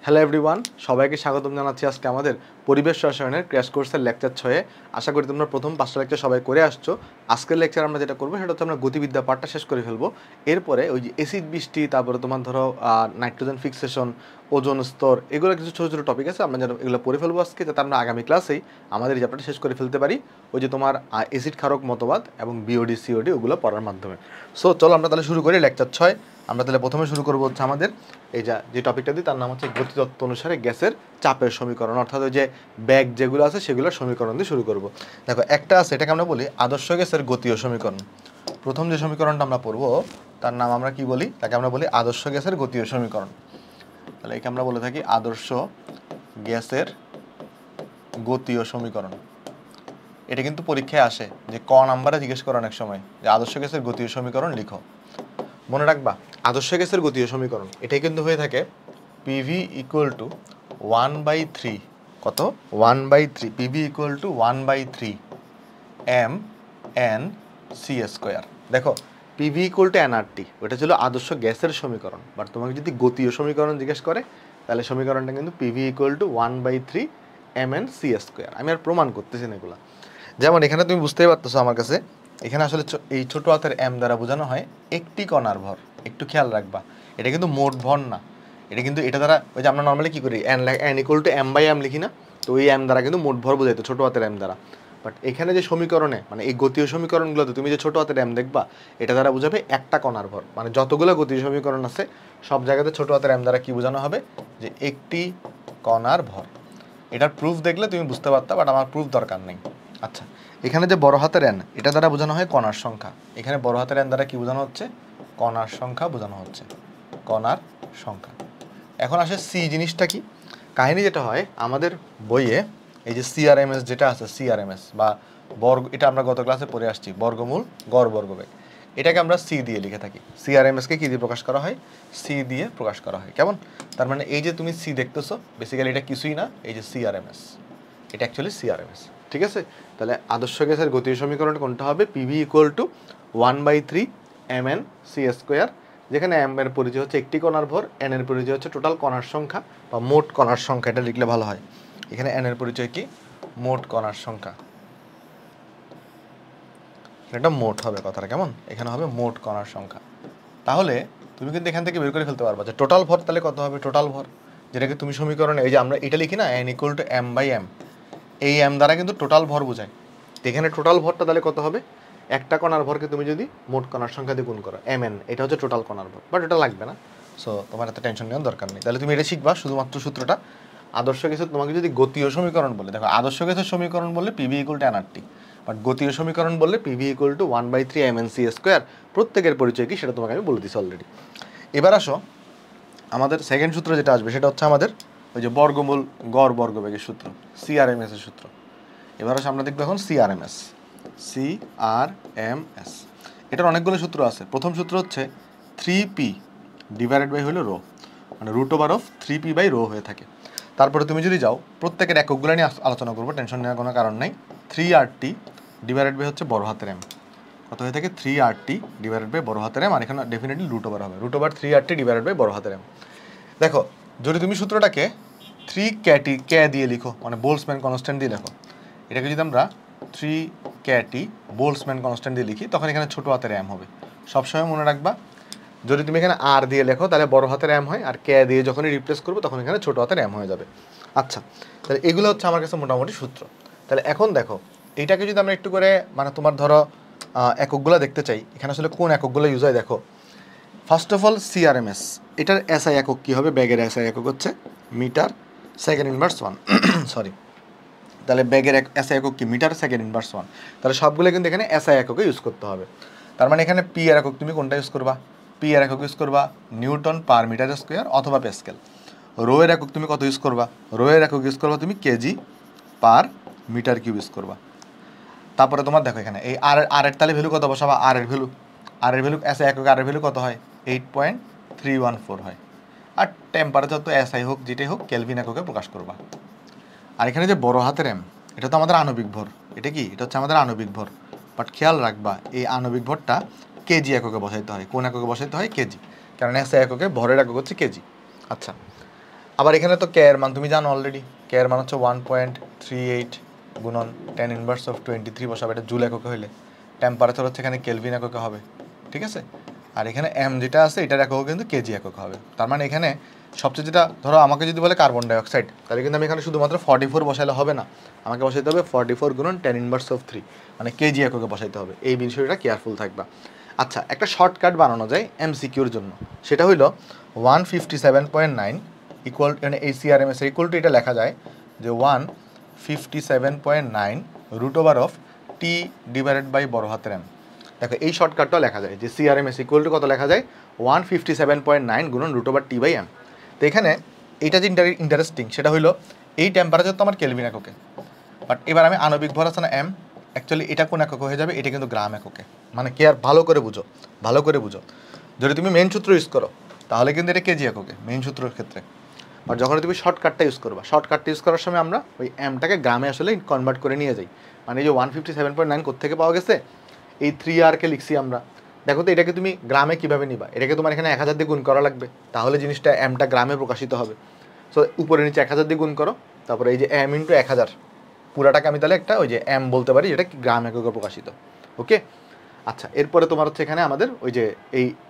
Hello everyone, সবাইকে স্বাগতম জানাচ্ছি আজকে আমাদের পরিবেশ রসায়নের ক্র্যাশ কোর্সের লেকচার 6-এ। আশা করি তোমরা প্রথম 5টা লেকচার সবাই করে আসছো। আজকের লেকচার আমরা যেটা করবো সেটা হচ্ছে আমরা গতিবিদ্যা পার্টটা শেষ করে ফেলবো। এরপরে ওই যে এসিড বৃষ্টি, তারপরে তোমার ধরো নাইট্রোজেন ফিক্সেশন, ওজোন স্তর, এগুলো কিছু ছোটো ছোটো টপিক আছে, আমরা যেন এগুলো পড়ে ফেলবো আজকে, যাতে আমরা আগামী ক্লাসেই আমাদের এই চ্যাপ্টারটা শেষ করে ফেলতে পারি ওই যে তোমার এসিড ক্ষারক মতবাদ এবং বিওডি সিওডি ওগুলো পড়ার মাধ্যমে। সো চলো আমরা তাহলে শুরু করি লেকচার 6। আমরা তাহলে প্রথমে শুরু করবো হচ্ছে আমাদের এই যে টপিকটা দিই তার নাম হচ্ছে গতিতত্ত্ব অনুসারে গ্যাসের চাপের সমীকরণ, অর্থাৎ ওই যে ব্যাগ যেগুলো আছে সেগুলোর সমীকরণ দিয়ে শুরু করব। দেখো একটা আছে, এটাকে আমরা বলি আদর্শ গ্যাসের গতীয় সমীকরণ। প্রথম যে সমীকরণটা আমরা পড়বো তার নাম আমরা কি বলি, তাকে আমরা বলি আদর্শ গ্যাসের গতীয় সমীকরণ। তাহলে একে আমরা বলে থাকি আদর্শ গ্যাসের গতীয় সমীকরণ। এটা কিন্তু পরীক্ষায় আসে যে ক নাম্বারে জিজ্ঞেস করে অনেক সময় যে আদর্শ গ্যাসের গতীয় সমীকরণ লিখো। মনে রাখবা আদর্শ গ্যাসের গতীয় সমীকরণ এটাই কিন্তু হয়ে থাকে পিভি ইকুয়াল টু 1/3, কত 1/3, PV equal to 1/3 M N C square. দেখো পিভি ইকুয়াল টু এনআরটি ওটা ছিল আদর্শ গ্যাসের সমীকরণ, বাট তোমাকে যদি গতীয় সমীকরণ জিজ্ঞেস করে তাহলে সমীকরণটা কিন্তু PV equal to 1/3 M N C square. আমি আর প্রমাণ করতেছি না এগুলা। যেমন এখানে তুমি বুঝতেই পারতেছো আমার কাছে, এখানে আসলে এই ছোট হাতের এম দ্বারা বোঝানো হয় একটি কণার ভর। একটু খেয়াল রাখবা, এটা কিন্তু মোট ভর না, এটা কিন্তু এটা দ্বারা ওই যে আমরা নর্মালি কী করি N equal to M by M লিখি না, তো ওই এম দ্বারা কিন্তু মোট ভর বোঝাইতো ছোট হাতের এম দ্বারা। বাট এখানে যে সমীকরণে মানে এই গতীয় সমীকরণগুলোতে তুমি যে ছোট হাতের এম দেখবা এটা দ্বারা বোঝাবে একটা কণার ভর। মানে যতগুলো গতীয় সমীকরণ আছে সব জায়গাতে ছোট হাতের এম দ্বারা কি বোঝানো হবে যে একটি কণার ভর। এটার প্রুফ দেখলে তুমি বুঝতে পারতা, বাট আমার প্রুফ দরকার নেই। আচ্ছা, এখানে যে বড় হাতের এন এটা দ্বারা বোঝানো হয় কণার সংখ্যা। এখানে বড় হাতের এন দ্বারা কি বোঝানো হচ্ছে, কণার সংখ্যা বোঝানো হচ্ছে, কণার সংখ্যা। এখন আসে সি জিনিসটা কি, কাহিনী যেটা হয় আমাদের বইয়ে এই যে সিআরএমএস যেটা আছে, সিআরএমএস বা বর্গ, এটা আমরা গত ক্লাসে পড়ে আসছি, বর্গমূল গড় বর্গবেগ, এটাকে আমরা সি দিয়ে লিখে থাকি। সিআরএমএসকে কি দিয়ে প্রকাশ করা হয়, সি দিয়ে প্রকাশ করা হয়। কেমন, তার মানে এই যে তুমি সি দেখতেছো বেসিক্যালি এটা কিছুই না, এই যে সিআরএমএস, এটা অ্যাকচুয়ালি সিআরএমএস। ঠিক আছে, তাহলে আদর্শ গ্যাসের গতীয় সমীকরণ কোনটা হবে, PV equal to 1/3 M N C square, যেখানে এম এর পরিচয় হচ্ছে একটি কণার ভর, এন এর পরিচয় হচ্ছে টোটাল কণার সংখ্যা বা মোট কণার সংখ্যা, এটা লিখলে ভালো হয়। এখানে এন এর পরিচয় কি, মোট কণার সংখ্যা, এটা মোট হবে কথাটা, কেমন, এখানে হবে মোট কণার সংখ্যা। তাহলে তুমি কিন্তু এখান থেকে বের করে ফেলতে পারবা যে টোটাল ভর তাহলে কত হবে, টোটাল ভর যেটাকে তুমি সমীকরণে এই যে আমরা এটা লিখি না N equal to M by M, এই এম দ্বারা কিন্তু টোটাল ভর বোঝায়। তো এখানে টোটাল ভরটা তাহলে কত হবে, একটা কণার ভরকে তুমি যদি মোট কণার সংখ্যা দিয়ে গুণ করো এম এন, এটা হচ্ছে টোটাল কণার ভর, বাট এটা লাগবে না। সো তোমার এত টেনশন নেওয়ার দরকার নেই। তাহলে তুমি এটা শিখবা শুধুমাত্র সূত্রটা। আদর্শ গ্যাসের তোমাকে যদি গতীয় সমীকরণ বলে, দেখো আদর্শ গ্যাসের সমীকরণ বললে P V equal to N R T, but গতীয় সমীকরণ বললে P V equal to 1/3 M N C square. প্রত্যেকের পরিচয় কি সেটা তোমাকে আমি বলে দিচ্ছি অলরেডি। এবার আসো আমাদের সেকেন্ড সূত্র যেটা আসবে সেটা হচ্ছে আমাদের ওই যে বর্গমূল গড় বর্গবেগের সূত্র, সিআরএমএস এর সূত্র। এবার আসো আমরা দেখবো এখন সিআরএমএস, সিআরএমএস, এটার অনেকগুলো সূত্র আছে। প্রথম সূত্র হচ্ছে 3p ডিভাইডেড বাই হলো রো, মানে root over of 3p by rho হয়ে থাকে। তারপরে তুমি যদি যাও প্রত্যেকের এককগুলো নিয়ে আলোচনা করবো, টেনশন নেওয়ার কোনো কারণ নেই। 3RT ডিভাইডেড বাই হচ্ছে বড় হাতের এম, কত হয়ে থাকে 3RT ডিভাইডেড বাই বড় হাতের এম, আর এখানে ডেফিনেটলি রুট ওভার হবে, root over 3RT divided by বড় হাতের এম। দেখো যদি তুমি সূত্রটাকে 3KT কে দিয়ে লিখো, মানে বোলসম্যান কনস্ট্যান্ট দিয়ে লেখো, এটাকে যদি আমরা 3KT বোলসম্যান কনস্ট্যান্ট দিয়ে লিখি তখন এখানে ছোটো হাতের এম হবে। সবসময় মনে রাখবা যদি তুমি এখানে আর দিয়ে লেখো তাহলে বড় হাতের এম হয়, আর কে দিয়ে যখনই রিপ্লেস করবো তখন এখানে ছোটো হাতের এম হয়ে যাবে। আচ্ছা, তাহলে এগুলো হচ্ছে আমার কাছে মোটামুটি সূত্র। তাহলে এখন দেখো এইটাকে যদি আমরা একটু করে মানে তোমার ধরো এককগুলো দেখতে চাই, এখানে আসলে কোন এককগুলো ইউজ হয় দেখো। ফার্স্ট অফ অল সিআরএমএস, এটার এসআই একক কী হবে, ব্যাগের এসআই একক হচ্ছে মিটার সেকেন্ড ইনভার্স 1 সরি, তাহলে ব্যাগের এসআই একক কি, মিটার সেকেন্ড ইনভার্স 1। তাহলে সবগুলো কিন্তু এখানে এসআই এককে ইউজ করতে হবে। তার মানে এখানে পি এর একক তুমি কোনটা ইউজ করবা, পি এর একক ইউজ করবা নিউটন পার মিটার স্কোয়ার অথবা প্যাসকেল। রো এর একক তুমি কত ইউজ করবা, রো এর একক ইউজ করবা তুমি KG per metre cube use করবা। তারপরে তোমার দেখো এখানে এই আর এর তাহলে ভ্যালু কত বসাবা, আর এর ভ্যালু এসআই একক আর এর ভ্যালু কত হয় 8.314 হয়। আর টেম্পারেচার তো এসআই হোক যেটাই হোক কেলভিন এককে প্রকাশ করবা। আর এখানে যে বড় হাতের এম এটা তো আমাদের আণবিক ভর, এটা কি, এটা হচ্ছে আমাদের আণবিক ভর, বাট খেয়াল রাখবা এই আণবিক ভরটা কেজি এককে বসাইতে হয়। কোন এককে বসাইতে হয়, কেজি, কারণ এসআই এককে ভরের একক হচ্ছে কেজি। আচ্ছা, আবার এখানে তো কে এর মান তুমি জানো অলরেডি, কে এর মান হচ্ছে 1.38 গুণন টেন ইনভার্স অফ 23 বসাবে, এটা জুল এককে হইলে। টেম্পারেচার হচ্ছে এখানে কেলভিন এককে হবে, ঠিক আছে। আর এখানে এম যেটা আছে এটার একক কিন্তু কেজি একক হবে। তার মানে এখানে সবচেয়ে যেটা, ধরো আমাকে যদি বলে কার্বন ডাইঅক্সাইড, তাহলে কিন্তু আমি এখানে শুধুমাত্র 44 বসাইলে হবে না, আমাকে বসাইতে হবে 44 গুণন টেন ইনভার্স অফ 3, মানে কেজি এককে বসাইতে হবে। এই বিষয়টা কেয়ারফুল থাকবা। আচ্ছা, একটা শর্টকাট বানানো যায় এমসিকিউর জন্য, সেটা হইলো 157.9 ইকুয়াল, মানে এই সিআরএমএস ইকুয়াল টু এটা লেখা যায় যে 157.9 root over of T divided by বড় হাতের এম। দেখো এই শর্টকাটটাও লেখা যায় যে সিআরএমএস ইকুয়াল টু কত লেখা যায় 157.9 গুণন root over T by M. তো এখানে এইটা যে ইন্টারেস্টিং সেটা হইলো এই টেম্পারেচার তো আমার কেলভিন এককে, বাট এবার আমি আণবিক ভর আছে না এম, অ্যাকচুয়ালি এটা কোন একক হয়ে যাবে, এটা কিন্তু গ্রাম এককে। মানে কি আর ভালো করে বুঝো, ভালো করে বুঝো। যদি তুমি মেন সূত্র ইউজ করো তাহলে কিন্তু এটা কেজি এককে মেন সূত্রের ক্ষেত্রে। আর যখন তুমি শর্টকাটটা ইউজ করবা, শর্টকাটটা ইউজ করার সময় আমরা ওই এমটাকে গ্রামে আসলে কনভার্ট করে নিয়ে যাই। মানে এই যে 157.9 কোত্থেকে পাওয়া গেছে, এই 3R-কে লিখছি আমরা। দেখো তো এটাকে তুমি গ্রামে কীভাবে নিবা, এটাকে তোমার এখানে 1000 দিয়ে গুণ করা লাগবে, তাহলে জিনিসটা এমটা গ্রামে প্রকাশিত হবে। সো উপরে নিচে 1000 দিয়ে গুণ করো, তারপরে এই যে এম ইন্টু 1000, পুরাটাকে আমি তাহলে একটা ওই যে এম বলতে পারি, যেটা গ্রাম এককে প্রকাশিত। ওকে, আচ্ছা, এরপরে তোমার হচ্ছে এখানে আমাদের ওই যে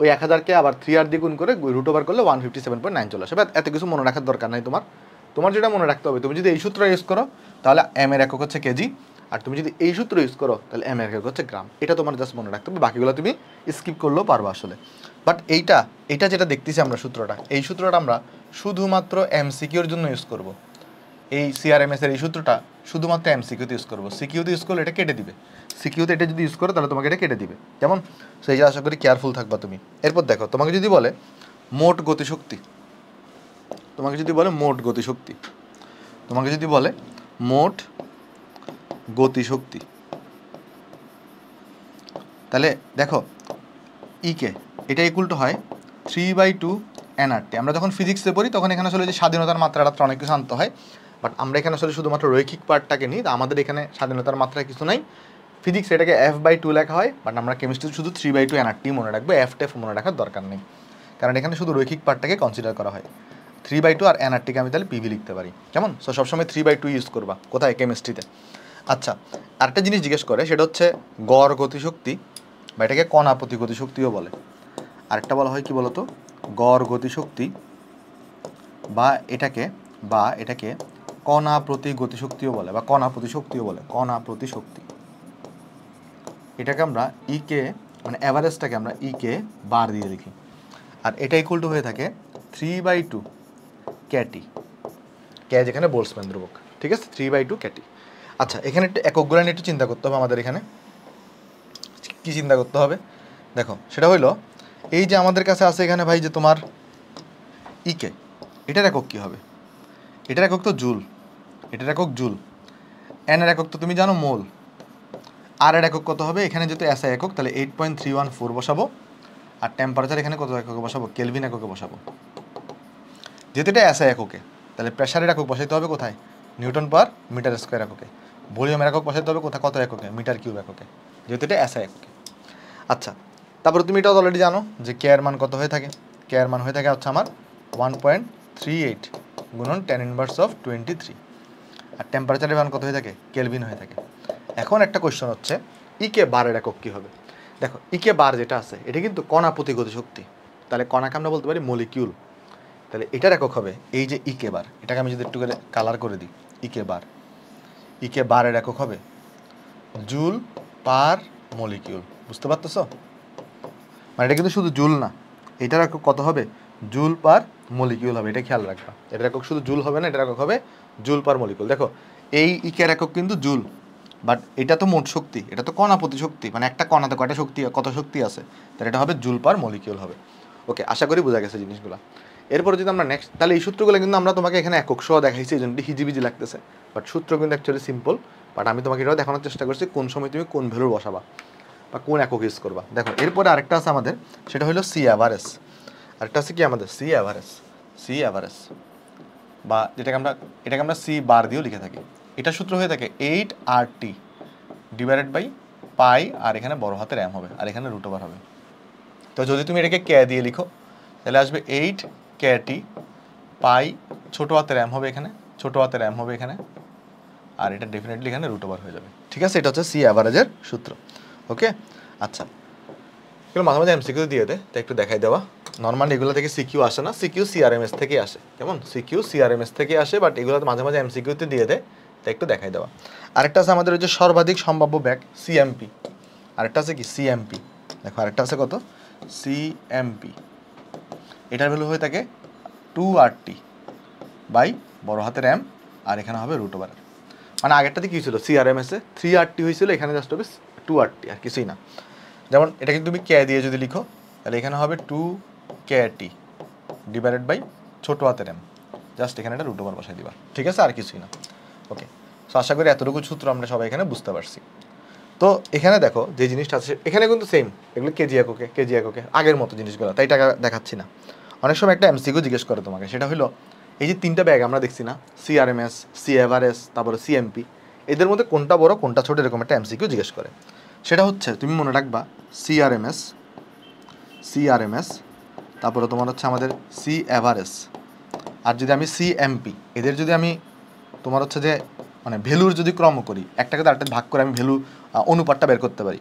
ওই 1000-কে আবার 3R দিয়ে গুণ করে রুট ওভার করলে 157.9 চলে আসে। এত কিছু মনে রাখার দরকার নাই তোমার যেটা মনে রাখতে হবে, তুমি যদি এই সূত্র ইউজ করো তাহলে এম এর একক হচ্ছে কেজি, আর তুমি যদি এই সূত্র ইউজ করো তাহলে এম এর একক হচ্ছে গ্রাম। এটা তোমার জাস্ট মনে রাখতে হবে, বাকিগুলো তুমি স্কিপ করলেও পারবা আসলে। বাট এইটা যেটা দেখতেছি আমরা সূত্রটা, এই সূত্রটা আমরা শুধুমাত্র এমসিকিউর জন্য ইউজ করব। এই সিআরএমএস এর এই সূত্রটা শুধুমাত্র এমসিকিউতে ইউজ করবো, সিকিউতে ইউজ করলে এটা কেটে দিবে। সিকিউতে এটা যদি ইউজ করো তাহলে তোমাকে এটা কেটে দিবে, যেমন সেই যে আশা করি কেয়ারফুল থাকবা তুমি। এরপর দেখো, তোমাকে যদি বলে মোট গতিশক্তি, তোমাকে যদি বলে মোট গতিশক্তি, তোমাকে যদি বলে মোট গতিশক্তি, তাহলে দেখো ইকে এটা ইকুয়াল টু হয় 3/2 এনআরটি। আমরা যখন ফিজিক্সে পড়ি তখন এখানে আসলে যে স্বাধীনতার মাত্রাটা অনেক কিছু আনতে হয়, বাট আমরা এখানে আসলে শুধুমাত্র রৈখিক পার্টটাকে নিই, আমাদের এখানে স্বাধীনতার মাত্রায় কিছু নাই। ফিজিক্স এটাকে F/2 লেখা হয়, বাট আমরা কেমিস্ট্রি শুধু 3/2 এনআরটি মনে রাখবো, এফ মনে রাখার দরকার নেই, কারণ এখানে শুধু রৈখিক পার্টটাকে কনসিডার করা হয়। 3/2 আর এনআরটিকে আমি তাহলে পিভি লিখতে পারি, কেমন? সো সবসময় 3/2 ইউজ করবা, কোথায়? কেমিস্ট্রিতে। আচ্ছা, আরেকটা জিনিস জিজ্ঞেস করে, সেটা হচ্ছে গড় গতিশক্তি, বা এটাকে কণা প্রতি গতিশক্তিও বলে। আরেকটা বলা হয় কি বলতো, গড় গতিশক্তি, বা এটাকে কণা প্রতি গতিশক্তিও বলে, বা কণা প্রতি শক্তিও বলে, কণা প্রতি শক্তি। এটাকে আমরা ইকে, মানে অ্যাভারেজটাকে আমরা ইকে বার দিয়ে লিখি, আর এটা ইকুয়াল টু হয়ে থাকে 3/2 ক্যাটি, কে যেখানে বোল্টজম্যান ধ্রুবক, ঠিক আছে? 3/2 ক্যাটি। আচ্ছা, এখানে একটু এককগুলো নিয়ে একটু চিন্তা করতে হবে আমাদের। এখানে কি চিন্তা করতে হবে দেখো, সেটা হইলো এই যে আমাদের কাছে আছে এখানে ভাই যে তোমার ইকে, এটার একক কী হবে? এটার একক তো জুল, এটার একক জুল। এন এর একক তো তুমি জানো মোল। আর এর একক কত হবে? এখানে যেহেতু এসআই একক, তাহলে 8.314 বসাবো, আর টেম্পারেচার এখানে কত এককে বসাবো? কেলভিন এককে বসাবো। যেহেতু এটা এসআই এককে, তাহলে প্রেশারের একক বসাইতে হবে কোথায়? নিউটন পার মিটার স্কোয়ার এককে। ভলিউমের একক বসাইতে হবে কোথায়? কত এককে? মিটার কিউব এককে, যেহেতু এটা এসআই এককে। আচ্ছা, তারপরে তুমি এটাও অলরেডি জানো যে কে এর মান কত হয়ে থাকে? কে এর মান হয়ে থাকে হচ্ছে আমার 1.38 গুণন 10 ইনভার্স অফ 23, আর টেম্পারেচারের মান কত হয়ে থাকে? কেলভিন হয়ে থাকে। এখন একটা কোয়েশ্চন হচ্ছে ইকে বারের একক কী হবে? দেখো, ইকে বার যেটা আছে এটা কিন্তু কণা প্রতি গতিশক্তি, তাহলে কণাকে আমরা বলতে পারি মলিকিউল। তাহলে এটার একক হবে এই যে ইকে বার, এটাকে আমি যদি একটু করে কালার করে দিই, ইকে বারের একক হবে জুল পার মলিকিউল। বুঝতে পারতেছ? মানে এটা কিন্তু শুধু জুল না, এটার একক কত হবে? জুল পার মলিকিউল হবে, এটা খেয়াল রাখবা। এটার একক শুধু জুল হবে না, এটার একক হবে জুল পার মলিকিউল। দেখো, এই ইকের একক কিন্তু জুল, বাট এটা তো মোট শক্তি, এটা তো কণা প্রতি শক্তি, মানে একটা কণাতে কয়টা শক্তি, কত শক্তি আছে, তাহলে এটা হবে জুল পার মলিকিউল হবে। ওকে, আশা করি বোঝা গেছে জিনিসগুলো। এরপরে যদি আমরা নেক্সট, তাহলে এই সূত্রগুলো কিন্তু আমরা তোমাকে এখানে একক সহ দেখাইছি, এই জন্য হিজিবিজি লাগতেছে, বাট সূত্র কিন্তু অ্যাকচুয়ালি সিম্পল। বাট আমি তোমাকে এটাও দেখানোর চেষ্টা করছি কোন সময় তুমি কোন ভ্যালু বসাবা বা কোন একক ইউজ করবা। দেখো, এরপরে আরেকটা আছে আমাদের, সেটা হলো সি অ্যাভারেজ। আরেকটা আছে কি আমাদের? সি অ্যাভারেজ, বা এটাকে আমরা সি বার দিয়েও লিখে থাকি। এটা সূত্র হয়ে থাকে 8RT ডিভাইডেড বাই পাই, আর এখানে বড় হাতের এম হবে, আর এখানে রুট ওভার হবে। তো যদি তুমি এটাকে কে দিয়ে লিখো তাহলে আসবে 8 KT পাই ছোটো হাতের এম হবে এখানে, ছোটো হাতের এম হবে এখানে, আর এটা ডেফিনেটলি এখানে রুট ওভার হয়ে যাবে। ঠিক আছে, এটা হচ্ছে সি অ্যাভারেজের সূত্র। ওকে, আচ্ছা এগুলো মাঝে মাঝে এমসিকিউ দিয়ে দেয়, তাই একটু দেখাই দেওয়া। নর্মালি এগুলো থেকে সিকিউ আসে না, সিকিউ সিআরএমএস থেকে আসে, কেমন সিকিউ সিআরএমএস থেকে আসে, বাট এগুলো মাঝে মাঝে এমসিকিউতে দিয়ে দেয়, তাই একটু দেখাই দেওয়া। আরেকটা আছে আমাদের ওই যে সর্বাধিক সম্ভাব্য ব্যাগ সিএমপি, আরেকটা আছে কি সিএমপি, দেখো আরেকটা আছে কত সিএমপি, এটার ভ্যালু হয়ে থাকে 2RT বাই বড় হাতের এম, আর এখানে হবে রুট ওভার। মানে আগেরটাতে কী ছিল সিআরএমএসে 3RT হয়েছিল, এখানে জাস্ট হবে 2RT, আর কিছুই না। যেমন এটাকে তুমি কে দিয়ে যদি লিখো তাহলে এখানে হবে 2KT ডিভাইডেড বাই ছোটো হাতের এম, জাস্ট এখানে একটা রুট ওভার বসাই দিবা। ঠিক আছে, আর কিছুই না। ওকে, সো আশা করি এতটুকু সূত্র আমরা সবাই এখানে বুঝতে পারছি। তো এখানে দেখো যে জিনিসটা আছে এখানে কিন্তু সেম, এগুলো কেজি এককে আগের মতো জিনিসগুলো, তাই টাকা দেখাচ্ছি না। অনেক সময় একটা এমসিকিউ জিজ্ঞেস করে তোমাকে, সেটা হলো এই যে তিনটা ব্যাগ আমরা দেখছি না, সিআরএমএস, সি এভারেজ, তারপরে সিএমপি, এদের মধ্যে কোনটা বড় কোনটা ছোট, এরকম একটা এমসিকিউ জিজ্ঞেস করে। সেটা হচ্ছে তুমি মনে রাখবা সিআরএমএস, তারপরে তোমার হচ্ছে আমাদের সি এভারেজ, আর যদি আমি সিএমপি, এদের যদি আমি তোমার হচ্ছে যে মানে ভ্যালুর যদি ক্রম করি, একটাকে তো আরেকটা ভাগ করে আমি ভ্যালু অনুপাতটা বের করতে পারি,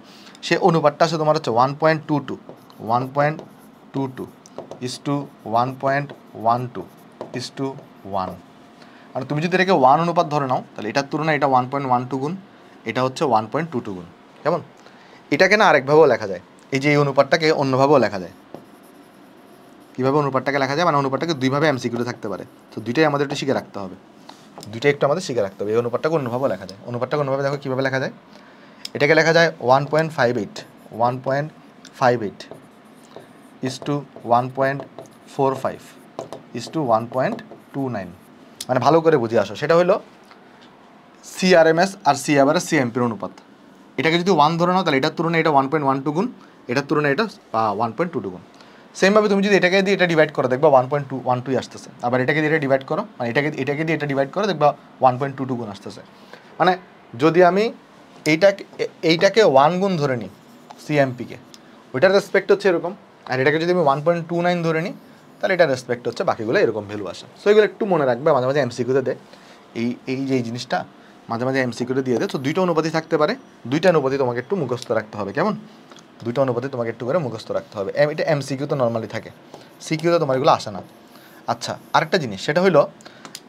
সেই অনুপাতটা আছে তোমার হচ্ছে 1.22 ইস টু 1.12 মানে তুমি যদি এটাকে 1 অনুপাত ধরে নাও তাহলে এটার তুলনায় এটা 1.12 গুণ, এটা হচ্ছে 1.22 গুণ। কেমন, এটাকে না আরেকভাবেও লেখা যায়, এই যে এই অনুপাতটাকে অন্যভাবেও লেখা যায়। কীভাবে অনুপাতটাকে লেখা যায়, মানে অনুপাতটাকে দুইভাবে এমসিকিউতে থাকতে পারে, তো দুইটাই আমাদের একটু শিখে রাখতে হবে, এই অনুপাতটাকে অন্যভাবেও লেখা যায়। অনুপাতটাকে অন্যভাবে দেখো কীভাবে লেখা যায়, এটাকে লেখা যায় 1.58 ইস টু 1.45 ইস টু 1.29। মানে ভালো করে বুঝে আসো, সেটা হলো সিআরএমএস আর সি এভারেজ সিএমপির অনুপাত। এটাকে যদি 1 ধরে নাও তাহলে এটার তুলনায় এটা 1.12 গুণ, এটার তুলনায় এটা 1.22 গুণ। সেমভাবে তুমি যদি এটাকে দিয়ে এটা ডিভাইড করো দেখবা 1.212 আসতেছে, আবার এটাকে দিয়ে এটা ডিভাইড করো, মানে এটাকে দিয়ে এটা ডিভাইড করো দেখবা 1.22 গুণ আসতেছে। মানে যদি আমি এইটাকে 1 গুণ ধরে নিই সিএমপিকে, ওইটার রেসপেক্ট হচ্ছে এরকম, আর এটাকে যদি আমি 1.29 ধরে নিই তাহলে এটার রেসপেক্ট হচ্ছে বাকিগুলো এরকম ভ্যালু আসে। সো এগুলো একটু মনে রাখবে, মাঝে মাঝে এমসিকিউতে দেয় এই যে এই জিনিসটা মাঝে মাঝে এমসিকিউতে দিয়ে দেয়। তো দুইটা অনুপাতই থাকতে পারে, দুইটা অনুপাতই তোমাকে একটু মুখস্থ রাখতে হবে, কেমন দুইটা অনুপাতই তোমাকে একটু করে মুখস্থ রাখতে হবে। এটা এমসিকিউ তো নর্মালি থাকে, সিকিউতে তোমার এগুলো আসে না। আচ্ছা আরেকটা জিনিস, সেটা হলো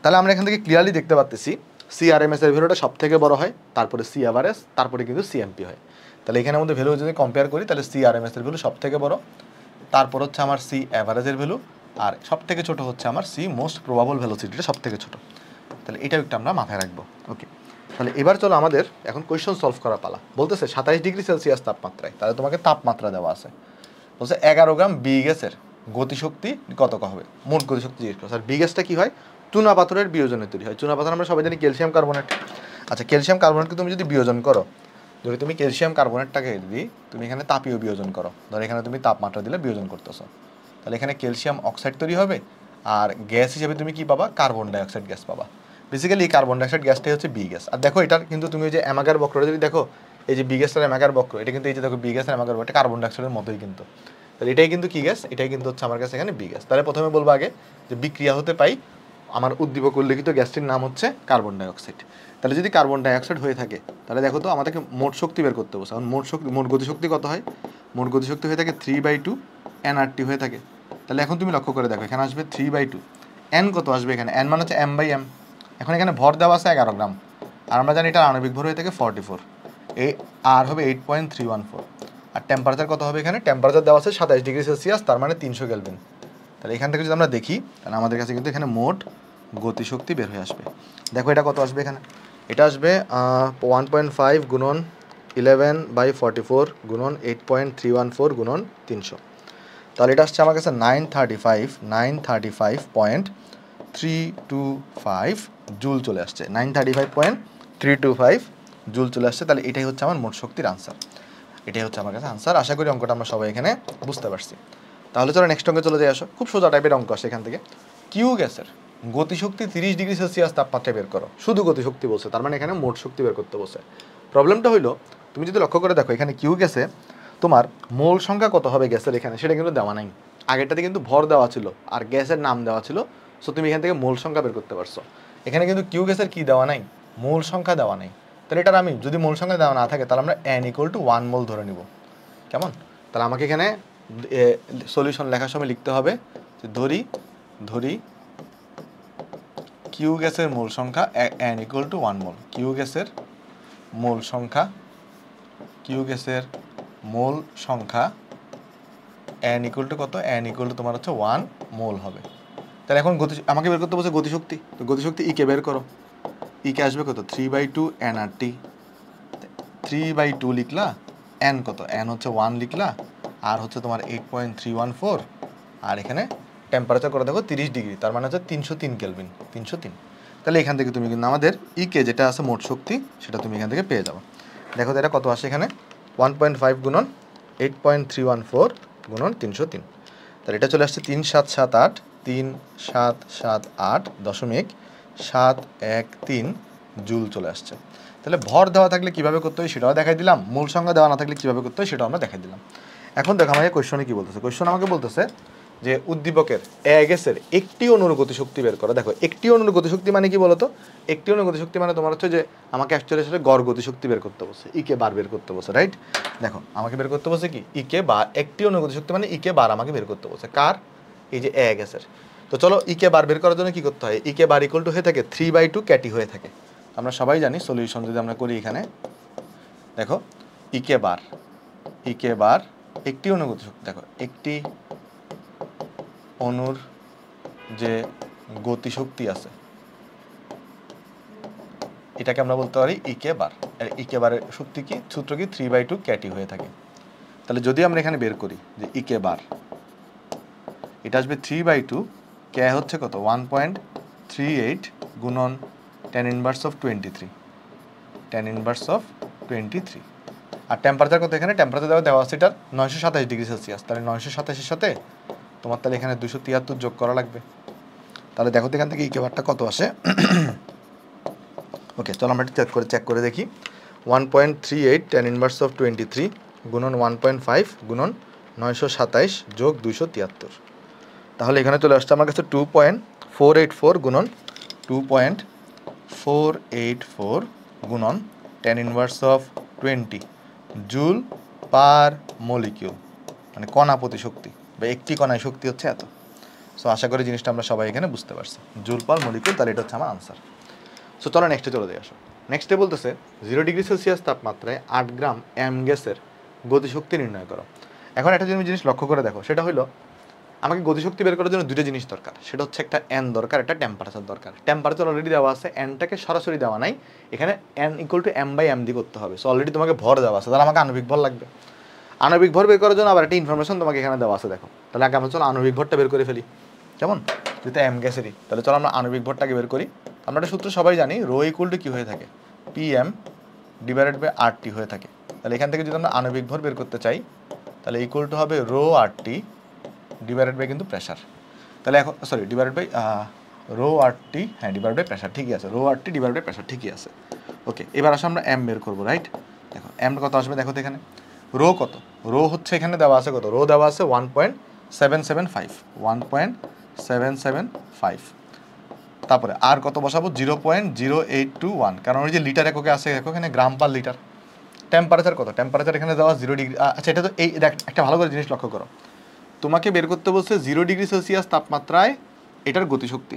তাহলে আমরা এখান থেকে ক্লিয়ারলি দেখতে পাচ্ছি সিআরএমএস এর ভ্যালুটা সব থেকে বড় হয়, তারপরে সি এভারেজ, তারপরে কিন্তু সিএমপি হয়। তাহলে এখানের মধ্যে ভ্যালু যদি কম্পেয়ার করি তাহলে সিআরএমএস এর ভ্যালু সব থেকে বড়, তারপর হচ্ছে আমার সি অ্যাভারেজের ভ্যালু, আর সব থেকে ছোটো হচ্ছে আমার সি মোস্ট প্রবাবল ভেলোসিটিটা সব থেকে ছোটো। তাহলে এটাও একটু আমরা মাথায় রাখবো। ওকে, তাহলে এবার চলো আমাদের এখন কোয়েশ্চন সলভ করা পালা। বলতেছে 27 ডিগ্রি সেলসিয়াস তাপমাত্রায়, তাহলে তোমাকে তাপমাত্রা দেওয়া আছে, বলছে 11 গ্রাম বি গ্যাসের গতিশক্তি কত হবে, মোট গতিশক্তি জিজ্ঞেস করছে। আর বি গ্যাসটা কী হয়, চুনা পাথরের বিয়োজনে তৈরি হয়। চুনা পাথর আমরা সবাই জানি ক্যালসিয়াম কার্বনেট। আচ্ছা ক্যালসিয়াম কার্বনেটকে তুমি যদি বিয়োজন করো, যদি তুমি ক্যালসিয়াম কার্বনেটটাকে যদি তুমি এখানে তাপীয় বিয়োজন করো, ধরো এখানে তুমি তাপমাত্রা দিলে বিয়োজন করতেছো, তাহলে এখানে ক্যালসিয়াম অক্সাইড তৈরি হবে, আর গ্যাস হিসেবে তুমি কি পাবা, কার্বন ডাইঅক্সাইড গ্যাস পাবা। বেসিক্যালি এই কার্বন ডাইঅক্সাইড গ্যাসটাই হচ্ছে বি গ্যাস। আর দেখো এটার কিন্তু তুমি ওই যে অ্যামাগার বক্রটা যদি দেখো, এই যে বি গ্যাসের অ্যামাগার বক্র, এটা কিন্তু এই যে দেখো বি গ্যাসের অ্যামাগার বক্র, এটা কার্বন ডাইঅক্সাইডের মতোই কিন্তু। তাহলে এটাই কিন্তু কি গ্যাস, এটাই কিন্তু হচ্ছে আমার কাছে এখানে বি গ্যাস। তাহলে প্রথমে বলবো আগে যে বিক্রিয়া হতে পাই আমার উদ্দীপক উল্লেখিত গ্যাসটির নাম হচ্ছে কার্বন ডাইঅক্সাইড। তাহলে যদি কার্বন ডাইঅক্সাইড হয়ে থাকে তাহলে দেখো তো আমাদেরকে মোট শক্তি বের করতে বসে। এখন মোট গতিশক্তি কত হয়, মোট গতিশক্তি হয়ে থাকে 3/2 nRT হয়ে থাকে। তাহলে এখন তুমি লক্ষ্য করে দেখো এখানে আসবে 3/2, এন কত আসবে এখানে, এন মানে হচ্ছে m/m। এখন এখানে ভর দেওয়া আছে 11 গ্রাম, আর আমরা জানি এটা আণবিক ভর হয়ে থাকে 44, আর হবে 8.314। আর টেম্পারেচার কত হবে এখানে, টেম্পারেচার দেওয়া আছে 27 ডিগ্রি সেলসিয়াস, তার মানে 300 কেলভিন। তাহলে এখান থেকে যদি আমরা দেখি তাহলে আমাদের কাছে কিন্তু এখানে মোট গতিশক্তি বের হয়ে আসবে। দেখো এটা কত আসবে এখানে, এটা আসবে 1.5 গুণন 11/44 গুণন 8.314 গুণন 300। তাহলে এটা আসছে আমার কাছে 935.325 জুল চলে আসছে, 935.325 জুল চলে আসছে। তাহলে এটাই হচ্ছে আমার মোট শক্তির আনসার, এটাই হচ্ছে আমার কাছে আনসার। আশা করি অঙ্কটা আমরা সবাই এখানে বুঝতে পারছি। তাহলে চলো নেক্সট অঙ্কে চলে যাই। আসো, খুব সোজা টাইপের অঙ্ক আসে এখান থেকে। কিউ গ্যাসের গতিশক্তি 30 ডিগ্রি সেলসিয়াস তাপমাত্রায় বের করো। শুধু গতিশক্তি বলছে, তার মানে এখানে মোট শক্তি বের করতে বলছে। প্রবলেমটা হইলো তুমি যদি লক্ষ্য করে দেখো এখানে কিউ গ্যাসে তোমার মোল সংখ্যা কত হবে গ্যাসের, এখানে সেটা কিন্তু দেওয়া নাই। আগেরটাতে কিন্তু ভর দেওয়া ছিল আর গ্যাসের নাম দেওয়া ছিল, সো তুমি এখান থেকে মূল সংখ্যা বের করতে পারছো। এখানে কিন্তু কিউ গ্যাসের কি দেওয়া নাই, মূল সংখ্যা দেওয়া নেই। তাহলে এটার আমি যদি মূল সংখ্যা দেওয়া না থাকে তাহলে আমরা n = 1 মোল ধরে নিব। কেমন? তাহলে আমাকে এখানে সলিউশন লেখার সময় লিখতে হবে যে ধরি কিউ গ্যাসের মূল সংখ্যা n = 1 মোল। কিউ গ্যাসের মূল সংখ্যা n = কত? n = তোমার হচ্ছে 1 মোল হবে। তাহলে এখন আমাকে বের করতে বলছে গতিশক্তি। তো গতিশক্তি ই কে বের করো। ই কে আসবে কত? 3/2 nRT। 3/2 লিখলা, n কত? n হচ্ছে 1 লিখলা, আর হচ্ছে তোমার 8.314, আর এখানে টেম্পারেচার করে দেখো 30 ডিগ্রি, তার মানে হচ্ছে 303 কেলভিন। 303। তাহলে এখান থেকে তুমি কিন্তু আমাদের ই কে যেটা আছে মোট শক্তি সেটা তুমি এখান থেকে পেয়ে যাবে। দেখো তো এটা কত আসে এখানে? 1.5 গুণন 8.314 গুণন 303। তাহলে এটা চলে আসছে 3778.713 জুল চলে আসছে। তাহলে ভর দেওয়া থাকলে কিভাবে করতে হয় সেটাও দেখাই দিলাম, মূল সংখ্যা দেওয়া না থাকলে কিভাবে করতে হয় সেটাও আমরা দেখাই দিলাম। এখন দেখো আমাকে কোয়েশ্চনে কি বলতেছে। কোয়েশ্চন আমাকে বলতেছে যে উদ্দীপকের গ্যাসের একটি অণুর গতিশক্তি বের করো। দেখো একটি অণুর গতিশক্তি মানে কি বলতো? একটি অণুর গতিশক্তি মানে তোমার হচ্ছে যে আমাকে অ্যাকচুয়ালি সেটা গড় গতিশক্তি বের করতে বলছে, ই কে বার বের করতে বলছে, রাইট? দেখো আমাকে বের করতে বলছে কি ই কে বার, একটি অণুর গতিশক্তি মানে ই কে বার আমাকে বের করতে বলছে। কার? এই যে গ্যাসের। তো চলো ই কে বার বের করার জন্য কি করতে হয়? ই কে বার = হয়ে থাকে 3/2 ক্যাটি হয়ে থাকে। আমরা সবাই জানি সলিউশন যদি আমরা করি এখানে দেখো ই কে বার একটি অণুর গতিশক্তি। দেখো একটি অণুর যে গতিশক্তি আছে এটাকে আমরা বলতে পারি ই কে বার। আর ই কে বারের শক্তি কি? সূত্র কি? 3/2 ক্যাটি হয়ে থাকে। তাহলে যদি আমরা এখানে বের করি যে ই কে বার, এটা আসবে 3/2, কে হচ্ছে কত? 1.38 গুণন tan inverse of 23, tan inverse of 23। আর টেম্পারেচার কত? এখানে টেম্পারেচার দেওয়া আছে এটার 927 ডিগ্রি সেলসিয়াস। তাহলে 927-এর সাথে তোমার তাহলে এখানে 273 যোগ করা লাগবে। তাহলে দেখো তো এখান থেকে ই কে বারটা কত আসে। ওকে, চলো আমরা চেক করে দেখি। 1.38 tan ইনভার্স অফ 23 গুণন 1.5 গুণন 927 যোগ 273। তাহলে এখানে চলে আসছে আমার কাছে 2.484 গুণন 2.484 গুণন tan inverse of 20 joule per molecule, মানে কণা প্রতি শক্তি বা একটি কণায় শক্তি হচ্ছে এত। সো আশা করি জিনিসটা আমরা সবাই এখানে বুঝতে পারছি, জুল পার মলিকিউল। তাহলে এটা হচ্ছে আমার আনসার। সো চলো নেক্সটে চলে দিয়ে আসো। নেক্সটে বলতেছে 0 ডিগ্রি সেলসিয়াস তাপমাত্রায় 8 গ্রাম এম গ্যাসের গতিশক্তি নির্ণয় করো। এখন একটা জিনিস লক্ষ্য করে দেখো, সেটা হলো আমাকে গতিশক্তি বের করার জন্য দুটো জিনিস দরকার। সেটা হচ্ছে একটা এন দরকার, একটা টেম্পারেচার দরকার। টেম্পারেচার অলরেডি দেওয়া আছে, এনটাকে সরাসরি দেওয়া নাই, এখানে n = m/m দিয়ে করতে হবে। সো অলরেডি তোমাকে ভর দেওয়া আছে, তাহলে আমাকে আণবিক ভর লাগবে। আণবিক ভর বের করার জন্য আবার একটা ইনফরমেশন তোমাকে এখানে দেওয়া আছে, দেখো। তাহলে আগে আমরা চলো আণবিক ভরটা বের করে ফেলি, কেমন? যেটা এম গ্যাসেরই। তাহলে চলো আমরা আণবিক ভরটাকে বের করি। আমরা একটা সূত্র সবাই জানি, রো = কি হয়ে থাকে? PM/RT হয়ে থাকে। তাহলে এখান থেকে যদি আমরা আণবিক ভর বের করতে চাই তাহলে = হবে রো RT ডিভাইডেড বাই কিন্তু প্রেশার। তাহলে এখন ডিভাইডেড বাই রো RT, হ্যাঁ ডিভাইডেড বাই প্রেশার, ঠিকই আছে। Rho RT divided by pressure, ঠিকই আছে। ওকে, এবার আসলে আমরা এম বের করবো, রাইট? দেখো এম কত আসবে, দেখো তো এখানে রো কত? রো হচ্ছে এখানে দেওয়া আছে কত? রো দেওয়া আছে 1.775। তারপরে আর কত বসাবো? 0.0821, কারণ ওই যে লিটার এককে আছে, দেখো এখানে গ্রাম পার লিটার। টেম্পারেচার কত? টেম্পারেচার এখানে দেওয়া 0 ডিগ্রি। আচ্ছা, এটা তো এই দেখ একটা ভালো করে জিনিস লক্ষ্য করো, তোমাকে বের করতে বলছে 0 ডিগ্রি সেলসিয়াস তাপমাত্রায় এটার গতিশক্তি।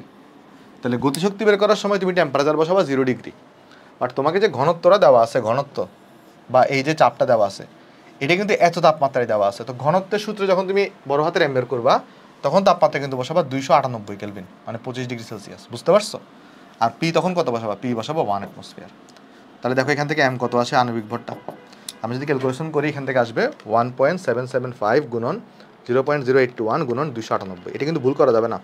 তাহলে গতিশক্তি বের করার সময় তুমি টেম্পারেচার বসাবা 0 ডিগ্রি, বাট তোমাকে যে ঘনত্বটা দেওয়া আছে, ঘনত্ব বা এই যে চাপটা দেওয়া আছে, এটা কিন্তু এত তাপমাত্রায় দেওয়া আছে। তো ঘনত্বের সূত্রে যখন তুমি বড় হাতের এম বের করবা তখন তাপমাত্রা কিন্তু বসাবা 298 কেলভিন, মানে 25 ডিগ্রি সেলসিয়াস, বুঝতে পারছো? আর পি তখন কত বসাবা? পি বসাবো 1 অ্যাটমসফিয়ার। তাহলে দেখো এখান থেকে এম কত আসে আণবিক ভরটা, আমি যদি ক্যালকুলেশন করি এখান থেকে আসবে 1.775 গুণন 0.0821 গুণন 298। এটা কিন্তু ভুল করা যাবে না।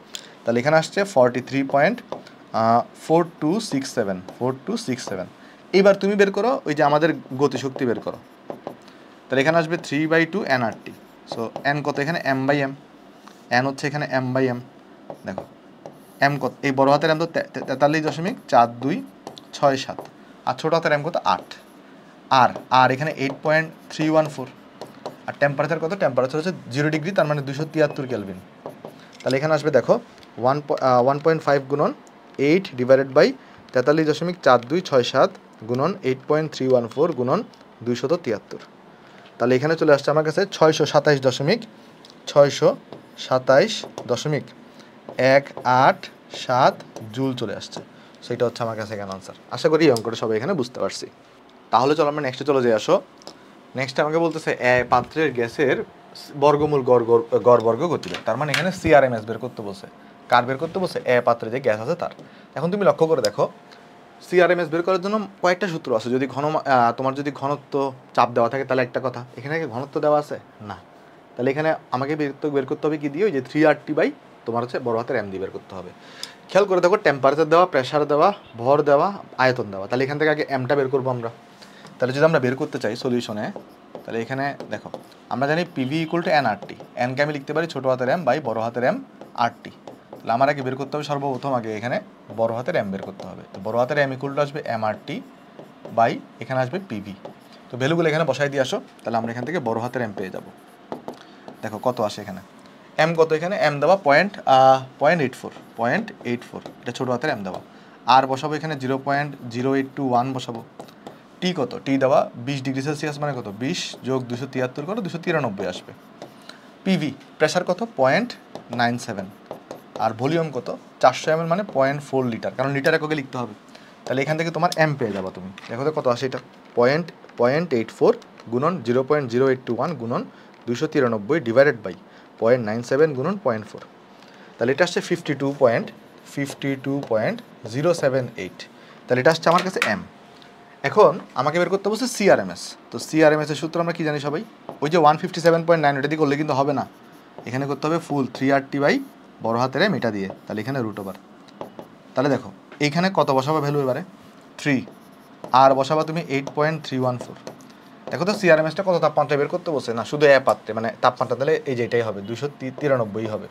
তাহলে এখানে আসছে 43.4267। এইবার তুমি বের করো ওই যে আমাদের গতিশক্তি বের করো। তাহলে এখানে আসবে 3/2 nRT। সো এন কত এখানে? m/m। এন হচ্ছে এখানে m/m। দেখো এম কত? এই বড় হাতের এম তো 43.4267, আর ছোট হাতের এম কত? 8। আর এখানে 8.314। আর টেম্পারেচার কত? টেম্পারেচার হচ্ছে 0 ডিগ্রি, তার মানে 273 কেলভিন। তাহলে এখানে আসবে দেখো 1.5 গুণন 8 ডিভাইডেড বাই 43.4267 গুণন 8.314 গুণন 273। তাহলে এখানে চলে আসছে আমার কাছে 627.187 জুল চলে আসছে। সেটা হচ্ছে আমার কাছে এখানে আনসার। আশা করি এই অঙ্কটা সবাই এখানে বুঝতে পারছি। তাহলে চলো আমরা নেক্সটে চলে যাই। আসো নেক্সট আমাকে বলতেছে পাত্রের গ্যাসের বর্গমূল গড় বর্গ গতিবেগ। তার মানে এখানে সিআরএমএস বের করতে বলছে। কার বের করতে বলছে? পাত্রে যে গ্যাস আছে তার। এখন তুমি লক্ষ্য করে দেখো, সিআরএমএস বের করার জন্য কয়েকটা সূত্র আছে। যদি তোমার যদি ঘনত্ব চাপ দেওয়া থাকে তাহলে একটা কথা, এখানে কি ঘনত্ব দেওয়া আছে? না। তাহলে এখানে আমাকে বের করতে হবে কি দিয়ে? ওই যে 3RT বাই তোমার হচ্ছে বড় হাতের এম দিয়ে বের করতে হবে। খেয়াল করে দেখো, টেম্পারেচার দেওয়া, প্রেশার দেওয়া, ভর দেওয়া, আয়তন দেওয়া। তাহলে এখান থেকে আগে এমটা বের করবো আমরা। তাহলে যদি আমরা বের করতে চাই সলিউশনে, তাহলে এখানে দেখো আমরা জানি পিভি ইকুয়াল টু এনআরটি। এনকে আমি লিখতে পারি ছোটো হাতের এম বাই বড় হাতের এম আরটি। তাহলে আমার আগে বের করতে হবে সর্বপ্রথম আগে এখানে বড় হাতের এম বের করতে হবে। তো বড় হাতের এম ইকুয়াল টু আসবে এমআরটি বাই এখানে আসবে পিভি। তো ভ্যালুগুলো এখানে বসাই দিয়ে আসো। তাহলে আমরা এখান থেকে বড় হাতের এম পেয়ে যাব। দেখো কত আসে এখানে, এম কত? এখানে এম দেওয়া 0.84 এটা ছোটো হাতের এম দেওয়া। আর বসাবো এখানে 0.0821 বসাবো। টি কত? টি দেওয়া 20 ডিগ্রি সেলসিয়াস, মানে কত? 20 যোগ 273 কত? 293 আসবে। পিভি প্রেশার কত? 0.97। আর ভলিউম কত? 400 ml, মানে 0.4 লিটার, কারণ লিটার এককে লিখতে হবে। তাহলে এখান থেকে তোমার এম পেয়ে যাবো তুমি। দেখো তো কত আসে এটা, 0.84 গুণন 0.0821 গুণন 293 ডিভাইডেড বাই 0.97 গুণন 0.4। তাহলে এটা আসছে 52.078। তাহলে এটা আসছে আমার কাছে এম। এখন আমাকে বের করতে বলছে সিআরএমএস। তো সিআরএমএস এর সূত্র আমরা কি জানি সবাই? ওই যে 157.9 এটা দিয়ে করলে কিন্তু হবে না, এখানে করতে হবে ফুল 3RT বাই বড় হাতের এম এটা দিয়ে। তাহলে এখানে √। তাহলে দেখো এইখানে কত বসাবো ভ্যালু এবারে? 3। আর বসাবা তুমি 8.314। দেখো তো সিআরএমএসটা কত তাপমাত্রা বের করতে বলছে? না, শুধু পাত্রে মানে তাপমাত্রা, তাহলে এই যে এটাই হবে 293 হবে।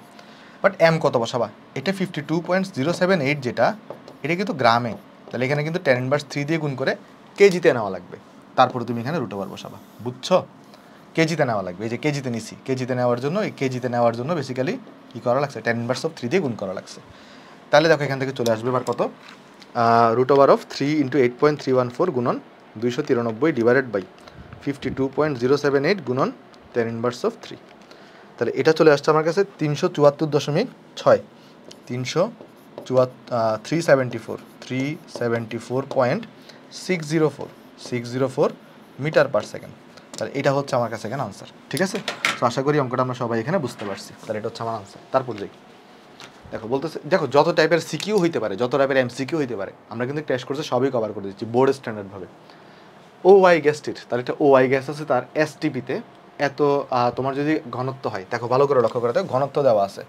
বাট এম কত বসাবা? এটা 52.078 যেটা, এটা কিন্তু গ্রামে। তাহলে এখানে কিন্তু 10⁻³ দিয়ে গুণ করে কেজিতে নেওয়া লাগবে। তারপরে তুমি এখানে √। বসাবা। বুঝছো? কেজিতে নেওয়া লাগবে। এই যে কেজিতে নিছি, কেজিতে নেওয়ার জন্য এই কেজিতে নেওয়ার জন্য বেসিক্যালি কী করা লাগছে? 10⁻³ দিয়ে গুণ করা লাগছে। তাহলে দেখো এখান থেকে চলে আসবে এবার কত? √3 × 8.314 গুণন 293 ডিভাইডেড বাই 52.078 গুণন 10⁻³। তাহলে এটা চলে আসছে আমার কাছে 374.6 374.604 মিটার পার সেকেন্ড। তাহলে এটা হচ্ছে আমার কাছে এখানে আনসার। ঠিক আছে? তো আশা করি অঙ্কটা আমরা সবাই এখানে বুঝতে পারছি। তাহলে এটা হচ্ছে আমার আনসার। তারপর যাই, দেখো বলতেছে, দেখো যত টাইপের সিকিউ হইতে পারে, যত টাইপের এমসিকিউ হইতে পারে, আমরা কিন্তু টেস্ট করতে সবই কভার করে দিচ্ছি বোর্ড স্ট্যান্ডার্ডভাবে। ওআই গ্যাসটির, তাহলে এটা ওআই গ্যাস আছে, তার এসটিপিতে এত তোমার যদি ঘনত্ব হয়, দেখো ভালো করে লক্ষ্য করে দেখো, ঘনত্ব দেওয়া আছে।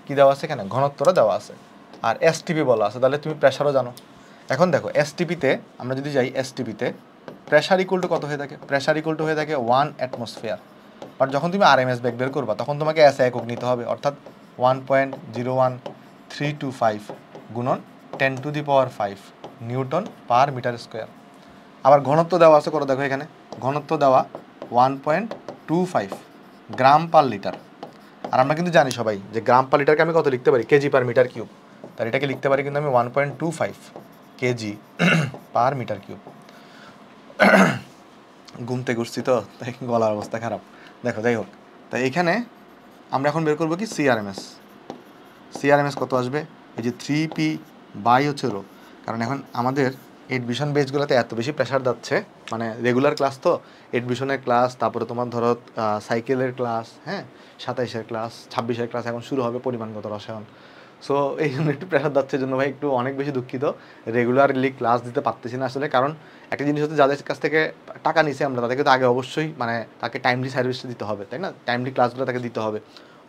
কি দেওয়া আছে এখানে? ঘনত্বটা দেওয়া আছে। আর এসটিপি বলা আছে, তাহলে তুমি প্রেশারও জানো। এখন দেখো এসটিপিতে আমরা যদি যাই, এসটিপিতে প্রেশার ইকুয়াল টু কত হয়ে থাকে? প্রেশার ইকুয়াল টু হয়ে থাকে 1 অ্যাটমসফিয়ার। বাট যখন তুমি আরএমএস বের করবা তখন তোমাকে এস একক নিতে হবে, অর্থাৎ 1.01325 গুণন 10⁵ নিউটন পার মিটার স্কোয়ার। আবার ঘনত্ব দেওয়া আছে কত? দেখো এখানে ঘনত্ব দেওয়া 1.25 গ্রাম পার লিটার। আর আমরা কিন্তু জানি সবাই যে গ্রাম পার লিটারকে আমি কত লিখতে পারি? KG per metre cube. তার এটাকে লিখতে পারি কিন্তু আমি 1.25 কেজি পার মিটার কিউব। ঘুমতে ঘুরছি তো তাই গলার অবস্থা খারাপ। দেখো যাই হোক, তাই এখানে আমরা এখন বের করবো কি? সিআরএমএস। সিআরএমএস কত আসবে? এই যে 3P বাই হচ্ছে রো। কারণ এখন আমাদের এডমিশন বেচগুলোতে এত বেশি প্রেশার যাচ্ছে, মানে রেগুলার ক্লাস তো, এডমিশনের ক্লাস, তারপরে তোমার ধরো সাইকেলের ক্লাস, হ্যাঁ 27-এর ক্লাস, 26-এর ক্লাস এখন শুরু হবে, পরিমাণগত রসায়ন। সো এই জন্য একটু প্রেশার যাচ্ছে জন্য ভাই একটু অনেক বেশি দুঃখিত, রেগুলারলি ক্লাস দিতে পারতেছি না আসলে। কারণ একটা জিনিস হচ্ছে, যাদের কাছ থেকে টাকা নিছে আমরা তাদেরকে তো আগে অবশ্যই মানে তাকে টাইমলি সার্ভিসটা দিতে হবে, তাই না? টাইমলি ক্লাসগুলো তাকে দিতে হবে।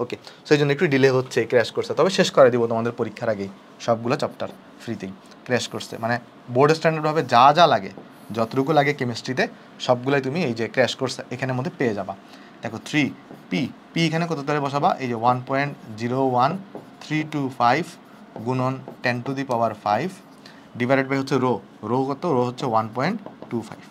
ওকে, সেই জন্য একটু ডিলে হচ্ছে ক্র্যাশ কোর্সে, তবে শেষ করে দিব তোমাদের পরীক্ষার আগেই সবগুলো চ্যাপ্টার ফ্রিতেই ক্র্যাশ কোর্সে। মানে বোর্ড স্ট্যান্ডার্ডভাবে যা যা লাগে, যতটুকু লাগে কেমিস্ট্রিতে, সবগুলোই তুমি এই যে ক্র্যাশ কোর্স এখানের মধ্যে পেয়ে যাবা। দেখো 3P এখানে কত তাহলে বসাবা? এই যে 1.01325 গুণন 10⁵ ডিভাইডেড বাই হচ্ছে রো কত? রো হচ্ছে 1.25।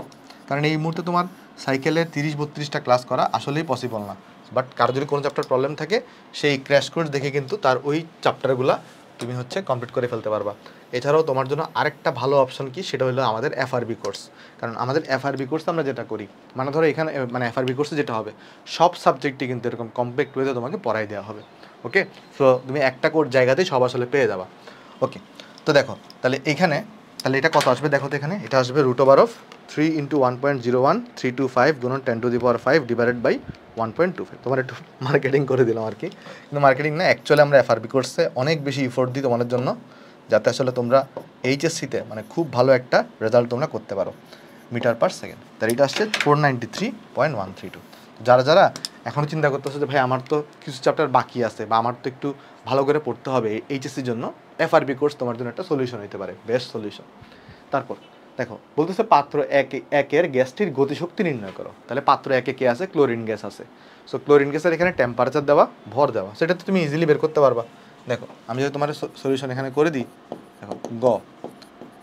কারণ এই মুহূর্তে তোমার সাইকেলের 30-32টা ক্লাস করা আসলেই পসিবল না। বাট কারো যদি কোনো চ্যাপ্টার প্রবলেম থাকে, সেই ক্র্যাশ কোর্স দেখে কিন্তু তার ওই চ্যাপ্টারগুলো তুমি হচ্ছে কমপ্লিট করে ফেলতে পারবা। এছাড়াও তোমার জন্য আরেকটা ভালো অপশন কি, সেটা হলো আমাদের এফআরবি কোর্স। কারণ আমাদের এফআরবি কোর্স আমরা যেটা করি, মানে ধরো এখানে মানে এফআরবি কোর্সে যেটা হবে, সব সাবজেক্টই কিন্তু এরকম কম্প্যাক্ট ওয়েতে তোমাকে পড়াই দেওয়া হবে। ওকে, সো তুমি একটা কোর্স জায়গাতেই সব আসলে পেয়ে যাবা। ওকে, তো দেখো তাহলে এইখানে তাহলে এটা কত আসবে দেখো তো, এখানে এটা আসবে √3 × 1.01325 গুণন 10⁵ ডিভাইডেড বাই 1.25। তোমার একটু মার্কেটিং করে দিলাম আর কি, কিন্তু মার্কেটিং না, অ্যাকচুয়ালি আমরা এফআরবি কোর্সে অনেক বেশি ইফোর্ট দিই তোমাদের জন্য, যাতে আসলে তোমরা এইচএসসিতে মানে খুব ভালো একটা রেজাল্ট তোমরা করতে পারো মিটার/সেকেন্ড। তাহলে এটা আসছে 493.132। যারা যারা এখনও চিন্তা করতেছে যে ভাই আমার তো কিছু চ্যাপ্টার বাকি আছে, বা আমার তো একটু ভালো করে পড়তে হবে এইচএসসির জন্য, এফআরবি কোর্স তোমার জন্য একটা সলিউশন হতে পারে, বেস্ট সলিউশন। তারপর দেখো বলতেছে পাত্র একের গ্যাসটির গতিশক্তি নির্ণয় করো। তাহলে পাত্র একে কে আছে? ক্লোরিন গ্যাস আছে। সো ক্লোরিন গ্যাসের এখানে টেম্পারেচার দেওয়া, ভর দেওয়া, সেটা তো তুমি ইজিলি বের করতে পারবা। দেখো আমি যদি তোমার সলিউশন এখানে করে দিই,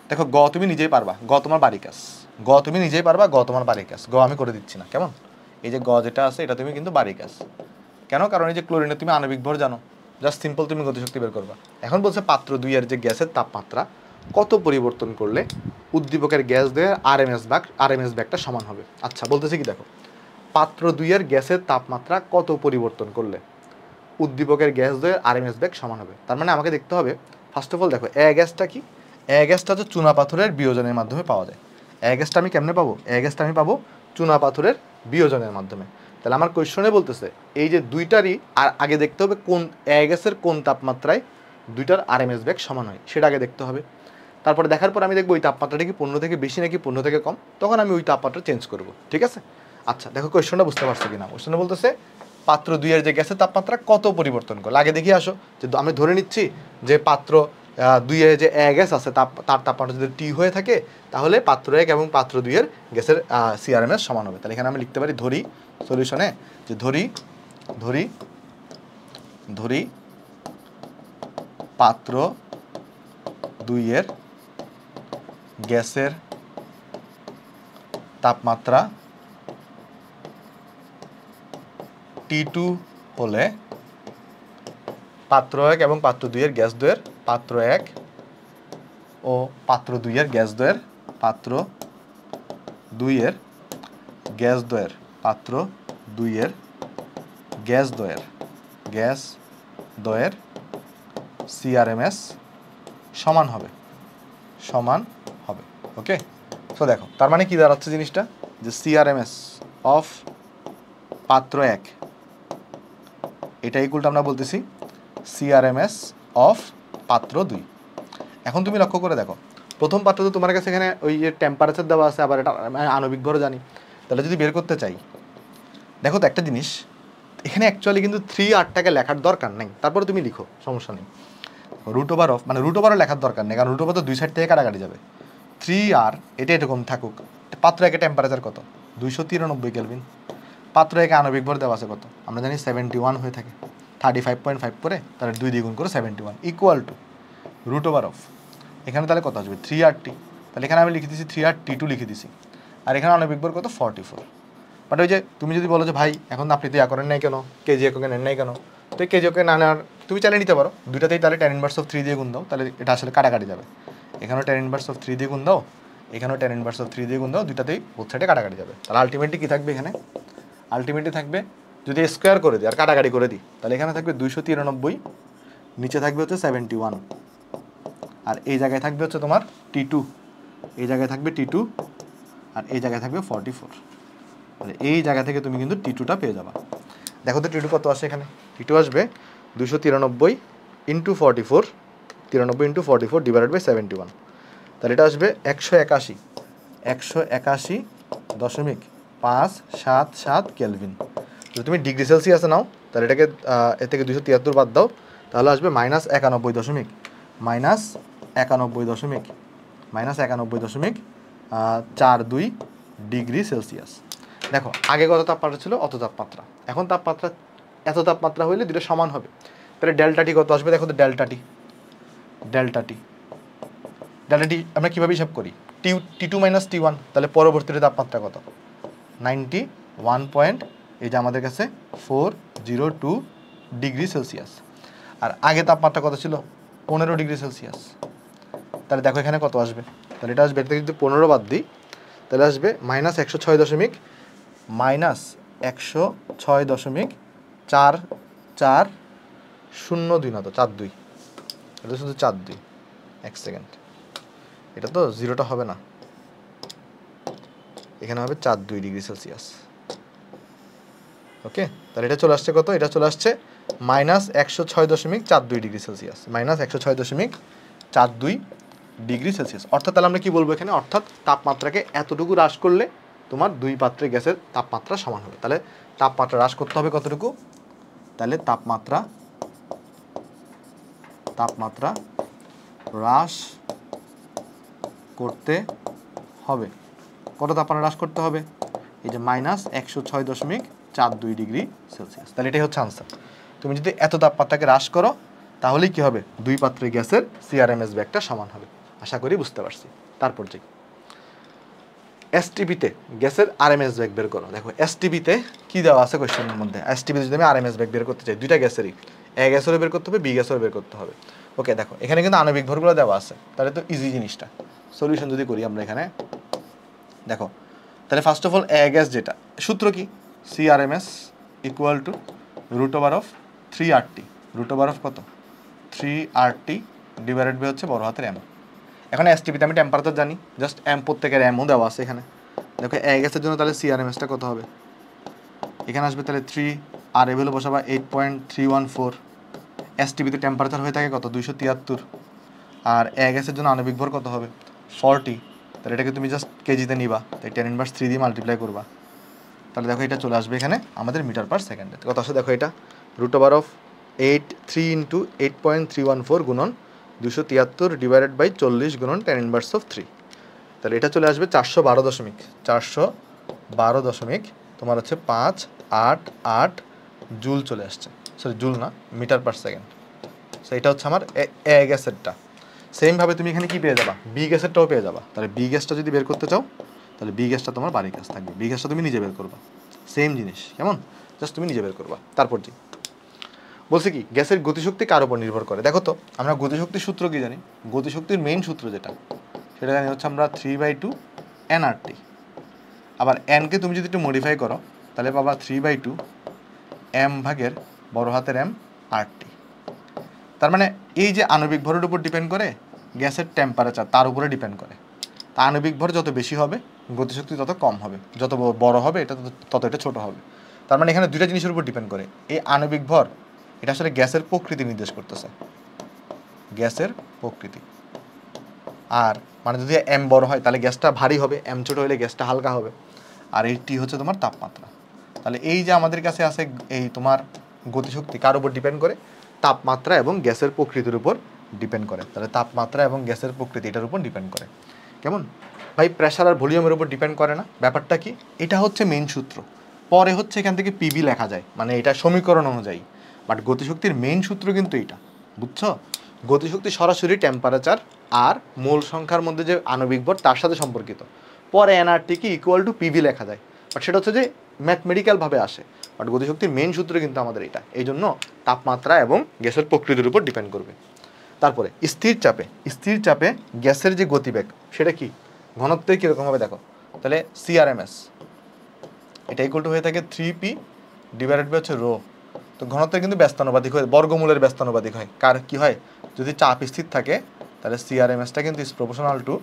দেখো গ তুমি নিজেই পারবা, গ তোমার বাড়ি কাজ, গ তুমি নিজেই পারবা, গ তোমার বাড়ি কাজ, গ আমি করে দিচ্ছি না, কেমন? এই যে গ যেটা আছে এটা তুমি কিন্তু বাড়ি কাজ। কেন? কারণ এই যে ক্লোরিনে তুমি আণবিক ভর জানো, জাস্ট সিম্পল তুমি গতিশক্তি বের করবা। এখন বলছে পাত্র 2 এর যে গ্যাসের তাপমাত্রা কত পরিবর্তন করলে উদ্দীপকের গ্যাস দিয়ে আরএমএস ব্যাগটা সমান হবে। আচ্ছা বলতেছে কি, দেখো পাত্র 2 এর গ্যাসের তাপমাত্রা কত পরিবর্তন করলে উদ্দীপকের গ্যাস দিয়ে আরএমএস ব্যাগ সমান হবে। তার মানে আমাকে দেখতে হবে ফার্স্ট অফ অল, দেখো এ গ্যাসটা কি? এ গ্যাসটা হচ্ছে চুনা পাথরের বিয়োজনের মাধ্যমে পাওয়া যায়। এ গ্যাসটা আমি কেমনে পাবো? এ গ্যাসটা আমি পাবো চুনা পাথরের বিয়োজনের মাধ্যমে। তাহলে আমার কোয়েশ্চনে বলতেছে এই যে দুইটারই আর আগে দেখতে হবে কোন এ গ্যাসের কোন তাপমাত্রায় দুইটার আরএমএস ব্যাগ সমান হয়, সেটা আগে দেখতে হবে। তারপরে দেখার পর আমি দেখবো ওই তাপমাত্রাটা কি 15 থেকে বেশি নাকি 15 থেকে কম, তখন আমি ওই তাপমাত্রা চেঞ্জ করব। ঠিক আছে? আচ্ছা দেখো কোয়েশ্চনটা বুঝতে পারছো কিনা। কোয়েশ্চনে বলতেছে পাত্র 2 এর যে গ্যাসের তাপমাত্রা কত পরিবর্তন করলে। আগে দেখি আসো যে আমি ধরে নিচ্ছি যে পাত্র 2 এর যে এ গ্যাস আছে তার তাপমাত্রা যদি টি হয়ে থাকে, তাহলে পাত্র 1 এবং পাত্র 2 এর গ্যাসের সিআরএমএস সমান হবে। তাহলে এখানে আমি লিখতে পারি ধরি সলিউশনে যে ধরি পাত্র 2 এর গ্যাসের তাপমাত্রা T2 হলে পাত্র 1 এবং পাত্র 2 এর গ্যাস দ্বয়ের পাত্র 1 ও পাত্র 2 এর গ্যাস দ্বয়ের পাত্র 2 এর গ্যাস দ্বয়ের পাত্র 2 এর গ্যাস দ্বয়ের সিআরএমএস সমান হবে। ওকে, সো দেখো তার মানে কি দাঁড়াচ্ছে জিনিসটা, যে সিআরএমএস অফ পাত্র 1 এটা ইকুয়ালটা আমরা বলতেছি সিআরএমএস অফ পাত্র 2। এখন তুমি লক্ষ্য করে দেখো, প্রথম পাত্র তো তোমার কাছে এখানে ওই যে টেম্পারেচার দেওয়া আছে, আবার এটা আণবিক ভরও জানি। তাহলে যদি বের করতে চাই, দেখো তো একটা জিনিস, এখানে অ্যাকচুয়ালি কিন্তু 3R লেখার দরকার নেই, তারপরে তুমি লিখো, সমস্যা নেই। √অফ মানে √ও লেখার দরকার নেই, কারণ √ও তো 2 সাইড থেকে কাটাকাটি যাবে। 3R এটা এরকম থাকুক। পাত্র 1 টেম্পারেচার কত? 293 কেলভিন। পাত্র 1 আণবিক ভর দেওয়া আছে কত? আমরা জানি 71 হয়ে থাকে। 35.5 করে তাহলে 2 দ্বিগুণ করে 71 ইকুয়াল টু √অফ এখানে তাহলে কত আসবে? 3RT। তাহলে এখানে আমি লিখে দিচ্ছি 3RT2 লিখে দিছি। আর এখানে আণবিক ভর কত? 44। বাট ওই যে তুমি যদি বলো যে ভাই এখন আপনি তো ইয়া করেন নাই কেন, কেজি এককে নেন নাই কেন, তো কেজি একে না নেওয়ার তুমি চালিয়ে নিতে পারো দুইটাতেই। তাহলে tan−3 দিয়ে গুণ দাও, তাহলে এটা আসলে কাটাকাটি যাবে। এখানেও tan−3 দিয়ে গুণ দাও, এখানেও tan−3 দিয়ে গুণ দাও, দুইটাতেই বোথ সাইডে কাটাকাটি যাবে। তাহলে আলটিমেটলি কী থাকবে এখানে? আলটিমেটলি থাকবে, যদি স্কোয়ার করে দিই আর কাটাকাটি করে দিই, তাহলে এখানে থাকবে 293, নিচে থাকবে হচ্ছে 71, আর এই জায়গায় থাকবে হচ্ছে তোমার T2, এই জায়গায় থাকবে T2, আর এই জায়গায় থাকবে 44। তাহলে এই জায়গা থেকে তুমি কিন্তু T2টা পেয়ে যাবা। দেখো তো T2 কত আসে এখানে? T2 আসবে 293 × 44, 93 × 44 ডিভাইডেড বাই 71। তাহলে এটা আসবে 181.577 কেলভিন। যদি তুমি ডিগ্রি সেলসিয়াসে নাও তাহলে এটাকে এর থেকে 273 বাদ দাও, তাহলে আসবে -91.42 ডিগ্রি সেলসিয়াস। দেখো আগে কত তাপমাত্রা ছিল? অত তাপমাত্রা। এখন তাপমাত্রা এত তাপমাত্রা হইলে দুটো সমান হবে। তাহলে ডেল্টা টি কত আসবে? দেখো তো ডেল্টা টি আমরা কীভাবে হিসাব করি? T2 - T1, তাহলে পরবর্তীতে তাপমাত্রা কত? 91 এই যে আমাদের কাছে 402 ডিগ্রি সেলসিয়াস। আর আগে তাপমাত্রা কত ছিল? 15 ডিগ্রি সেলসিয়াস। তাহলে দেখো এখানে কত আসবে, তাহলে এটা আসবে, এটা থেকে যদি 15 বাদ দিই তাহলে আসবে -106.440 না তো 42, এটা শুধু 42। এক সেকেন্ড, এটা তো জিরোটা হবে না, এখানে হবে 42 ডিগ্রি সেলসিয়াস। ওকে, তাহলে এটা চলে আসছে কত, এটা চলে আসছে -106.42 ডিগ্রি সেলসিয়াস, -106.42 ডিগ্রি সেলসিয়াস। অর্থাৎ তাহলে আমরা কি বলবো এখানে, অর্থাৎ তাপমাত্রাকে এতটুকু হ্রাস করলে তোমার 2 পাত্রের গ্যাসের তাপমাত্রা সমান হবে। তাহলে তাপমাত্রা হ্রাস করতে হবে কতটুকু, তাহলে তাপমাত্রা হ্রাস করতে হবে, কত তাপমাত্রা হ্রাস করতে হবে, এই যে -106.42 ডিগ্রি সেলসিয়াস। তাহলে এটাই হচ্ছে আনসার। তুমি যদি এত তাপমাত্রাকে হ্রাস করো তাহলেই কি হবে, 2 পাত্রের গ্যাসের সিআরএমএস ব্যাগটা সমান হবে। আশা করি বুঝতে পারছি। তারপর যে এসটিপিতে গ্যাসের আরএমএস ব্যাগ বের করো। দেখো এসটিপিতে কি দেওয়া আছে কোয়েশ্চেনের মধ্যে, এসটিপিতে যদি আমি আরএমএস ব্যাগ বের করতে চাই, দুইটা গ্যাসেরই, এ গ্যাসেরও বের করতে হবে, বি গ্যাসেরও বের করতে হবে। ওকে, দেখো এখানে কিন্তু আণবিক ভরগুলো দেওয়া আছে, তাহলে তো ইজি জিনিসটা। সলিউশন যদি করি আমরা এখানে, দেখো তাহলে first of all A gas যেটা, সূত্র কি, সিআরএমএস ইকুয়াল টু √3RT, √, কত 3RT ডিভাইডেড বাই হচ্ছে বড় হাতের এম। এখন এসটিপিতে আমি টেম্পারেচার জানি, জাস্ট এম, প্রত্যেকের এমও দেওয়া আছে এখানে। দেখো এ গ্যাসের জন্য তাহলে সিআরএমএসটা কত হবে, এখানে আসবে তাহলে 3, আর এ ভ্যালু বসাবা 8.314। এসটিপিতে টেম্পারেচার হয়ে থাকে কত 273, আর এ গ্যাসের জন্য আণবিক ভর কত হবে 40, তাহলে এটাকে তুমি জাস্ট কেজিতে নিবা, তাই 10⁻³ দিয়ে মাল্টিপ্লাই করবা, তাহলে দেখো এটা চলে আসবে এখানে আমাদের মিটার পার সেকেন্ডে। কত আসে দেখো, এটা √3 × 8.314 গুণন 273 ডিভাইডেড বাই 40 গুণন 10⁻³ তাহলে এটা চলে আসবে 412 তোমার হচ্ছে 588 জুল চলে আসছে, সরি জুল না, মিটার পার সেকেন্ড। সো এটা হচ্ছে আমার এ গ্যাসেরটা। সেমভাবে তুমি এখানে কি পেয়ে যাবা, বি গ্যাসেরটাও পেয়ে যাবা। তাহলে বি গ্যাসটা যদি বের করতে চাও তাহলে বি গ্যাসটা তোমার বাড়ির কাজ থাকবে, বি গ্যাসটা তুমি নিজে বের করবা, সেম জিনিস, কেমন, জাস্ট তুমি নিজে বের করবা। তারপর যে বলছে কি, গ্যাসের গতিশক্তি কার উপর নির্ভর করে। দেখো তো আমরা গতিশক্তির সূত্র কি জানি, গতিশক্তির মেইন সূত্র যেটা সেটা জানি হচ্ছে আমরা 3/2 nRT। আবার এনকে তুমি যদি একটু মডিফাই করো তাহলে পাবা 3/2 m ভাগের বড় হাতের এম RT। তার মানে এই যে আণবিক ভরের উপর ডিপেন্ড করে গ্যাসের টেম্পারেচার, তার উপরে ডিপেন্ড করে। তা আণবিক ভর যত বেশি হবে গতিশক্তি তত কম হবে, যত বড় হবে এটা তত এটা ছোট হবে। তার মানে এখানে দুইটা জিনিসের উপর ডিপেন্ড করে। এই আণবিক ভর এটা আসলে গ্যাসের প্রকৃতি নির্দেশ করতেছে, গ্যাসের প্রকৃতি। আর মানে যদি এম বড় হয় তাহলে গ্যাসটা ভারী হবে, এম ছোট হলে গ্যাসটা হালকা হবে। আর এই টি হচ্ছে তোমার তাপমাত্রা। তাহলে এই যে আমাদের কাছে আছে এই তোমার গতিশক্তি কার উপর ডিপেন্ড করে, তাপমাত্রা এবং গ্যাসের প্রকৃতির উপর ডিপেন্ড করে। তাহলে তাপমাত্রা এবং গ্যাসের প্রকৃতি এটার উপর ডিপেন্ড করে। কেমন ভাই, প্রেসার আর ভলিউমের উপর ডিপেন্ড করে না। ব্যাপারটা কি, এটা হচ্ছে মেইন সূত্র, পরে হচ্ছে এখান থেকে পিভি লেখা যায়, মানে এটা সমীকরণ অনুযায়ী। বাট গতিশক্তির মেইন সূত্র কিন্তু এইটা, বুঝছো। গতিশক্তি সরাসরি টেম্পারেচার আর মোল সংখ্যার মধ্যে যে আণবিক ভর তার সাথে সম্পর্কিত। পরে এনআরটি কি ইকুয়াল টু পিভি লেখা যায়, বাট সেটা হচ্ছে যে ম্যাথমেটিক্যালভাবে আসে। বাট গতিশক্তির মেইন সূত্র কিন্তু আমাদের এটা, এই জন্য তাপমাত্রা এবং গ্যাসের প্রকৃতির উপর ডিপেন্ড করবে। তারপরে স্থির চাপে গ্যাসের যে গতিবেগ সেটা কি, ঘনত্ব কীরকম হবে দেখো। তাহলে সিআরএমএস এটা ইকুয়াল টু হয়ে থাকে 3p ডিভাইডেড বাই হচ্ছে রো। তো ঘনত্বের কিন্তু ব্যস্তানুপাতিক হয়, বর্গমূলের ব্যস্তানুপাতিক হয়। কার কি হয়, যদি চাপ স্থির থাকে তাহলে সিআরএমএসটা কিন্তু ইজ প্রপোর্শনাল টু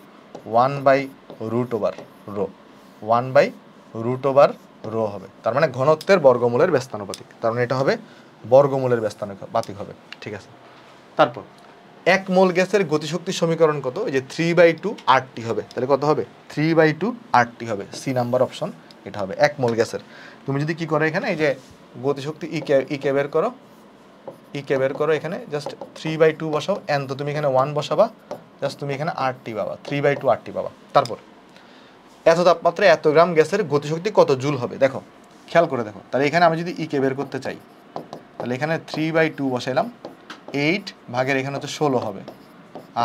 1/√ρ, 1/√ρ হবে। তার মানে ঘনত্বের বর্গমূলের ব্যস্তানুপাতিক, তার মানে এটা হবে বর্গমূলের ব্যস্তানুপাতিক হবে, ঠিক আছে। তারপর 1 মোল গ্যাসের গতিশক্তির সমীকরণ কত, এই যে 3/2RT হবে। তাহলে কত হবে 3/2RT হবে, সি নাম্বার অপশন এটা হবে 1 মোল গ্যাসের। তুমি যদি কি করো এখানে এই যে গতিশক্তি ইকে বের করো, এখানে জাস্ট 3/2 বসাও, এন তো তুমি এখানে 1 বসাবা, জাস্ট তুমি এখানে RT পাবা, 3/2RT পাবা। তারপর এত তাপমাত্রায় এত গ্রাম গ্যাসের গতিশক্তি কত জুল হবে, দেখো খেয়াল করে দেখো। তাহলে এখানে আমি যদি ইকে বের করতে চাই তাহলে এখানে 3/2 বসাইলাম, 8 ভাগের এখানে হচ্ছে 16 হবে,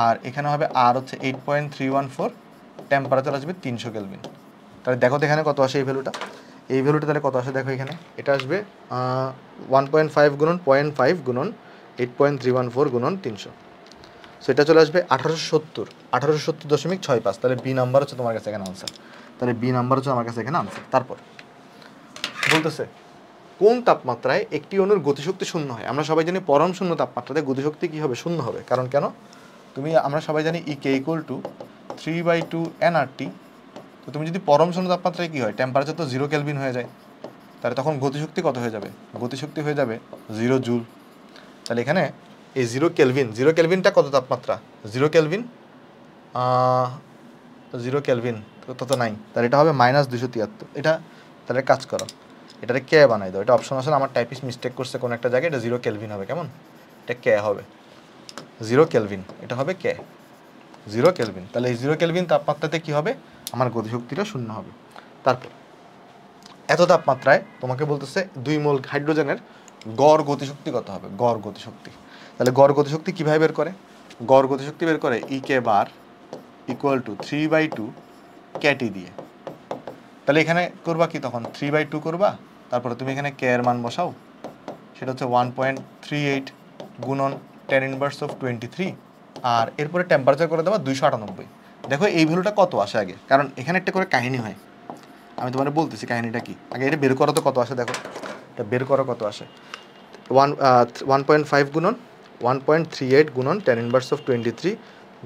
আর এখানে হবে আর হচ্ছে 8.314, টেম্পারেচার আসবে 300 কেলভিন। তাহলে দেখো তো এখানে কত আসে এই ভ্যালুটা, তাহলে কত আসে দেখো এখানে, এটা আসবে 1.5 গুণন 0.5 গুণন 8.314 গুণন 300। সো এটা চলে আসবে 1870.65। তাহলে বি নাম্বার হচ্ছে তোমার কাছে এখানে আনসার। তাহলে বি নাম্বার হচ্ছে আমার কাছে এখানে আনসার। তারপর বলতেছে কোন তাপমাত্রায় একটি অণুর গতিশক্তি শূন্য হয়? আমরা সবাই জানি পরম শূন্য তাপমাত্রাতে গতিশক্তি কী হবে? শূন্য হবে। কারণ কেন? আমরা সবাই জানি ই কে ইকুয়াল টু 3/2 nRT। তো তুমি যদি পরম শূন্য তাপমাত্রায় কী হয়, টেম্পারেচার তো 0 কেলভিন হয়ে যায়, তাহলে তখন গতিশক্তি কত হয়ে যাবে? গতিশক্তি হয়ে যাবে 0 জুল। তাহলে এখানে এই 0 কেলভিনটা কত তাপমাত্রা? 0 কেলভিন 0 কেলভিন তো নাই, তাহলে এটা হবে -273। এটা তাহলে কাজ করো, এটারে কে বানাই দাও। এটা অপশন আসলে আমার টাইপিস্ট মিস্টেক করছে কোনো একটা জায়গায়, এটা 0 কেলভিন হবে। কেমন? এটা কে হবে 0 কেলভিন, এটা হবে কে 0 কেলভিন। তাহলে এই 0 কেলভিন তাপমাত্রাতে কি হবে? আমার গতিশক্তিটা শূন্য হবে। তারপর এত তাপমাত্রায় তোমাকে বলতেছে 2 মোল হাইড্রোজেনের গড় গতিশক্তি কত হবে? গড় গতিশক্তি। তাহলে গড় গতিশক্তি কীভাবে বের করে? গড় গতিশক্তি বের করে ই কে বার ইকুয়াল টু 3/2 ক্যাটি দিয়ে। তাহলে এখানে করবা কি? তখন 3/2 করবা, তারপরে তুমি এখানে কে এর মান বসাও, সেটা হচ্ছে 1.38 গুণন 10⁻23, আর এরপরে টেম্পারেচার করে দেওয়া 298। দেখো এই ভ্যালুটা কত আসে আগে, কারণ এখানে একটা করে কাহিনী হয়, আমি তোমাদের বলতেছি কাহিনীটা কি। আগে এটা বের করো তো কত আসে, দেখো এটা বের করো কত আসে। 1.5 গুণন 1.38 গুণন 10⁻23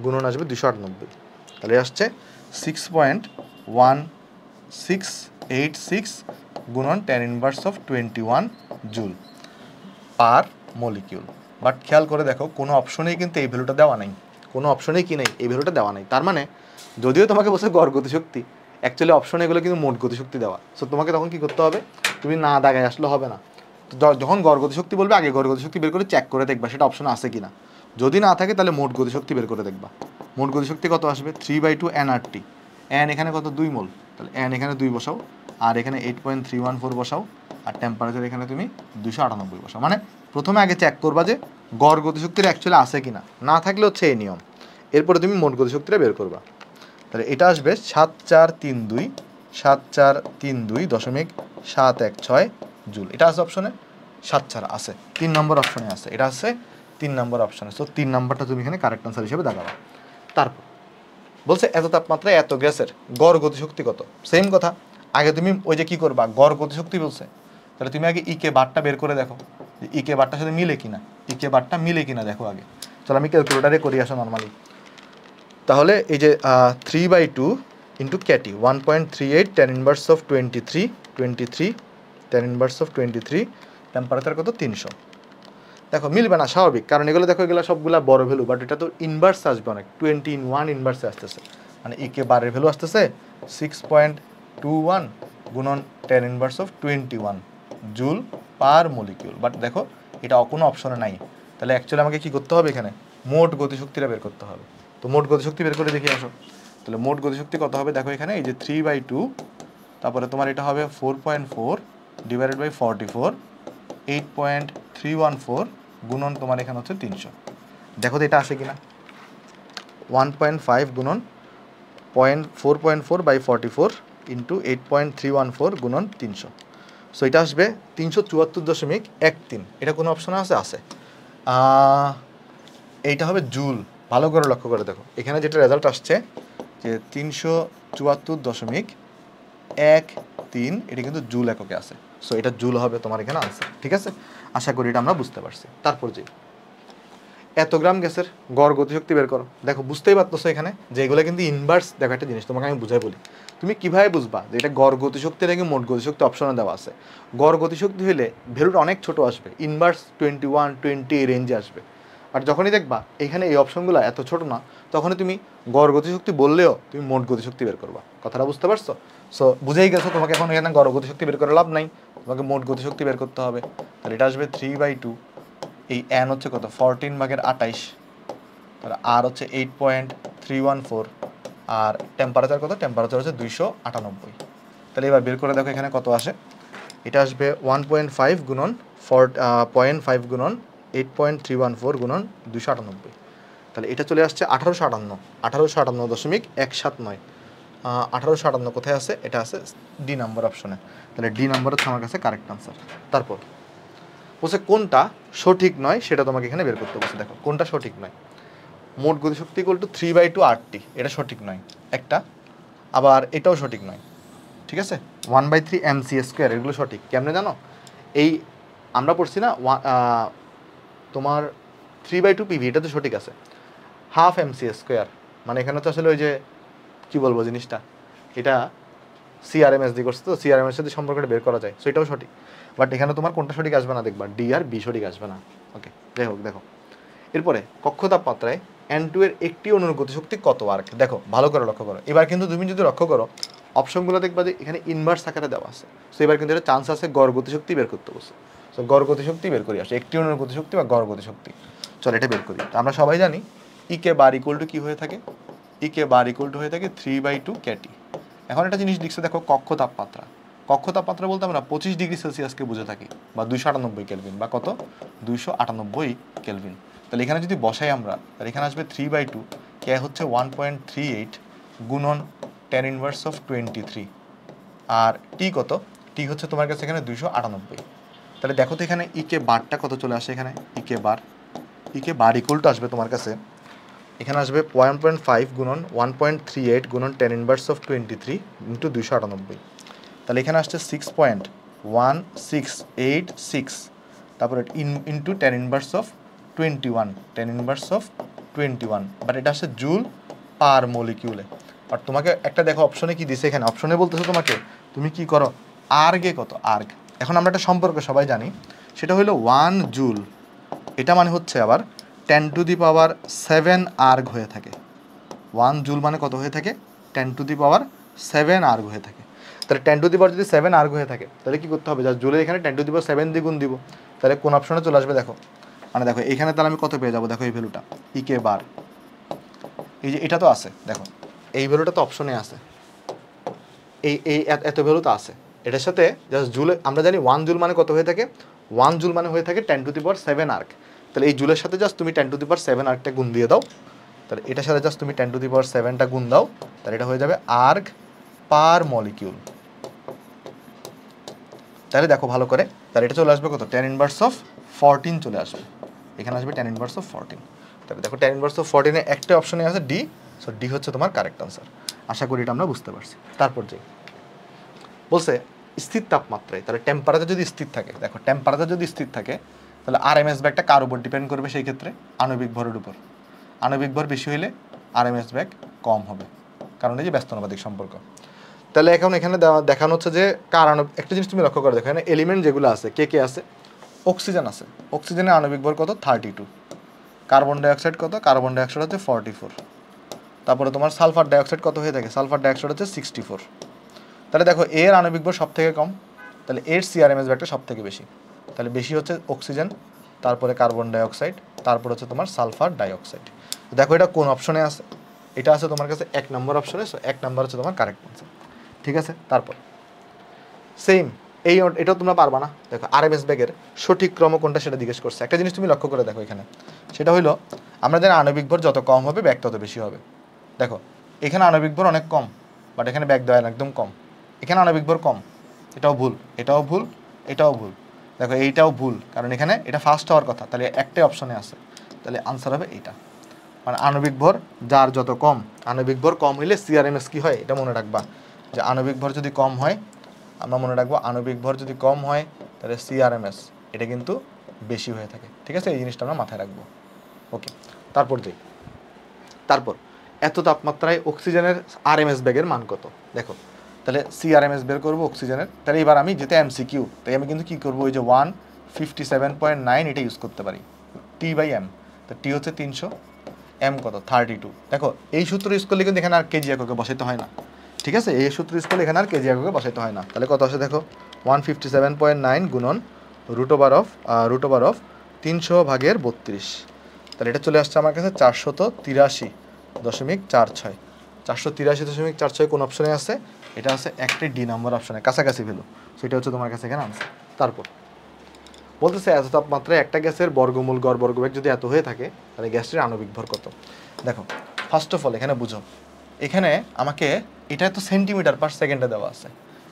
গুণন আসবে 298। তাহলে আসছে 6.1686 গুণন 10⁻21 জুল পার মলিকিউল। বাট খেয়াল করে দেখো কোনো অপশনেই কিন্তু এই ভ্যালুটা দেওয়া নাই, কোনো অপশনেই কি নেই, এই ভ্যালুটা দেওয়া নাই। তার মানে যদিও তোমাকে বলছে গড় গতিশক্তি, অ্যাকচুয়ালি অপশন এগুলো কিন্তু মোট গতিশক্তি দেওয়া। সো তোমাকে তখন কি করতে হবে? তুমি না দাগায় আসলে হবে না। তো যখন গড় গতিশক্তি বলবে, আগে গড় গতিশক্তি বের করে চেক করে দেখবা সেটা অপশন আছে কিনা। যদি না থাকে তাহলে মোট গতিশক্তি বের করে দেখবা। মোট গতিশক্তি কত আসবে? 3/2 nRT। এন এখানে কত? 2 মোল, তাহলে এন এখানে 2 বসাও, আর এখানে 8.314 বসাও, আর টেম্পারেচার এখানে তুমি 298 বসাও। মানে প্রথমে আগে চেক করবা যে গড় গতিশক্তির অ্যাকচুয়ালি আছে কিনা, না থাকলে হচ্ছে এই নিয়ম। এরপরে তুমি মোট গতিশক্তিটা বের করবা। তাহলে এটা আসবে 7432.716 জুল। এটা আছে অপশনে 7 আছে, 3 নম্বর অপশনে আছে, এটা আছে 3 নম্বর অপশনে। সো 3 নম্বরটা তুমি এখানে কারেক্ট আনসার হিসেবে দেখাবা। তারপর বলছে এত তাপমাত্রায় এত গ্যাসের গড় গতিশক্তি কত? সেম কথা, আগে তুমি ওই যে কি করবা, গড় গতিশক্তি বলছে, তাহলে তুমি আগে ইকে বারটা বের করে দেখো যে ইকে বারটার সাথে মিলে কিনা, ইকে বারটা মিলে কিনা দেখো আগে। চলো আমি ক্যালকুলেটারে করি আসো নর্মালি। তাহলে এই যে 3/2 ইন্টু ক্যাটি 1.38 10⁻23 টেম্পারেচার কত? 300। দেখো মিলবে না, স্বাভাবিক, কারণ এগুলো দেখো এগুলো সবগুলো বড় ভ্যালু, বাট এটা তো ইনভার্স আসবে অনেক, 20 ইনভার্সে আসতেছে। মানে ইকে বারের ভ্যালু আসতেছে 6.21 গুণন 10⁻21 জুল পার মলিকিউল। বাট দেখো এটা কোনো অপশনে নাই, তাহলে অ্যাকচুয়ালি আমাকে কি করতে হবে? এখানে মোট গতিশক্তিটা বের করতে হবে। তো মোট গতিশক্তি বের করে দেখে আসো। তাহলে মোট গতিশক্তি কত হবে? দেখো এখানে এই যে 3/2, তারপরে তোমার এটা হবে 4.4 ডিভাইডেড বাই 44, 8.314 গুণন তোমার এখানে হচ্ছে 300। দেখো তো এটা আসে কিনা। 1.5 গুণন 4.4 বাই 44 ইন্টু 8.314 গুণন 300। সো এটা আসবে 374.13। এটা কোনো অপশন আছে? আছে। এইটা হবে জুল। ভালো করে লক্ষ্য করে দেখো এখানে যেটা রেজাল্ট আসছে যে 374.13, এটা কিন্তু জুল এককে আছে। সো এটা জুল হবে তোমার এখানে আনসার। ঠিক আছে, আশা করি এটা আমরা বুঝতে পারছি। তারপর যে এত গ্রাম গ্যাসের গড় গতিশক্তি বের করো। দেখো বুঝতেই পারতেছো এখানে যে এগুলো কিন্তু ইনভার্স। দেখো একটা জিনিস তোমাকে আমি বুঝাই বলি, তুমি কীভাবে বুঝবা যে এটা গড় গতিশক্তি নাকি মোট গতিশক্তি? অপশনে দেওয়া আছে। গড় গতিশক্তি হলে ভ্যালুটা অনেক ছোট আসবে, ইনভার্স 21, 20 এই রেঞ্জে আসবে। আর যখনই দেখবা এখানে এই অপশনগুলো এত ছোট না, তখনই তুমি গড় গতিশক্তি বললেও তুমি মোট গতিশক্তি বের করবা। কথাটা বুঝতে পারছো? সো বুঝেই গেছো তোমাকে এখন এখানে গড় গতিশক্তি বের করে লাভ নাই, তোমাকে মোট গতিশক্তি বের করতে হবে। তাহলে এটা আসবে 3/2, এই এন হচ্ছে কত? 14/28, তাহলে আর হচ্ছে 8.314, আর টেম্পারেচার কত? টেম্পারেচার হচ্ছে 298। তাহলে এবার বের করে দেখো এখানে কত আসে। এটা আসবে 1.5 গুণন 0.5 গুণন 8.314 গুণন 298। তাহলে এটা চলে আসছে 1858.179। 1858 কোথায় আছে? এটা আছে ডি নাম্বার অপশনে। তাহলে ডি নাম্বার হচ্ছে আমার কাছে কারেক্ট আনসার। তারপর বলছে কোনটা সঠিক নয় সেটা তোমাকে এখানে বের করতে বলছে। দেখো কোনটা সঠিক নয়। মোট গতিশক্তি ইকুয়াল টু 3/2 RT, এটা সঠিক নয় একটা, আবার এটাও সঠিক নয়, ঠিক আছে। 1/3 mc², এগুলো সঠিক। কেমনে জানো? এই আমরা পড়ছি না তোমার 3/2 PV, এটা তো সঠিক আছে। হাফ mc², মানে এখানে তো আসলে ওই যে কি বলবো জিনিসটা, এটা CRMS দিয়ে করছে, তো CRMS সাথে সম্পর্কটা বের করা যায়, সো এটাও সঠিক। বাট এখানে তোমার কোনটা সঠিক আসবে না দেখবা, ডি আর বি সঠিক আসবে না। ওকে, যাই হোক, দেখো এরপরে কক্ষ তাপমাত্রায় N2 এর একটি অণুর গতিশক্তি কত আর্ক। দেখো ভালো করে লক্ষ্য করো, এবার কিন্তু তুমি যদি লক্ষ্য করো অপশনগুলো দেখবা যে এখানে ইনভার্স আকারে দেওয়া আছে, সো এবার কিন্তু এটা চান্স আছে গড় গতিশক্তি বের করতে বসে। সো গড় গতিশক্তি বের করি আসে, একটি অণুর গতিশক্তি বা গড় গতিশক্তি। চলো এটা বের করি। তো আমরা সবাই জানি ইকে বার ইকুয়াল টু কি হয়ে থাকে, ইকে বার ইকুয়াল টু হয়ে থাকে 3/2 KT। এখন একটা জিনিস লিখছে দেখো, কক্ষ তাপমাত্রা। কক্ষ তাপমাত্রা বলতে আমরা 25 ডিগ্রি সেলসিয়াসকে বুঝে থাকি, বা 298 কেলভিন, বা কত 298 কেলভিন। তাহলে এখানে যদি বসাই আমরা, তাহলে এখানে আসবে 3/2, কে হচ্ছে 1.38 গুণন tan ইনভার্স অফ 23, আর টি কত, টি হচ্ছে তোমার কাছে এখানে 298। তাহলে দেখো তো এখানে ইকে বারটা কত চলে আসে, এখানে ইকে বার ইকুয়াল টু আসবে তোমার কাছে, এখানে আসবে 1.5 গুণন 1.38 গুণন tan ইনভার্স অফ 23 ইন্টু 298। তাহলে এখানে আসছে 6.1686, তারপরে into tan inverse of 21, tan inverse of 21, but এটা আসছে জুল পার মলিকিউলে। আর তোমাকে একটা দেখো অপশনে কি দিছে, এখানে অপশনে বলতেছে তোমাকে তুমি কি করো, আর্গে কত আর্গ। এখন আমরা একটা সম্পর্ক সবাই জানি, সেটা হলো 1 জুল, এটা মানে হচ্ছে আবার 10⁻7 আর্গ হয়ে থাকে। 1 জুল মানে কত হয়ে থাকে, 10⁻7 আর্গ হয়ে থাকে। তাহলে 10⁻7 আর্গ হয়ে থাকে, তাহলে কি করতে হবে, যা জুলের এখানে 10⁻7 দিয়ে গুণ দিব, তাহলে কোন অপশনে চলে আসবে দেখো, মানে দেখো এখানে তাহলে আমি কত পেয়ে যাবো, দেখো এই ভ্যালুটা ইকে বার, এই যে এটা তো আছে, দেখো এই ভ্যালুটা তো অপশনে আছে, এই এত ভ্যালু তো আছে, এটার সাথে জাস্ট জুলে আমরা জানি 1 জুল মানে কত হয়ে থাকে, 1 জুল মানে হয়ে থাকে 10⁻7 আর্গ। তাহলে এই জুলের সাথে জাস্ট তুমি 10⁻7 আর্গটা গুণ দিয়ে দাও, তাহলে এটার সাথে জাস্ট তুমি 10⁻7টা গুণ দাও, তাহলে এটা হয়ে যাবে আর্গ পার মলিকিউল। তাহলে দেখো ভালো করে, তাহলে এটা চলে আসবে কত, tan ইনভার্স অফ 14 চলে আসবে, এখানে আসবে tan ইনভার্স অফ 14। তাহলে দেখো tan ইনভার্স অফ 14 এ একটা অপশনে আছে ডি, সো ডি হচ্ছে তোমার কারেক্ট আনসার। আশা করি এটা আমরা বুঝতে পারছি। তারপর যে বলছে স্থির তাপমাত্রায়, তাহলে টেম্পারেচার যদি স্থির থাকে, দেখো টেম্পারেচার যদি স্থির থাকে তাহলে আরএমএস ব্যাগটা কার উপর ডিপেন্ড করবে, সেই ক্ষেত্রে আণবিক ভরের উপর। আণবিক ভর বেশি হইলে আরএমএস ব্যাগ কম হবে, কারণ এই যে ব্যস্তানুপাতিক সম্পর্ক। তাহলে এখন এখানে দেখানো হচ্ছে যে একটা জিনিস তুমি লক্ষ্য করে দেখো, এখানে এলিমেন্ট যেগুলো আছে কে কে আছে, অক্সিজেন আছে, অক্সিজেনের আণবিক ভর কত 32, কার্বন ডাইঅক্সাইড কত, কার্বন ডাইঅক্সাইড হচ্ছে 44, তারপরে তোমার সালফার ডাইঅক্সাইড কত হয়ে থাকে, সালফার ডাইঅক্সাইড হচ্ছে 64। তাহলে দেখো এর আণবিক ভর সব থেকে কম, তাহলে এর সিআরএমএস ব্যাগটা সব থেকে বেশি, তাহলে বেশি হচ্ছে অক্সিজেন, তারপরে কার্বন ডাইঅক্সাইড, তারপর হচ্ছে তোমার সালফার ডাইঅক্সাইড। দেখো এটা কোন অপশনে আছে, এটা আছে তোমার কাছে 1 নম্বর অপশনে, সো 1 নম্বর হচ্ছে তোমার কারেক্ট আনসার, ঠিক আছে। তারপর সেম এটাও তোমরা পারবা না, দেখো আরএমএস ব্যাগের সঠিক ক্রম কোনটা সেটা জিজ্ঞেস করছে। একটা জিনিস তুমি লক্ষ্য করে দেখো এখানে, সেটা হলো আমরা জানি আণবিক ভর যত কম হবে ব্যাগ তত বেশি হবে। দেখো এখানে আণবিক ভর অনেক কম, বাট এখানে ব্যাগ দেওয়া একদম কম, এখানে আণবিক ভর কম, এটাও ভুল, এটাও ভুল, এটাও ভুল, দেখো এইটাও ভুল, কারণ এখানে এটা ফার্স্ট হওয়ার কথা, তাহলে একটাই অপশনে আছে, তাহলে আনসার হবে এইটা। মানে আণবিক ভর যার যত কম, আণবিক ভর কম হইলে সিআরএমএস কি হয়, এটা মনে রাখবা, যে আণবিক ভর যদি কম হয়, আমরা মনে রাখবো আণবিক ভর যদি কম হয় তাহলে সিআরএমএস এটা কিন্তু বেশি হয়ে থাকে, ঠিক আছে, এই জিনিসটা আমরা মাথায় রাখবো। ওকে, তারপর এত তাপমাত্রায় অক্সিজেনের আরএমএস ব্যাগের মান কত, দেখো তাহলে সিআরএমএস বের করবো অক্সিজেনের। তাহলে এবার আমি যেতে এমসিকিউ, তাই আমি কিন্তু কী করবো, ওই যে 157.9 এটা ইউজ করতে পারি, T/m, তো টি হচ্ছে 300, এম কত 32। দেখো এই সূত্র ইউজ করলে কিন্তু এখানে আর কেজি এককে বসাইতে হয় না, ঠিক আছে, এই সূত্র ইউজ করলে এখানে আর কেজি এককে বসাইতে হয় না। তাহলে কত আসে দেখো, 157.9 গুণন রুট ওভার অফ 300/32, তাহলে এটা চলে আসছে আমার কাছে 483.46, 483.46 কোন অপশনে আছে, এটা আছে একটি ডি নম্বর অপশনে, কাছাকাছি ভ্যালু, সেটা হচ্ছে তোমার কাছে এখানে আনসার। তারপর বলতেছে এত তাপমাত্রায় একটা গ্যাসের বর্গমূল গড় বর্গবেগ যদি এত হয়ে থাকে তাহলে গ্যাসটির আণবিক ভর কত। দেখো ফার্স্ট অফ অল এখানে বুঝো, এখানে আমাকে এটা তো সেন্টিমিটার পার সেকেন্ডে দেওয়া আছে,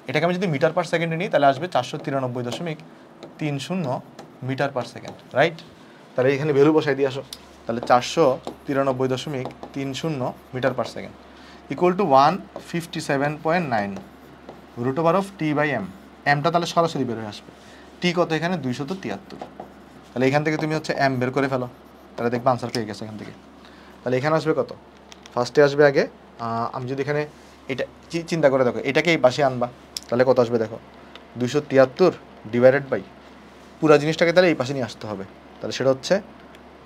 এটাকে আমি যদি মিটার পার সেকেন্ডে নিই তাহলে আসবে 493.30 মিটার পার সেকেন্ড, রাইট। তাহলে এখানে ভ্যালু বসাই দিয়ে আসো, তাহলে 493.30 metre per second equal to 157.9 root over of T by M. এমটা তাহলে সরাসরি বের হয়ে আসবে। টি কত এখানে 273। তাহলে এখান থেকে তুমি হচ্ছে এম বের করে ফেলো, তাহলে দেখবে আনসার পেয়ে গেছে এখান থেকে। তাহলে এখানে আসবে কত, ফার্স্টে আসবে আগে আমি যদি এখানে এটা চিন্তা করে দেখো, এটাকে এই পাশে আনবা, তাহলে কত আসবে দেখো 273 ডিভাইডেড বাই পুরা জিনিসটাকে তাহলে এই পাশে নিয়ে আসতে হবে। তাহলে সেটা হচ্ছে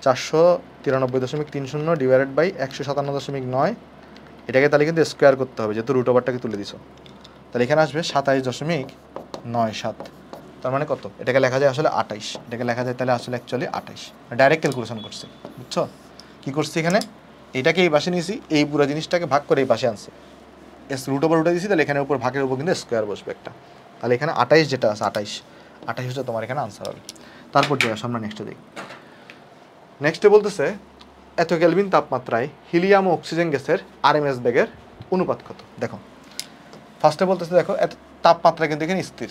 493.30 ডিভাইডেড বাই 157.9। এটাকে তাহলে কিন্তু স্কোয়ার করতে হবে যেহেতু রুট ওভারটাকে তুলে দিছো। তাহলে এখানে আসবে 27.97। তার মানে কত, এটাকে লেখা যায় আসলে 28, এটাকে লেখা যায় তাহলে আসলে অ্যাকচুয়ালি 28। ডাইরেক্ট ক্যালকুলেশন করছি, বুঝছো কী করছি এখানে, এটাকে এই পাশে নিয়েছি, এই পুরো জিনিসটাকে ভাগ করে এই পাশে আনছি, রুট ওভার উঠে দিয়েছি, তাহলে এখানে উপর ভাগের উপর কিন্তু স্কোয়ার বসবে একটা। তাহলে এখানে 28 যেটা আছে 28 হচ্ছে তোমার এখানে আনসার হবে। তারপর যে আমরা নেক্সটে দেখি। নেক্সটে বলতেছে এত কেলভিন তাপমাত্রায় হিলিয়াম ও অক্সিজেন গ্যাসের আরএমএস বেগের অনুপাত কত। দেখো ফার্স্টে বলতেছে দেখো এত তাপমাত্রা কিন্তু এখানে স্থির,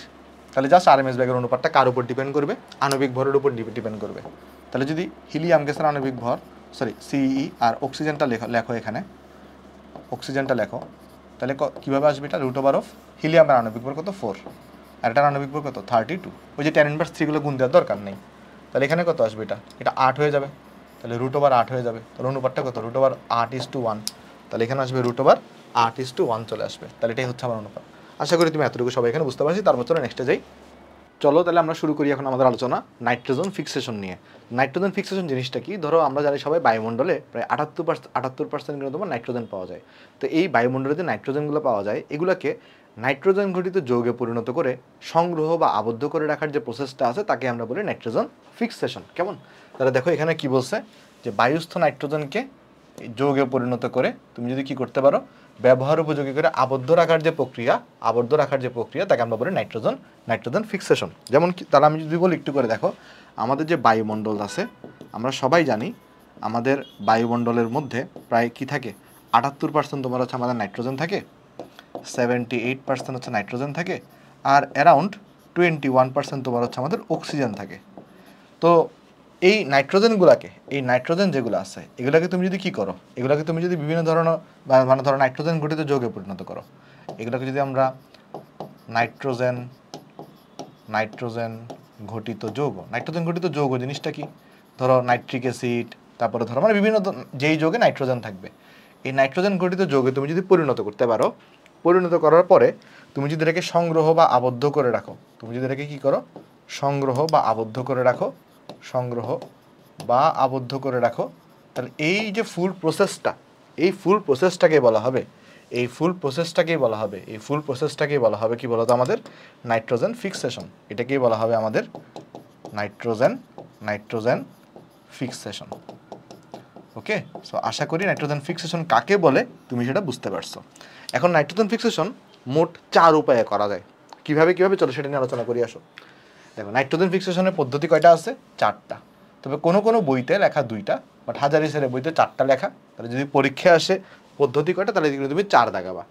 তাহলে জাস্ট আরএমএস বেগের অনুপাতটা কার উপর ডিপেন্ড করবে, আণবিক ভরের উপর ডিপেন্ড করবে। তাহলে যদি হিলিয়াম গ্যাসের আণবিক ভর সিই আর অক্সিজেনটা লেখো এখানে, অক্সিজেনটা লেখো, তাহলে কীভাবে আসবে এটা, রুট ওভার অফ হিলিয়ামের আণবিক ভর কত 4 আর এটার আণবিক ভর কত 32। ওই যে 10⁻³ গুণ দেওয়ার দরকার নেই। তাহলে এখানে কত আসবে, এটা 8 হয়ে যাবে, তাহলে রুট ওভার 8 হয়ে যাবে। তাহলে অনুপাতটা কত, রুট ওভার 8:1। তাহলে এখানে আসবে রুট ওভার 8:1 চলে আসবে। তাহলে এটাই হচ্ছে আমার অনুপাত। আশা করি তুমি এতটুকু সবাই এখানে বুঝতে পারছি। তারপর চলো নেক্সটে যাই। চলো তাহলে আমরা শুরু করি এখন আমাদের আলোচনা নাইট্রোজেন ফিক্সেশন নিয়ে। নাইট্রোজেন ফিক্সেশন জিনিসটা কি, ধরো আমরা জানি সবাই বায়ুমণ্ডলে প্রায় 78% কিন্তু তোমার নাইট্রোজেন পাওয়া যায়। তো এই বায়ুমণ্ডলে যে নাইট্রোজেনগুলো পাওয়া যায় এগুলোকে নাইট্রোজেন ঘটিত যৌগে পরিণত করে সংগ্রহ বা আবদ্ধ করে রাখার যে প্রসেসটা আছে তাকে আমরা বলি নাইট্রোজেন ফিক্সেশন। কেমন, তাহলে দেখো এখানে কি বলছে যে বায়ুস্থ নাইট্রোজেনকে যৌগে পরিণত করে তুমি যদি কি করতে পারো, ব্যবহার উপযোগী করে আবদ্ধ রাখার যে প্রক্রিয়া তাকে আমরা বলি নাইট্রোজেন ফিক্সেশন। যেমন কি, তাহলে আমি যদি বলি একটু করে দেখো, আমাদের যে বায়ুমণ্ডল আছে আমরা সবাই জানি আমাদের বায়ুমণ্ডলের মধ্যে প্রায় কি থাকে, 78% তোমার হচ্ছে আমাদের নাইট্রোজেন থাকে, 78% হচ্ছে নাইট্রোজেন থাকে, আর অ্যারাউন্ড 21% তোমার হচ্ছে আমাদের অক্সিজেন থাকে। তো এই নাইট্রোজেন যেগুলো আছে এগুলোকে তুমি যদি কি করো, এগুলোকে তুমি যদি বিভিন্ন ধরনের মানে ধরো নাইট্রোজেন ঘটিত যৌগে পরিণত করো, এগুলোকে যদি আমরা নাইট্রোজেন ঘটিত যৌগ জিনিসটা কি, ধরো নাইট্রিক অ্যাসিড, তারপরে ধরো মানে বিভিন্ন যেই যৌগে নাইট্রোজেন থাকবে, এই নাইট্রোজেন ঘটিত যৌগে তুমি যদি পরিণত করতে পারো, পরিণত করার পরে তুমি যদি এটাকে সংগ্রহ বা আবদ্ধ করে রাখো, সংগ্রহ বা আবদ্ধ করে রাখো, তাহলে এই যে ফুল প্রসেসটাকে বলা হবে কি বলতো আমাদের নাইট্রোজেন ফিক্সেশন। এটাকেই বলা হবে আমাদের নাইট্রোজেন ফিক্সেশন। ওকে, সো আশা করি নাইট্রোজেন ফিক্সেশন কাকে বলে তুমি সেটা বুঝতে পারছো। এখন নাইট্রোজেন ফিক্সেশন মোট 4 উপায়ে করা যায়। কিভাবে চলো সেটা নিয়ে আলোচনা করি আসো। দেখো নাইট্রোজেন ফিক্সেশনের পদ্ধতি কয়টা আছে, 4টা। তবে কোনো বইতে লেখা 2টা, বাট হাজারি স্যারের বইতে 4টা লেখা। তাহলে যদি পরীক্ষায় আসে পদ্ধতি কয়টা, তাহলে তুমি 4 দাগাবা।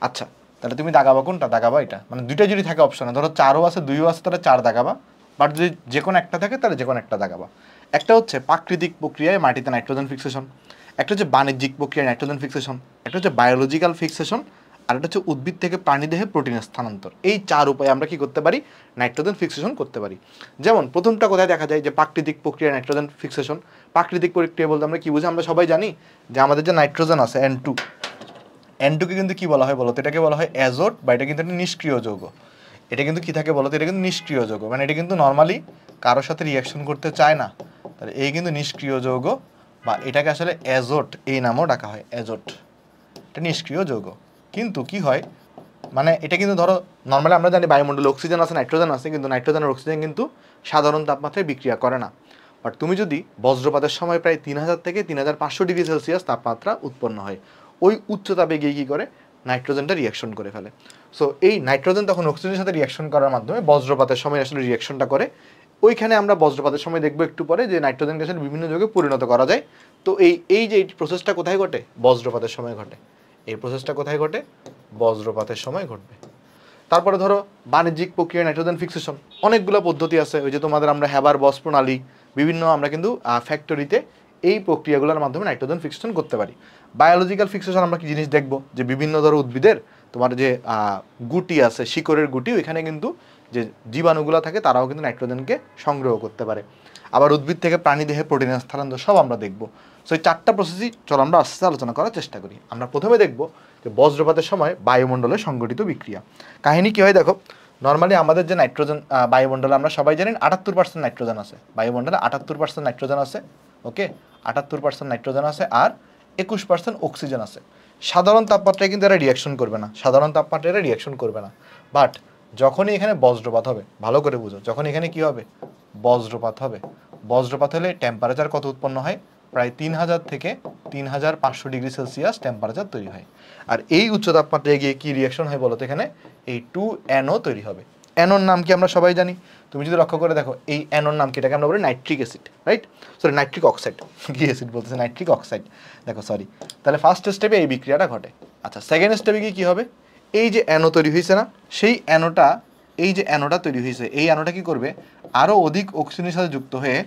আচ্ছা, তাহলে তুমি দাগাবা কোনটা, দাগাবা এটা, মানে 2টা যদি থাকে অপশনে, ধরো 4ও আছে 2ও আছে, তাহলে 4 দাগাবা। বাট যদি যে কোনো একটা থাকে তাহলে যে কোনো একটা দাগাবা। একটা হচ্ছে প্রাকৃতিক প্রক্রিয়ায় মাটিতে নাইট্রোজেন ফিক্সেশন, একটা হচ্ছে বাণিজ্যিক প্রক্রিয়ায় নাইট্রোজেন ফিক্সেশন, একটা হচ্ছে বায়োলজিক্যাল ফিক্সেশন, আর একটা হচ্ছে উদ্ভিদ থেকে প্রাণীদেহে প্রোটিনের স্থানান্তর। এই 4 উপায়ে আমরা কি করতে পারি, নাইট্রোজেন ফিক্সেশন করতে পারি। যেমন প্রথমটা কোথায় দেখা যায় যে প্রাকৃতিক প্রক্রিয়া নাইট্রোজেন ফিক্সেশন। প্রাকৃতিক প্রক্রিয়া বলতে আমরা কি বুঝি, আমরা সবাই জানি যে আমাদের যে নাইট্রোজেন আছে N2 কে কিন্তু কি বলা হয় বলতো, এটাকে বলা হয় অ্যাজোট, বা এটা কিন্তু একটা নিষ্ক্রিয় যৌগ। এটা কিন্তু কি থাকে বলতো, এটা কিন্তু নিষ্ক্রিয় যৌগ, মানে এটা কিন্তু নর্মালি কারোর সাথে রিয়াকশন করতে চায় না। তাহলে এই কিন্তু নিষ্ক্রিয় যৌগ, বা এটাকে আসলে অ্যাজোট এই নামও ডাকা হয়, অ্যাজোট। এটা নিষ্ক্রিয় যৌগ। কিন্তু কি হয়, মানে এটা কিন্তু ধরো নর্মালি আমরা জানি বায়ুমণ্ডলে অক্সিজেন আছে, নাইট্রোজেন আছে, কিন্তু নাইট্রোজেন আর অক্সিজেন কিন্তু সাধারণ তাপমাত্রায় বিক্রিয়া করে না। বাট তুমি যদি বজ্রপাতের সময় প্রায় 3000 থেকে 3500 ডিগ্রি সেলসিয়াস তাপমাত্রা উৎপন্ন হয়, ওই উচ্চ তাপে গিয়ে কী করে, নাইট্রোজেনটা রিয়াকশন করে ফেলে। সো এই নাইট্রোজেন তখন অক্সিজেনের সাথে রিয়াকশন করার মাধ্যমে বজ্রপাতের সময় আসলে রিয়াকশনটা করে। ওইখানে আমরা বজ্রপাতের সময় দেখবো একটু পরে যে নাইট্রোজেন গ্যাসের বিভিন্ন যৌগে পরিণত করা যায়। তো এই যে প্রসেসটা কোথায় ঘটে, বজ্রপাতের সময় ঘটে। এই প্রসেসটা কোথায় ঘটে, বজ্রপাতের সময় ঘটবে। তারপরে ধরো বাণিজ্যিক প্রক্রিয়া নাইট্রোজেন ফিক্সেশন, অনেকগুলো পদ্ধতি আছে। ওই যে তোমাদের আমরা হ্যাবার বস প্রণালী, বিভিন্ন আমরা কিন্তু ফ্যাক্টরিতে এই প্রক্রিয়াগুলোর মাধ্যমে নাইট্রোজেন ফিক্সেশন করতে পারি। বায়োলজিক্যাল ফিক্সেশন আমরা কি জিনিস দেখব, যে বিভিন্ন ধরো উদ্ভিদের তোমার যে গুটি আছে, শিকড়ের গুটি, ওইখানে কিন্তু যে জীবাণুগুলো থাকে তারাও কিন্তু নাইট্রোজেনকে সংগ্রহ করতে পারে। আবার উদ্ভিদ থেকে প্রাণী দেহে প্রোটিনের স্থানান্তর সব আমরা দেখব। সো এই 4টা প্রসেসই চলো আমরা আস্তে আস্তে আলোচনা করার চেষ্টা করি। আমরা প্রথমে দেখব যে বজ্রপাতের সময় বায়ুমণ্ডলে সংঘটিত বিক্রিয়া। কাহিনী কী হয় দেখো, নর্মালি আমাদের যে নাইট্রোজেন বায়ুমণ্ডলে আমরা সবাই জানি 78% নাইট্রোজেন আছে, বায়ুমণ্ডলে 78% নাইট্রোজেন আছে। ওকে, 78% নাইট্রোজেন আছে আর 21% অক্সিজেন আছে। সাধারণ তাপমাত্রায় কিন্তু এরা রিয়াকশন করবে না, সাধারণ তাপমাত্রায় এরা রিয়াকশন করবে না। বাট যখনই এখানে বজ্রপাত হবে, ভালো করে বুঝো, যখন এখানে কি হবে, বজ্রপাত হবে, বজ্রপাত হলে টেম্পারেচার কত উৎপন্ন হয়, প্রায় 3000 থেকে 3500 ডিগ্রি সেলসিয়াস টেম্পারেচার তৈরি হয়। আর এই উচ্চ তাপমাত্রায় গিয়ে কি রিয়াকশন হয় বলো তো, এখানে এই 2NO তৈরি হবে। অ্যানোর নাম কি আমরা সবাই জানি, তুমি যদি লক্ষ্য করে দেখো এই অ্যানোর নাম কি, এটাকে আমরা বলি nitric acid, right? Sorry nitric oxide, কি অ্যাসিড বলতেছে, নাইট্রিক অক্সাইড, দেখো সরি। তাহলে ফার্স্ট স্টেপে এই বিক্রিয়াটা ঘটে। আচ্ছা, সেকেন্ড স্টেপে কি হবে, এই যে অ্যানো তৈরি হয়েছে না, সেই অ্যানোটা, এই যে অ্যানোটা তৈরি হয়েছে, এই অ্যানোটা কি করবে, আরও অধিক অক্সিজেনের সাথে যুক্ত হয়ে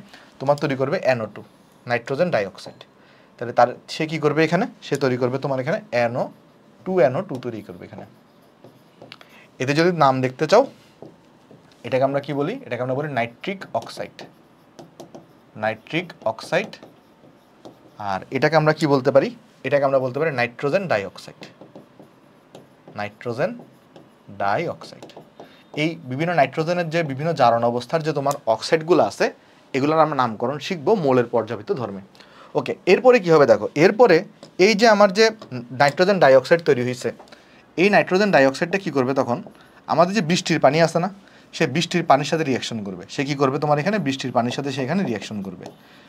তোমার তৈরি করবে NO2, নাইট্রোজেন ডাইঅক্সাইড। তাহলে তার সে কি করবে, এখানে সে তৈরি করবে তোমার এখানে NO2 তৈরি করবে এখানে। এতে যদি নাম দেখতে চাও, এটাকে আমরা কি বলি, এটাকে আমরা বলি নাইট্রিক অক্সাইড, নাইট্রিক অক্সাইড। আর এটাকে আমরা কি বলতে পারি, এটাকে আমরা বলতে পারি নাইট্রোজেন ডাইঅক্সাইড, নাইট্রোজেন ডাইঅক্সাইড। এই বিভিন্ন নাইট্রোজেনের যে বিভিন্ন জারণ অবস্থার যে তোমার অক্সাইডগুলো আছে, এগুলোর আমরা নামকরণ শিখবো মোলের পর্যাবৃত্ত ধর্মে। ওকে, এরপরে কি হবে দেখো, এরপরে এই যে আমার যে নাইট্রোজেন ডাইঅক্সাইড তৈরি হয়েছে, এই নাইট্রোজেন ডাইঅক্সাইডটা কি করবে তখন, আমাদের যে বৃষ্টির পানি আছে না, সে বৃষ্টির পানির সাথে রিয়াকশন করবে। সে কি করবে তোমার এখানে বৃষ্টির পানির সাথে সে এখানে রিয়াকশন করবে।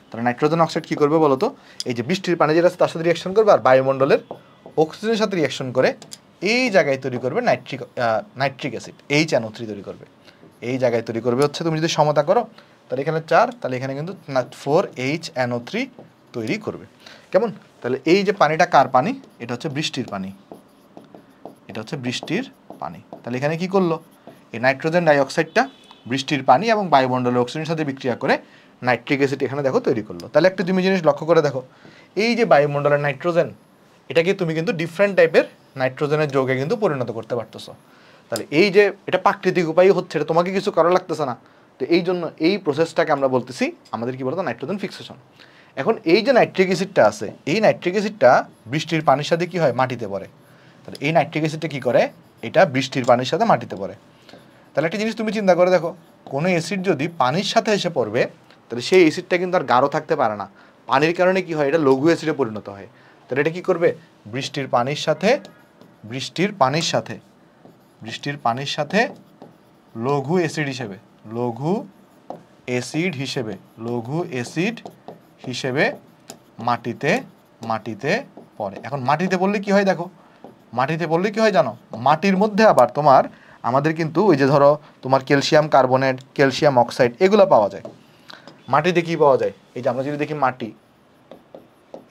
তাহলে নাইট্রোজেন অক্সাইড কি করবে বলো তো, এই যে বৃষ্টির পানি যেটা আছে তার সাথে রিয়াকশন করবে, আর বায়ুমণ্ডলের অক্সিজেনের সাথে রিয়াকশন করে এই জায়গায় তৈরি করবে নাইট্রিক অ্যাসিড, NO3 তৈরি করবে। এই জায়গায় তৈরি করবে হচ্ছে, তুমি যদি সমতা করো তাহলে এখানে 4, তাহলে এখানে কিন্তু 4HNO3 তৈরি করবে। কেমন? তাহলে এই যে পানিটা কার পানি, এটা হচ্ছে বৃষ্টির পানি, এটা হচ্ছে বৃষ্টির পানি। তাহলে এখানে কি করলো, এই নাইট্রোজেন ডাইঅক্সাইডটা বৃষ্টির পানি এবং বায়ুমণ্ডলের অক্সিজেনের সাথে বিক্রিয়া করে নাইট্রিক অ্যাসিড এখানে দেখো তৈরি করলো। তাহলে একটা তুমি জিনিস লক্ষ্য করে দেখো, এই যে বায়ুমণ্ডলের নাইট্রোজেন, এটাকে তুমি কিন্তু ডিফারেন্ট টাইপের নাইট্রোজেনের যৌগে কিন্তু পরিণত করতে পারতেছো। তাহলে এই যে এটা প্রাকৃতিক উপায় হচ্ছে, এটা তোমাকে কিছু করা লাগতেছে না। তো এই জন্য এই প্রসেসটাকে আমরা বলতেছি আমাদের কি বলতো, নাইট্রোজেন ফিক্সেশন। এখন এই যে নাইট্রিক অ্যাসিডটা আছে, এই নাইট্রিক অ্যাসিডটা বৃষ্টির পানির সাথে কি হয়, মাটিতে পড়ে। তাহলে এই নাইট্রিক অ্যাসিডটা কি করে, এটা বৃষ্টির পানির সাথে মাটিতে পড়ে। তাহলে একটা জিনিস তুমি চিন্তা করে দেখো, কোনো অ্যাসিড যদি পানির সাথে এসে পড়বে, তাহলে সেই অ্যাসিডটা কিন্তু আর গাঢ় থাকতে পারে না। পানির কারণে কি হয়, এটা লঘু অ্যাসিডে পরিণত হয়। তাহলে এটা কি করবে, বৃষ্টির পানির সাথে লঘু অ্যাসিড হিসেবে মাটিতে পড়ে। এখন মাটিতে পড়লে কি হয় দেখো, মাটিতে পড়লে কি হয় জানো, মাটির মধ্যে আবার তোমার আমাদের কিন্তু ওই যে ধরো তোমার ক্যালসিয়াম কার্বনেট, ক্যালসিয়াম অক্সাইড এগুলো পাওয়া যায়। মাটিতে কি পাওয়া যায়, এই যে আমরা যদি দেখি মাটি,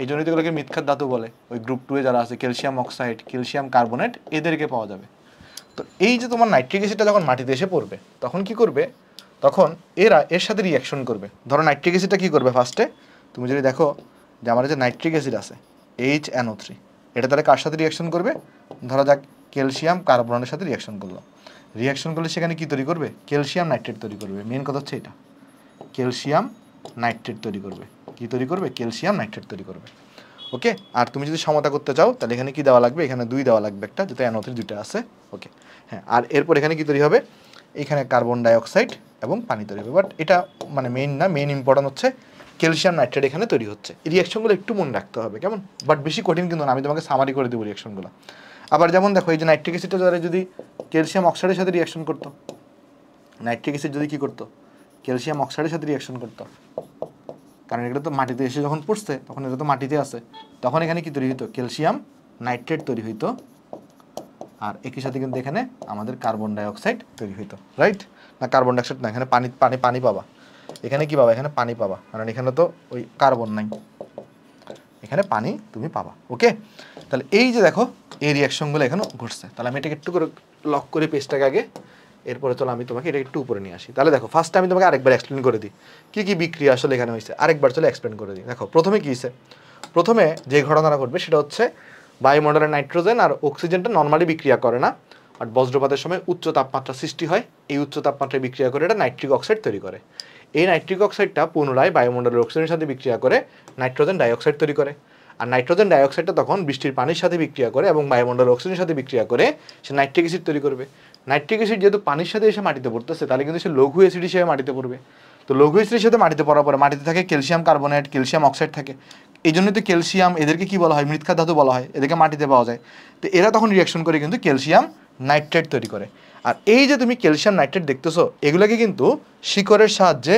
এই জন্যই তো এগুলোকে মৃৎখাত ধাতু বলে। ওই গ্রুপ 2 এ যারা আছে ক্যালসিয়াম অক্সাইড, ক্যালসিয়াম কার্বনেট, এদেরকে পাওয়া যাবে। তো এই যে তোমার নাইট্রিক অ্যাসিডটা যখন মাটিতে এসে পড়বে, তখন কি করবে, তখন এরা এর সাথে রিয়াকশন করবে। ধরো নাইট্রিক অ্যাসিডটা কি করবে, ফার্স্টে তুমি যদি দেখো যে আমার যে নাইট্রিক অ্যাসিড আছে HNO3, এটা তাহলে কার সাথে রিয়াকশন করবে, ধরা যাক ক্যালসিয়াম কার্বনের সাথে রিয়াকশন করলো। রিয়াকশন করলে সেখানে কি তৈরি করবে, ক্যালসিয়াম নাইট্রেট তৈরি করবে। মেন কথা হচ্ছে এটা, ক্যালসিয়াম নাইট্রেট তৈরি করবে। কি তৈরি করবে, ক্যালসিয়াম নাইট্রেট তৈরি করবে। ওকে, আর তুমি যদি সমতা করতে চাও তাহলে এখানে কি দেওয়া লাগবে, এখানে 2 দেওয়া লাগবে, একটা যেটা NO3 দুইটা আছে। ওকে, হ্যাঁ, আর এরপর এখানে কি তৈরি হবে, এখানে কার্বন ডাইঅক্সাইড এবং পানি তৈরি হবে। বাট এটা মানে মেইন না, মেইন ইম্পর্টেন্ট হচ্ছে ক্যালসিয়াম নাইট্রেট এখানে তৈরি হচ্ছে। এই রিয়াকশনগুলো একটু মনে রাখতে হবে, কেমন? বাট বেশি কঠিন কিন্তু না, আমি তোমাকে সামারি করে দেবো রিয়াকশনগুলো। আবার যেমন দেখো, এই যে নাইট্রিক অ্যাসিডটা যদি ক্যালসিয়াম অক্সাইডের সাথে রিয়াকশন করতো, নাইট্রিক অ্যাসিড যদি কী করতো, ক্যালসিয়াম অক্সাইডের সাথে রিয়াকশন করতো, কারণ এটা তো মাটিতে এসে যখন পড়ছে তখন এটা তো মাটিতে আছে, তখন এখানে কি তৈরি হইতো, ক্যালসিয়াম নাইট্রেট তৈরি হইতো। আর একই সাথে কিন্তু এখানে আমাদের কার্বন ডাইঅক্সাইড তৈরি হইতো, রাইট? না কার্বন ডাইঅক্সাইড না, এখানে পানি পাবা। এখানে কি পাবা, এখানে পানি পাবা, কারণ এখানে তো ওই কার্বন নাই, এখানে পানি তুমি পাবা। ওকে, তাহলে এই যে দেখো এই রিয়াকশনগুলো এখানে ঘটছে। তাহলে আমি এটাকে একটু করে লক করে পেজটাকে আগে এরপরে চলো আমি তোমাকে এটা একটু উপরে নিয়ে আসি। তাহলে দেখো ফার্স্টে আমি তোমাকে আরেকবার এক্সপ্লেন করে দিই কি বিক্রিয়া আসলে এখানে হয়েছে, আরেকবার চলো এক্সপ্লেন করে দিই। দেখো প্রথমে কি হয়েছে, প্রথমে যে ঘটনাটা ঘটবে সেটা হচ্ছে বায়ুমণ্ডলের নাইট্রোজেন আর অক্সিজেনটা নর্মালি বিক্রিয়া করে না, বাট বজ্রপাতের সময় উচ্চ তাপমাত্রা সৃষ্টি হয়, এই উচ্চ তাপমাত্রায় বিক্রিয়া করে এটা নাইট্রিক অক্সাইড তৈরি করে। এই নাইট্রিক অক্সাইডটা পুনরায় বায়ুমণ্ডলের অক্সিজেনের সাথে বিক্রিয়া করে নাইট্রোজেন ডাইঅক্সাইড তৈরি করে। আর নাইট্রোজেন ডাইঅক্সাইডটা তখন বৃষ্টির পানির সাথে বিক্রিয়া করে এবং বায়ুমণ্ডলের অক্সিজেনের সাথে বিক্রিয়া করে সে নাইট্রিক অ্যাসিড তৈরি করবে। নাইট্রিক অ্যাসিড যেহেতু পানির সাথে এসে মাটিতে পড়তেছে, তাহলে কিন্তু সে লঘু অ্যাসিড হিসেবে মাটিতে পড়বে। তো লঘু অ্যাসিডের সাথে মাটিতে পড়ার পরে মাটিতে থাকে ক্যালসিয়াম কার্বনেট, ক্যালসিয়াম অক্সাইড থাকে। এই জন্যই তো ক্যালসিয়াম এদেরকে কি বলা হয়, মৃৎক্ষা ধাতু বলা হয়, এদেরকে মাটিতে পাওয়া যায়। তো এরা তখন রিয়াকশন করে কিন্তু ক্যালসিয়াম নাইট্রেট তৈরি করে। আর এই যে তুমি ক্যালসিয়াম নাইট্রেট দেখতেছো, এগুলোকে কিন্তু শিকড়ের সাহায্যে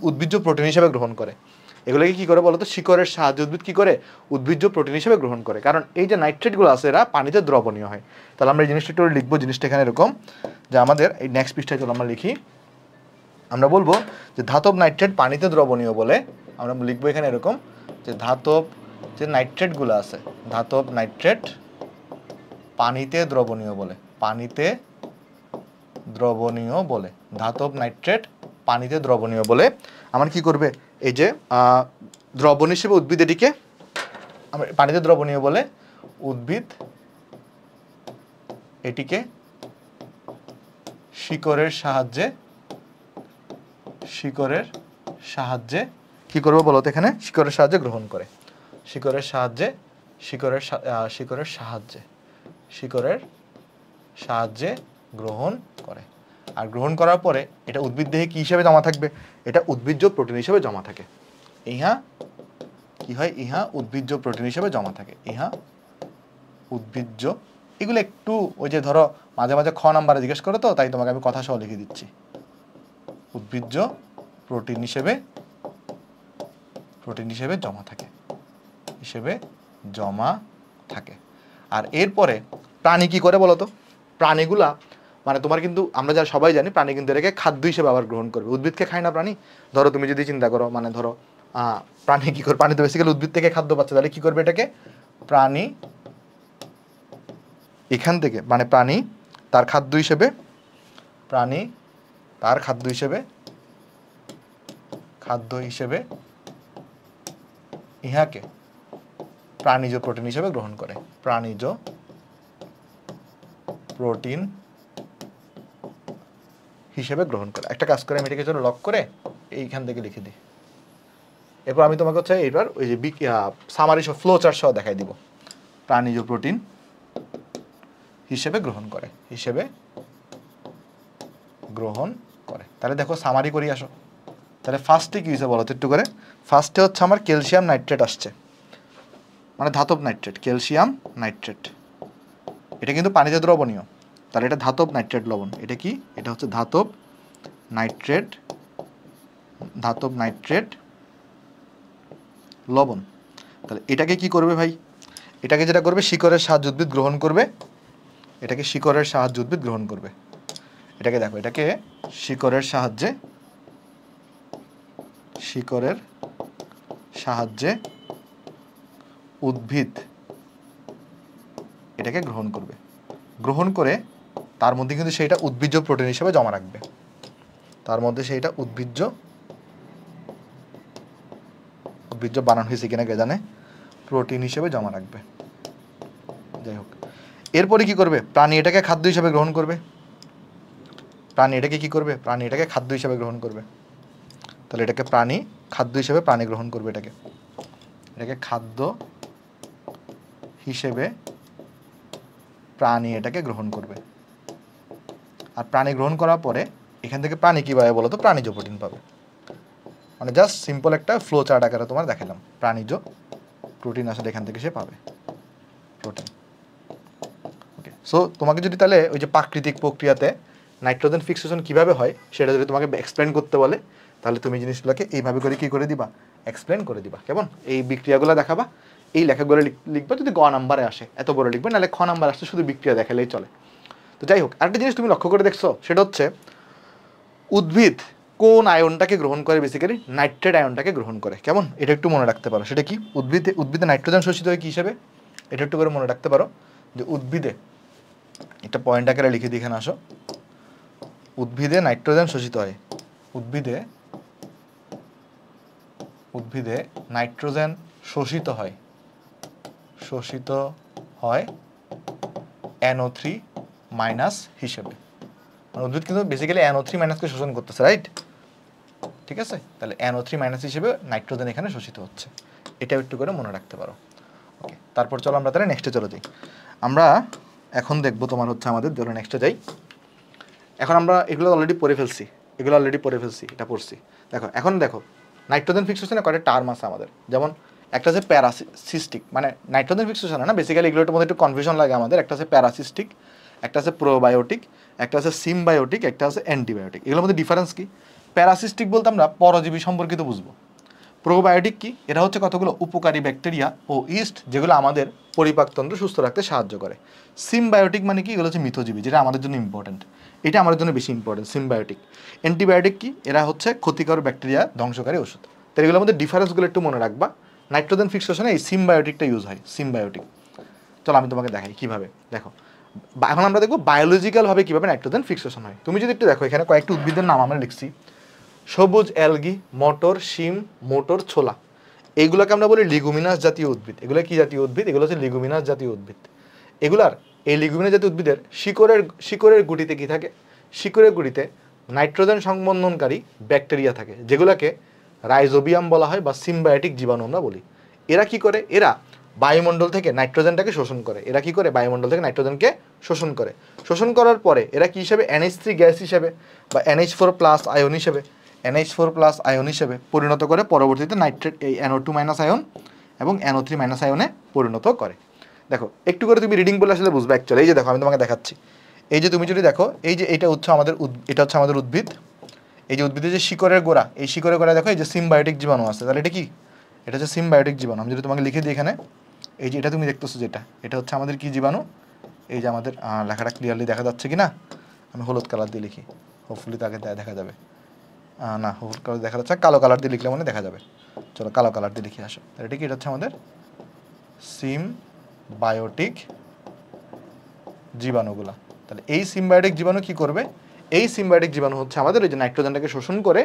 উদ্ভিজ্জ প্রোটিন হিসেবে গ্রহণ করে। এগুলোকে কি করে বলো তো, শিকড়ের সাহায্যে উদ্ভিদ কি করে, উদ্ভিজ্জ প্রোটিন হিসেবে গ্রহণ করে। কারণ এই যে নাইট্রেটগুলো আছে এরা পানিতে দ্রবণীয় হয়। তাহলে আমরা এই জিনিসটা একটু লিখবো, জিনিসটা এখানে এরকম যে আমাদের এই নেক্সট পৃষ্ঠায় চলো আমরা লিখি, আমরা বলবো যে ধাতব নাইট্রেট পানিতে দ্রবণীয় বলে আমরা লিখবো এখানে এরকম যে ধাতব যে নাইট্রেটগুলো আছে, ধাতব নাইট্রেট পানিতে দ্রবণীয় বলে, পানিতে দ্রবণীয় বলে, ধাতব নাইট্রেট পানিতে দ্রবণীয় বলে আমার কি করবে, এই যে দ্রবণ হিসেবে উদ্ভিদ এটিকে আমরা পানিতে দ্রবণীয় বলে উদ্ভিদ এটিকে শিকড়ের সাহায্যে কি করবে বলো তো, এখানে শিকড়ের সাহায্যে গ্রহণ করে, শিকড়ের সাহায্যে গ্রহণ করে। আর গ্রহণ করার পরে এটা উদ্ভিদ দেহে কি হিসেবে জমা থাকবে, এটা উদ্ভিজ্জ প্রোটিন হিসেবে জমা থাকে। ইহা কি হয়, ইহা উদ্ভিজ্জ প্রোটিন হিসেবে জমা থাকে, ইহা উদ্ভিজ্জ। এগুলো একটু ওই যে ধরো মাঝে মাঝে খ নাম্বারে জিজ্ঞেস করো, তো তাই তোমাকে আমি কথা সহ লিখে দিচ্ছি, উদ্ভিজ্জ প্রোটিন হিসেবে জমা থাকে। আর এরপরে প্রাণী কি করে বলো তো, প্রাণীগুলা মানে তোমার কিন্তু আমরা যারা সবাই জানি প্রাণী কিন্তু এটাকে খাদ্য হিসেবে আবার গ্রহণ করবে। উদ্ভিদকে খায় না প্রাণী, ধরো তুমি যদি চিন্তা করো মানে ধরো প্রাণী কি করে, প্রাণী তো বেসিক্যালি উদ্ভিদ থেকে খাদ্য পাচ্ছে, তাহলে কি করবে এটাকে, প্রাণী এখান থেকে মানে প্রাণী তার খাদ্য হিসেবে ইহাকে প্রাণীজ প্রোটিন হিসেবে গ্রহণ করে, প্রাণীজ প্রোটিন হিসেবে গ্রহণ করে। একটা কাজ করে আমি এটাকে লক করে এইখান থেকে লিখে দিই। এরপর আমি তোমাকে হচ্ছে এইবার ওই যে সামারি সহ ফ্লো চার্ট সহ দেখাই দিব, প্রাণীজ প্রোটিন হিসেবে গ্রহণ করে, তাহলে দেখো সামারি করি আসো। তাহলে ফার্স্টে কি হয়েছে বলো তো একটু করে, ফার্স্টে হচ্ছে আমার ক্যালসিয়াম নাইট্রেট আসছে, মানে ধাতব নাইট্রেট, ক্যালসিয়াম নাইট্রেট, এটা কিন্তু পানিতে দ্রবণীয়, তাহলে এটা ধাতব নাইট্রেট লবণ। এটা কি, এটা হচ্ছে ধাতব নাইট্রেট লবণ। তাহলে এটাকে কি করবে ভাই, এটাকে যেটা করবে শিকড়ের সাহায্যে উদ্ভিদ গ্রহণ করবে, এটাকে শিকড়ের সাহায্যে উদ্ভিদ গ্রহণ করবে। এটাকে দেখো, এটাকে শিকড়ের সাহায্যে উদ্ভিদ এটাকে গ্রহণ করবে, গ্রহণ করে তার মধ্যে কিন্তু সেইটা উদ্ভিজ্জ প্রোটিন হিসেবে জমা রাখবে, তার মধ্যে সেইটা উদ্ভিজ্জ বানান হয়েছে কিনা কে জানে, প্রোটিন হিসেবে জমা রাখবে। যাই হোক, এরপরে কি করবে, প্রাণী এটাকে খাদ্য হিসেবে গ্রহণ করবে, প্রাণী এটাকে কি করবে, প্রাণী এটাকে খাদ্য হিসেবে গ্রহণ করবে। তাহলে এটাকে খাদ্য হিসেবে প্রাণী গ্রহণ করবে, এটাকে খাদ্য হিসেবে প্রাণী এটাকে গ্রহণ করবে। আর প্রাণী গ্রহণ করার পরে এখান থেকে প্রাণী কি পাবে বলো তো, প্রাণীজ প্রোটিন পাবে। মানে জাস্ট সিম্পল একটা ফ্লো চার্ট আকারে তোমার দেখালাম, প্রাণীজ প্রোটিন আসলে এখান থেকে সে পাবে প্রোটিন। ওকে, সো তোমাকে যদি তাহলে ওই যে প্রাকৃতিক প্রক্রিয়াতে নাইট্রোজেন ফিক্সেশন কিভাবে হয় সেটা যদি তোমাকে এক্সপ্লেন করতে বলে, তাহলে তুমি জিনিসগুলোকে এইভাবে করে কি করে দিবা, এক্সপ্লেন করে দিবা। কেমন, এই বিক্রিয়াগুলো দেখাবা, এই লেখাগুলো লিখবা, যদি গ নাম্বারে আসে এত বড় লিখবে, নাহলে খ নাম্বার আসলে শুধু বিক্রিয়া দেখালেই চলে। তো যাই হোক, আরেকটা জিনিস তুমি লক্ষ্য করে দেখছো, সেটা হচ্ছে উদ্ভিদ কোন আয়নটাকে গ্রহণ করে, বেসিক্যালি নাইট্রেট আয়নটাকে গ্রহণ করে। কেমন, এটা একটু মনে রাখতে পারো, সেটা কি, উদ্ভিদে নাইট্রোজেন শোষিত হয় কি হিসেবে, এটা একটু করে মনে রাখতে পারো যে উদ্ভিদে, একটা পয়েন্ট আকারে লিখে দিয়ে এখানে আসো, উদ্ভিদে নাইট্রোজেন শোষিত হয়, উদ্ভিদে নাইট্রোজেন শোষিত হয় NO3 মাইনাস হিসেবে। মানে উদ্ভিদ কিন্তু বেসিক্যালি NO3 মাইনাসকে শোষণ করতেছে, রাইট? ঠিক আছে, তাহলে NO3 মাইনাস হিসেবে নাইট্রোজেন এখানে শোষিত হচ্ছে, এটাও একটু করে মনে রাখতে পারো। ওকে, তারপর চলো আমরা তাহলে নেক্সটে চলে যাই। আমরা এখন দেখবো তোমার হচ্ছে আমাদের, ধরো নেক্সটে যাই। এখন আমরা এগুলো অলরেডি পড়ে ফেলছি, এটা পড়ছি। দেখো এখন দেখো নাইট্রোজেন ফিক্সেশনে কয়টা টার্ম আছে আমাদের, যেমন একটা আছে প্যারাসিস্টিক, মানে নাইট্রোজেন ফিক্সেশন না, বেসিক্যালি এগুলোর মধ্যে একটু কনফিউশন লাগে আমাদের। একটা আছে প্যারাসিস্টিক, একটা আছে প্রোবায়োটিক, একটা আছে সিমবায়োটিক, একটা আছে অ্যান্টিবায়োটিক। এগুলোর মধ্যে ডিফারেন্স কি? প্যারাসিস্টিক বলতে আমরা পরজীবী সম্পর্কিত বুঝবো। প্রোবায়োটিক কি? এরা হচ্ছে কতগুলো উপকারী ব্যাকটেরিয়া ও ইস্ট যেগুলো আমাদের পরিপাকতন্ত্র সুস্থ রাখতে সাহায্য করে। সিমবায়োটিক মানে কি? এগুলো হচ্ছে মিথজীবী, যেটা আমাদের জন্য ইম্পর্টেন্ট, এটা আমাদের জন্য বেশি ইম্পর্টেন্ট সিমবায়োটিক। অ্যান্টিবায়োটিক কি? এরা হচ্ছে ক্ষতিকর ব্যাকটেরিয়া ধ্বংসকারী ওষুধ। তো এগুলোর মধ্যে ডিফারেন্সগুলো একটু মনে রাখবা। নাইট্রোজেন ফিক্সেশনে এই সিমবায়োটিকটা ইউজ হয়, সিমবায়োটিক। চলো আমি তোমাকে দেখাই কীভাবে। দেখো এখন আমরা দেখবো বায়োলজিক্যালভাবে কীভাবে নাইট্রোজেন ফিক্সেশন হয়। তুমি যদি একটু দেখো, এখানে কয়েকটি উদ্ভিদের নাম আমরা লিখছি, সবুজ অ্যালগি, মটর, শিম, মোটর, ছোলা। এইগুলোকে আমরা বলি লিগুমিনাস জাতীয় উদ্ভিদ। এগুলো কি জাতীয় উদ্ভিদ? এগুলো হচ্ছে লিগুমিনাস জাতীয় উদ্ভিদ। এগুলার, এই লিগুমিনাস জাতীয় উদ্ভিদের শিকড়ের গুটিতে কি থাকে? শিকড়ের গুটিতে নাইট্রোজেন সংবন্ধনকারী ব্যাকটেরিয়া থাকে, যেগুলোকে রাইজোবিয়াম বলা হয় বা সিমবায়োটিক জীবাণু আমরা বলি। এরা কি করে? এরা বায়ুমণ্ডল থেকে নাইট্রোজেনটাকে শোষণ করে। বায়ুমণ্ডল থেকে নাইট্রোজেনকে শোষণ করে। শোষণ করার পরে এরা কি হিসেবে? NH3 গ্যাস হিসেবে বা NH4 প্লাস আয়ন হিসেবে পরিণত করে, পরবর্তীতে নাইট্রেট এই NO2 মাইনাস আয়ন এবং NO3 মাইনাস আয়নে পরিণত করে। দেখো একটু করে তুমি রিডিং বলে আসলে বুঝবে অ্যাকচুয়ালি। এই যে দেখো আমি তোমাকে দেখাচ্ছি, এই যে তুমি যদি দেখো, এই যে এটা হচ্ছে আমাদের উদ্ভিদ। এই যে উদ্ভিদের যে শিকড়ের গোড়া, এই শিকড়ের গোড়ায় দেখো এই যে সিমবায়োটিক জীবাণু আছে। তাহলে এটা কি? এটা হচ্ছে সিমবায়োটিক জীবাণু। আমি যদি তোমাকে লিখে দিই এখানে, এই যে এটা তুমি দেখতেছো যেটা, এটা হচ্ছে আমাদের কি জীবাণু? এই যে আমাদের লেখাটা ক্লিয়ারলি দেখা যাচ্ছে কি না? আমি হলুদ কালার দিয়ে লিখি, হোপফুলি তাকে দেখা যাবে। না, হলুদ কালার দেখা যাচ্ছে, কালো কালার দিয়ে লিখলে মানে দেখা যাবে। চলো কালো কালার দিয়ে লিখে আসো। তাহলে এটা কি? এটা হচ্ছে আমাদের সিমবায়োটিক জীবাণুগুলা। তাহলে এই সিমবায়োটিক জীবাণু কি করবে? এই সিমবায়োটিক জীবাণু হচ্ছে আমাদের ওই যে নাইট্রোজেনটাকে শোষণ করে।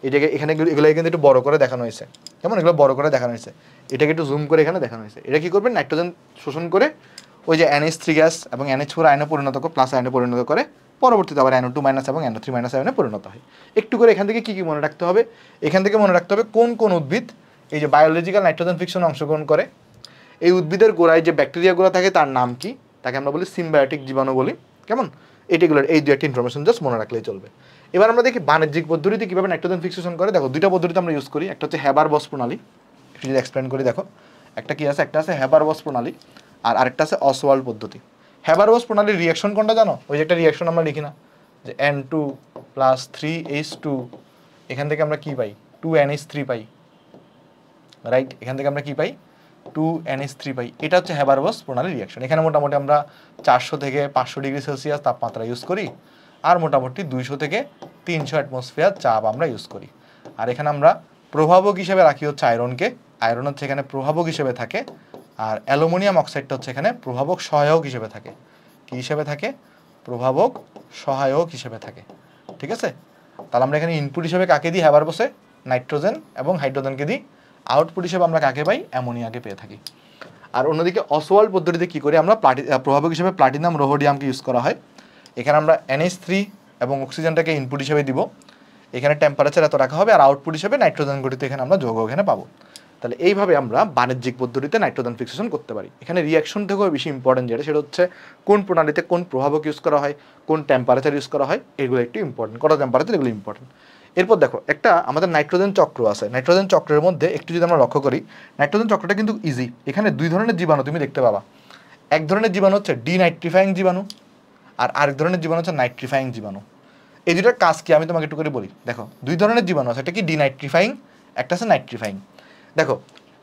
এটাকে এখানে এগুলো কিন্তু একটু বড় করে দেখানো হয়েছে, কেমন? এগুলো বড় করে দেখানো হয়েছে, এটাকে একটু জুম করে এখানে দেখানো হয়েছে। এটা কি করবে? নাইট্রোজেন শোষণ করে ওই যে NH3 গ্যাস এবং NH4 আয়নে পরিণত করে, প্লাস আয়নে পরিণত করে, পরবর্তীতে আবার NO2 মাইনাস এবং NO3 মাইনাস আয়নে পরিণত হয়। একটু করে এখান থেকে কী কী মনে রাখতে হবে? এখান থেকে মনে রাখতে হবে কোন কোন উদ্ভিদ এই যে বায়োলজিক্যাল নাইট্রোজেন ফিক্সনে অংশগ্রহণ করে। এই উদ্ভিদের গোড়ায় যে ব্যাকটেরিয়াগুলো থাকে তার নাম কি? তাকে আমরা বলি সিমবায়োটিক জীবাণু বলি, কেমন? এইগুলোর এই দু একটা ইনফরমেশন জাস্ট মনে রাখলেই চলবে। এবার আমরা দেখি বাণিজ্যিক পদ্ধতিতে কীভাবে নাইট্রোজেন ফিক্সেশন করে। দেখো দুইটা পদ্ধতিতে আমরা ইউজ করি, একটা হচ্ছে হ্যাবার-বস প্রণালী। একটু যদি এক্সপ্লেন করি, দেখো একটা কি আছে, একটা আছে হ্যাবার-বস প্রণালী আর আরেকটা আছে অসওয়াল্ড পদ্ধতি। হ্যাবার-বস প্রণালীর রিয়াকশন কোনটা জানো? ওই যে একটা রিয়াকশন আমরা লিখি না যে N2 প্লাস 3H2, এখান থেকে আমরা কি পাই? 2NH3 পাই, রাইট? এখান থেকে আমরা কি পাই? 2NH3 পাই। এটা হচ্ছে হ্যাবার-বস প্রণালীর রিয়াকশন। এখানে মোটামুটি আমরা 400 থেকে 500 ডিগ্রি সেলসিয়াস তাপমাত্রা ইউজ করি, আর মোটামুটি 200 থেকে 300 অ্যাটমসফিয়ার চাপ আমরা ইউজ করি। আর এখানে আমরা প্রভাবক হিসেবে রাখি হচ্ছে আয়রনকে। আয়রন হচ্ছে এখানে প্রভাবক হিসেবে থাকে, আর অ্যালুমিনিয়াম অক্সাইডটা হচ্ছে এখানে প্রভাবক সহায়ক হিসেবে থাকে। কি হিসেবে থাকে? প্রভাবক সহায়ক হিসেবে থাকে, ঠিক আছে? তাহলে আমরা এখানে ইনপুট হিসেবে কাকে দিই? হ্যাবার-বসে নাইট্রোজেন এবং হাইড্রোজেনকে দিই। আউটপুট হিসেবে আমরা কাকে পাই? অ্যামোনিয়াকে পেয়ে থাকি। আর অন্যদিকে অসওয়াল্ড পদ্ধতিতে কী করি আমরা? প্রভাবক হিসেবে প্লাটিনাম, রোহোডিয়ামকে ইউজ করা হয়। এখানে আমরা NH3 এবং অক্সিজেনটাকে ইনপুট হিসেবে দিব, এখানে টেম্পারেচার এত রাখা হবে, আর আউটপুট হিসেবে নাইট্রোজেন গঠিত এখানে আমরা যৌগ এখানে পাবো। তাহলে এইভাবে আমরা বাণিজ্যিক পদ্ধতিতে নাইট্রোজেন ফিক্সেশন করতে পারি। এখানে রিয়াকশন থেকেও বেশি ইম্পর্টেন্ট যেটা, সেটা হচ্ছে কোন প্রণালীতে কোন প্রভাবক ইউজ করা হয়, কোন টেম্পারেচার ইউজ করা হয়, এগুলো একটু ইম্পর্টেন্ট। কত টেম্পারেচার, এগুলো ইম্পর্টেন্ট। এরপর দেখো একটা আমাদের নাইট্রোজেন চক্র আছে। নাইট্রোজেন চক্রের মধ্যে একটু যদি আমরা লক্ষ্য করি, নাইট্রোজেন চক্রটা কিন্তু ইজি। এখানে দুই ধরনের জীবাণু তুমি দেখতে পাবা। এক ধরনের জীবাণু হচ্ছে ডিনাইট্রিফাইং জীবাণু, আর আরেক ধরনের জীবাণু হচ্ছে নাইট্রিফাইং জীবাণু। এই দুটার কাজ কি আমি তোমাকে একটু করে বলি। দেখো দুই ধরনের জীবাণু আছে, একটা কি ডিনাইট্রিফাইং, একটা আছে নাইট্রিফাইং। দেখো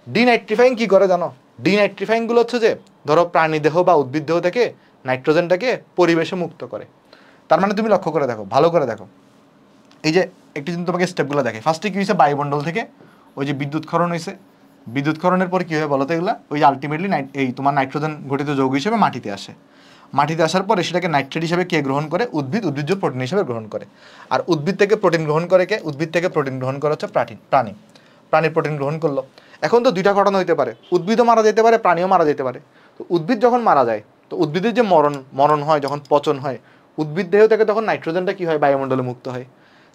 ডিনাইট্রিফাইং কি করে জানো? ডিনাইট্রিফাইংগুলো হচ্ছে যে ধরো প্রাণীদেহ বা উদ্ভিদ দেহ থেকে নাইট্রোজেনটাকে পরিবেশে মুক্ত করে। তার মানে তুমি লক্ষ্য করে দেখো, ভালো করে দেখো, এই যে একটু যদি তোমাকে স্টেপগুলো দেখে, ফার্স্টে কী হয়েছে? বায়ুমণ্ডল থেকে ওই যে বিদ্যুৎ ক্ষরণ হয়েছে। বিদ্যুৎ ক্ষরণের পর কী হয় বলো তো? এগুলো ওই যে আলটিমেটলি এই তোমার নাইট্রোজেন গঠিত যৌগ হিসেবে মাটিতে আসে। মাটিতে আসার পরে সেটাকে নাইট্রেট হিসেবে কে গ্রহণ করে? উদ্ভিদ, উদ্ভিজ্জ প্রোটিন হিসেবে গ্রহণ করে। আর উদ্ভিদ থেকে প্রোটিন গ্রহণ করে কে? উদ্ভিদ থেকে প্রোটিন গ্রহণ করে হচ্ছে প্রাণী। প্রাণীর প্রোটিন গ্রহণ করলো। এখন তো দুইটা ঘটনা হইতে পারে, উদ্ভিদও মারা যেতে পারে, প্রাণীও মারা যেতে পারে। তো উদ্ভিদ যখন মারা যায়, তো উদ্ভিদের যে মরণ হয়, যখন পচন হয়, উদ্ভিদ দেহ থেকে তখন নাইট্রোজেনটা কি হয়? বায়ুমণ্ডলে মুক্ত হয়।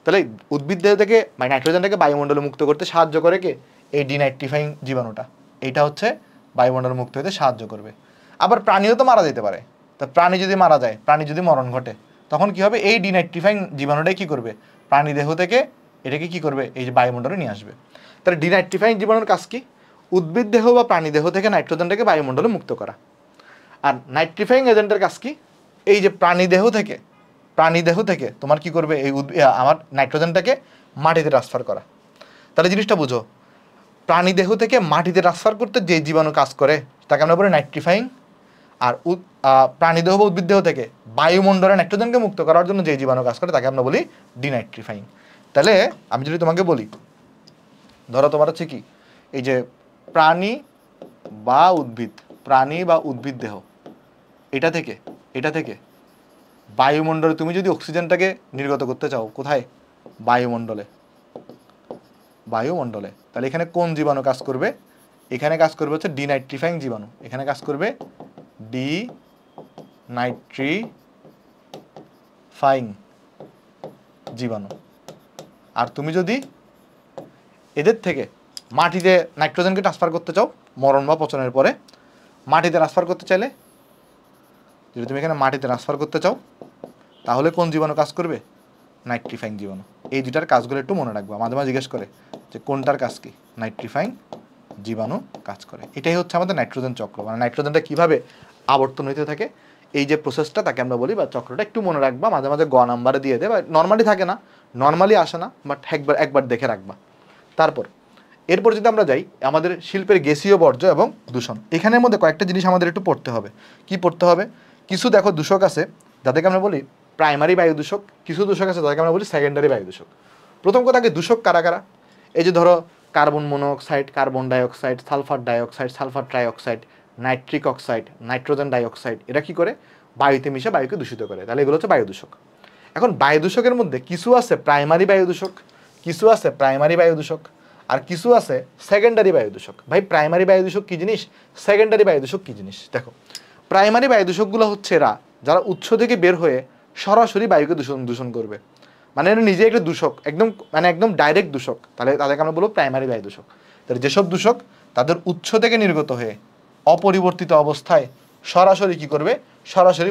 তাহলে উদ্ভিদ দেহ থেকে নাইট্রোজেনটাকে বায়ুমণ্ডলে মুক্ত করতে সাহায্য করে কে? এই ডিনাইট্রিফাইং জীবাণুটা। এইটা হচ্ছে বায়ুমণ্ডলে মুক্ত হতে সাহায্য করবে। আবার প্রাণীও তো মারা যেতে পারে। তা প্রাণী যদি মারা যায়, প্রাণী যদি মরণ ঘটে, তখন কি হবে? এই ডিনাইট্রিফাইং জীবাণুটাই কি করবে? প্রাণী দেহ থেকে এটাকে কি করবে? এই যে বায়ুমণ্ডলে নিয়ে আসবে। তাহলে ডিনাইট্রিফাইং জীবাণুর কাজ কি? উদ্ভিদ দেহ বা প্রাণী দেহ থেকে নাইট্রোজেনটাকে বায়ুমণ্ডলে মুক্ত করা। আর নাইট্রিফাইং এজেন্টের কাজ কি? এই যে প্রাণী দেহ থেকে তোমার কি করবে? এই আমার নাইট্রোজেনটাকে মাটিতে ট্রান্সফার করা। তাহলে জিনিসটা বুঝো, প্রাণী দেহ থেকে মাটিতে ট্রান্সফার করতে যে জীবাণু কাজ করে তাকে আমরা বলি নাইট্রিফাইং। আর প্রাণী দেহ বা উদ্ভিদ দেহ থেকে বায়ুমণ্ডলে নাইট্রোজেনকে মুক্ত করার জন্য যে জীবাণু কাজ করে তাকে আমরা বলি ডিনাইট্রিফাইং। তাহলে আমি যদি তোমাকে বলি, ধরো তোমার হচ্ছে কি, এই যে প্রাণী বা উদ্ভিদ দেহ, এটা থেকে বায়ুমণ্ডলে তুমি যদি অক্সিজেনটাকে নির্গত করতে চাও, কোথায়? বায়ুমণ্ডলে। তাহলে এখানে কোন জীবাণু কাজ করবে? এখানে কাজ করবে হচ্ছে ডিনাইট্রিফাইং জীবাণু। এখানে কাজ করবে ডিনাইট্রিফাইং জীবাণু। আর তুমি যদি এদের থেকে মাটিতে নাইট্রোজেনকে ট্রান্সফার করতে চাও, মরণ বা পচনের পরে মাটিতে ট্রান্সফার করতে চাইলে, যদি তুমি এখানে মাটিতে ট্রান্সফার করতে চাও, তাহলে কোন জীবাণু কাজ করবে? নাইট্রিফাইং জীবাণু। এই দুটার কাজগুলো একটু মনে রাখবা। মাঝে মাঝে জিজ্ঞেস করে যে কোনটার কাজ কি? নাইট্রিফাইং জীবাণু কাজ করে। এটাই হচ্ছে আমাদের নাইট্রোজেন চক্র। মানে নাইট্রোজেনটা কীভাবে আবর্তন হইতে থাকে, এই যে প্রসেসটা, তাকে আমরা বলি, বা চক্রটা একটু মনে রাখবা। মাঝে মাঝে গ নাম্বারে দিয়ে দেয়, বা নর্মালি থাকে না, নর্মালি আসে না, বাট একবার দেখে রাখবা। এরপর যদি আমরা যাই, আমাদের শিল্পের গ্যাসীয় বর্জ্য এবং দূষণ, এখানের মধ্যে কয়েকটা জিনিস আমাদের একটু পড়তে হবে। কি পড়তে হবে? কিছু দেখো দূষক আছে যাদেরকে আমরা বলি প্রাইমারি বায়ু দূষক, কিছু দূষক আছে যাদেরকে আমরা বলি সেকেন্ডারি বায়ু দূষক। প্রথম কথা, আগে দূষক কারা কারা? এই যে ধরো carbon monoxide, carbon dioxide, sulphur dioxide, sulphur trioxide, nitric oxide, nitrogen dioxide, এরা কি করে? বায়ুতে মিশে বায়ুকে দূষিত করে। তাহলে এগুলো হচ্ছে বায়ু দূষক। এখন বায়ু দূষকের মধ্যে কিছু আছে প্রাইমারি বায়ু দূষক, আর কিছু আছে সেকেন্ডারি বায়ু দূষক। ভাই, প্রাইমারি বায়ু দূষক কি জিনিস? সেকেন্ডারি বায়ু দূষক কি জিনিস? দেখো, প্রাইমারি বায়ু দূষকগুলো হচ্ছে এরা যারা উৎস থেকে বের হয়ে সরাসরি বায়ুকে দূষণ করবে। মানে এরা নিজে একটা দূষক, একদম ডাইরেক্ট দূষক। তাহলে তাদেরকে আমরা বলবো প্রাইমারি বায়ু দূষক। তাহলে যেসব দূষক তাদের উৎস থেকে নির্গত হয়ে অপরিবর্তিত অবস্থায় সরাসরি কি করবে? সরাসরি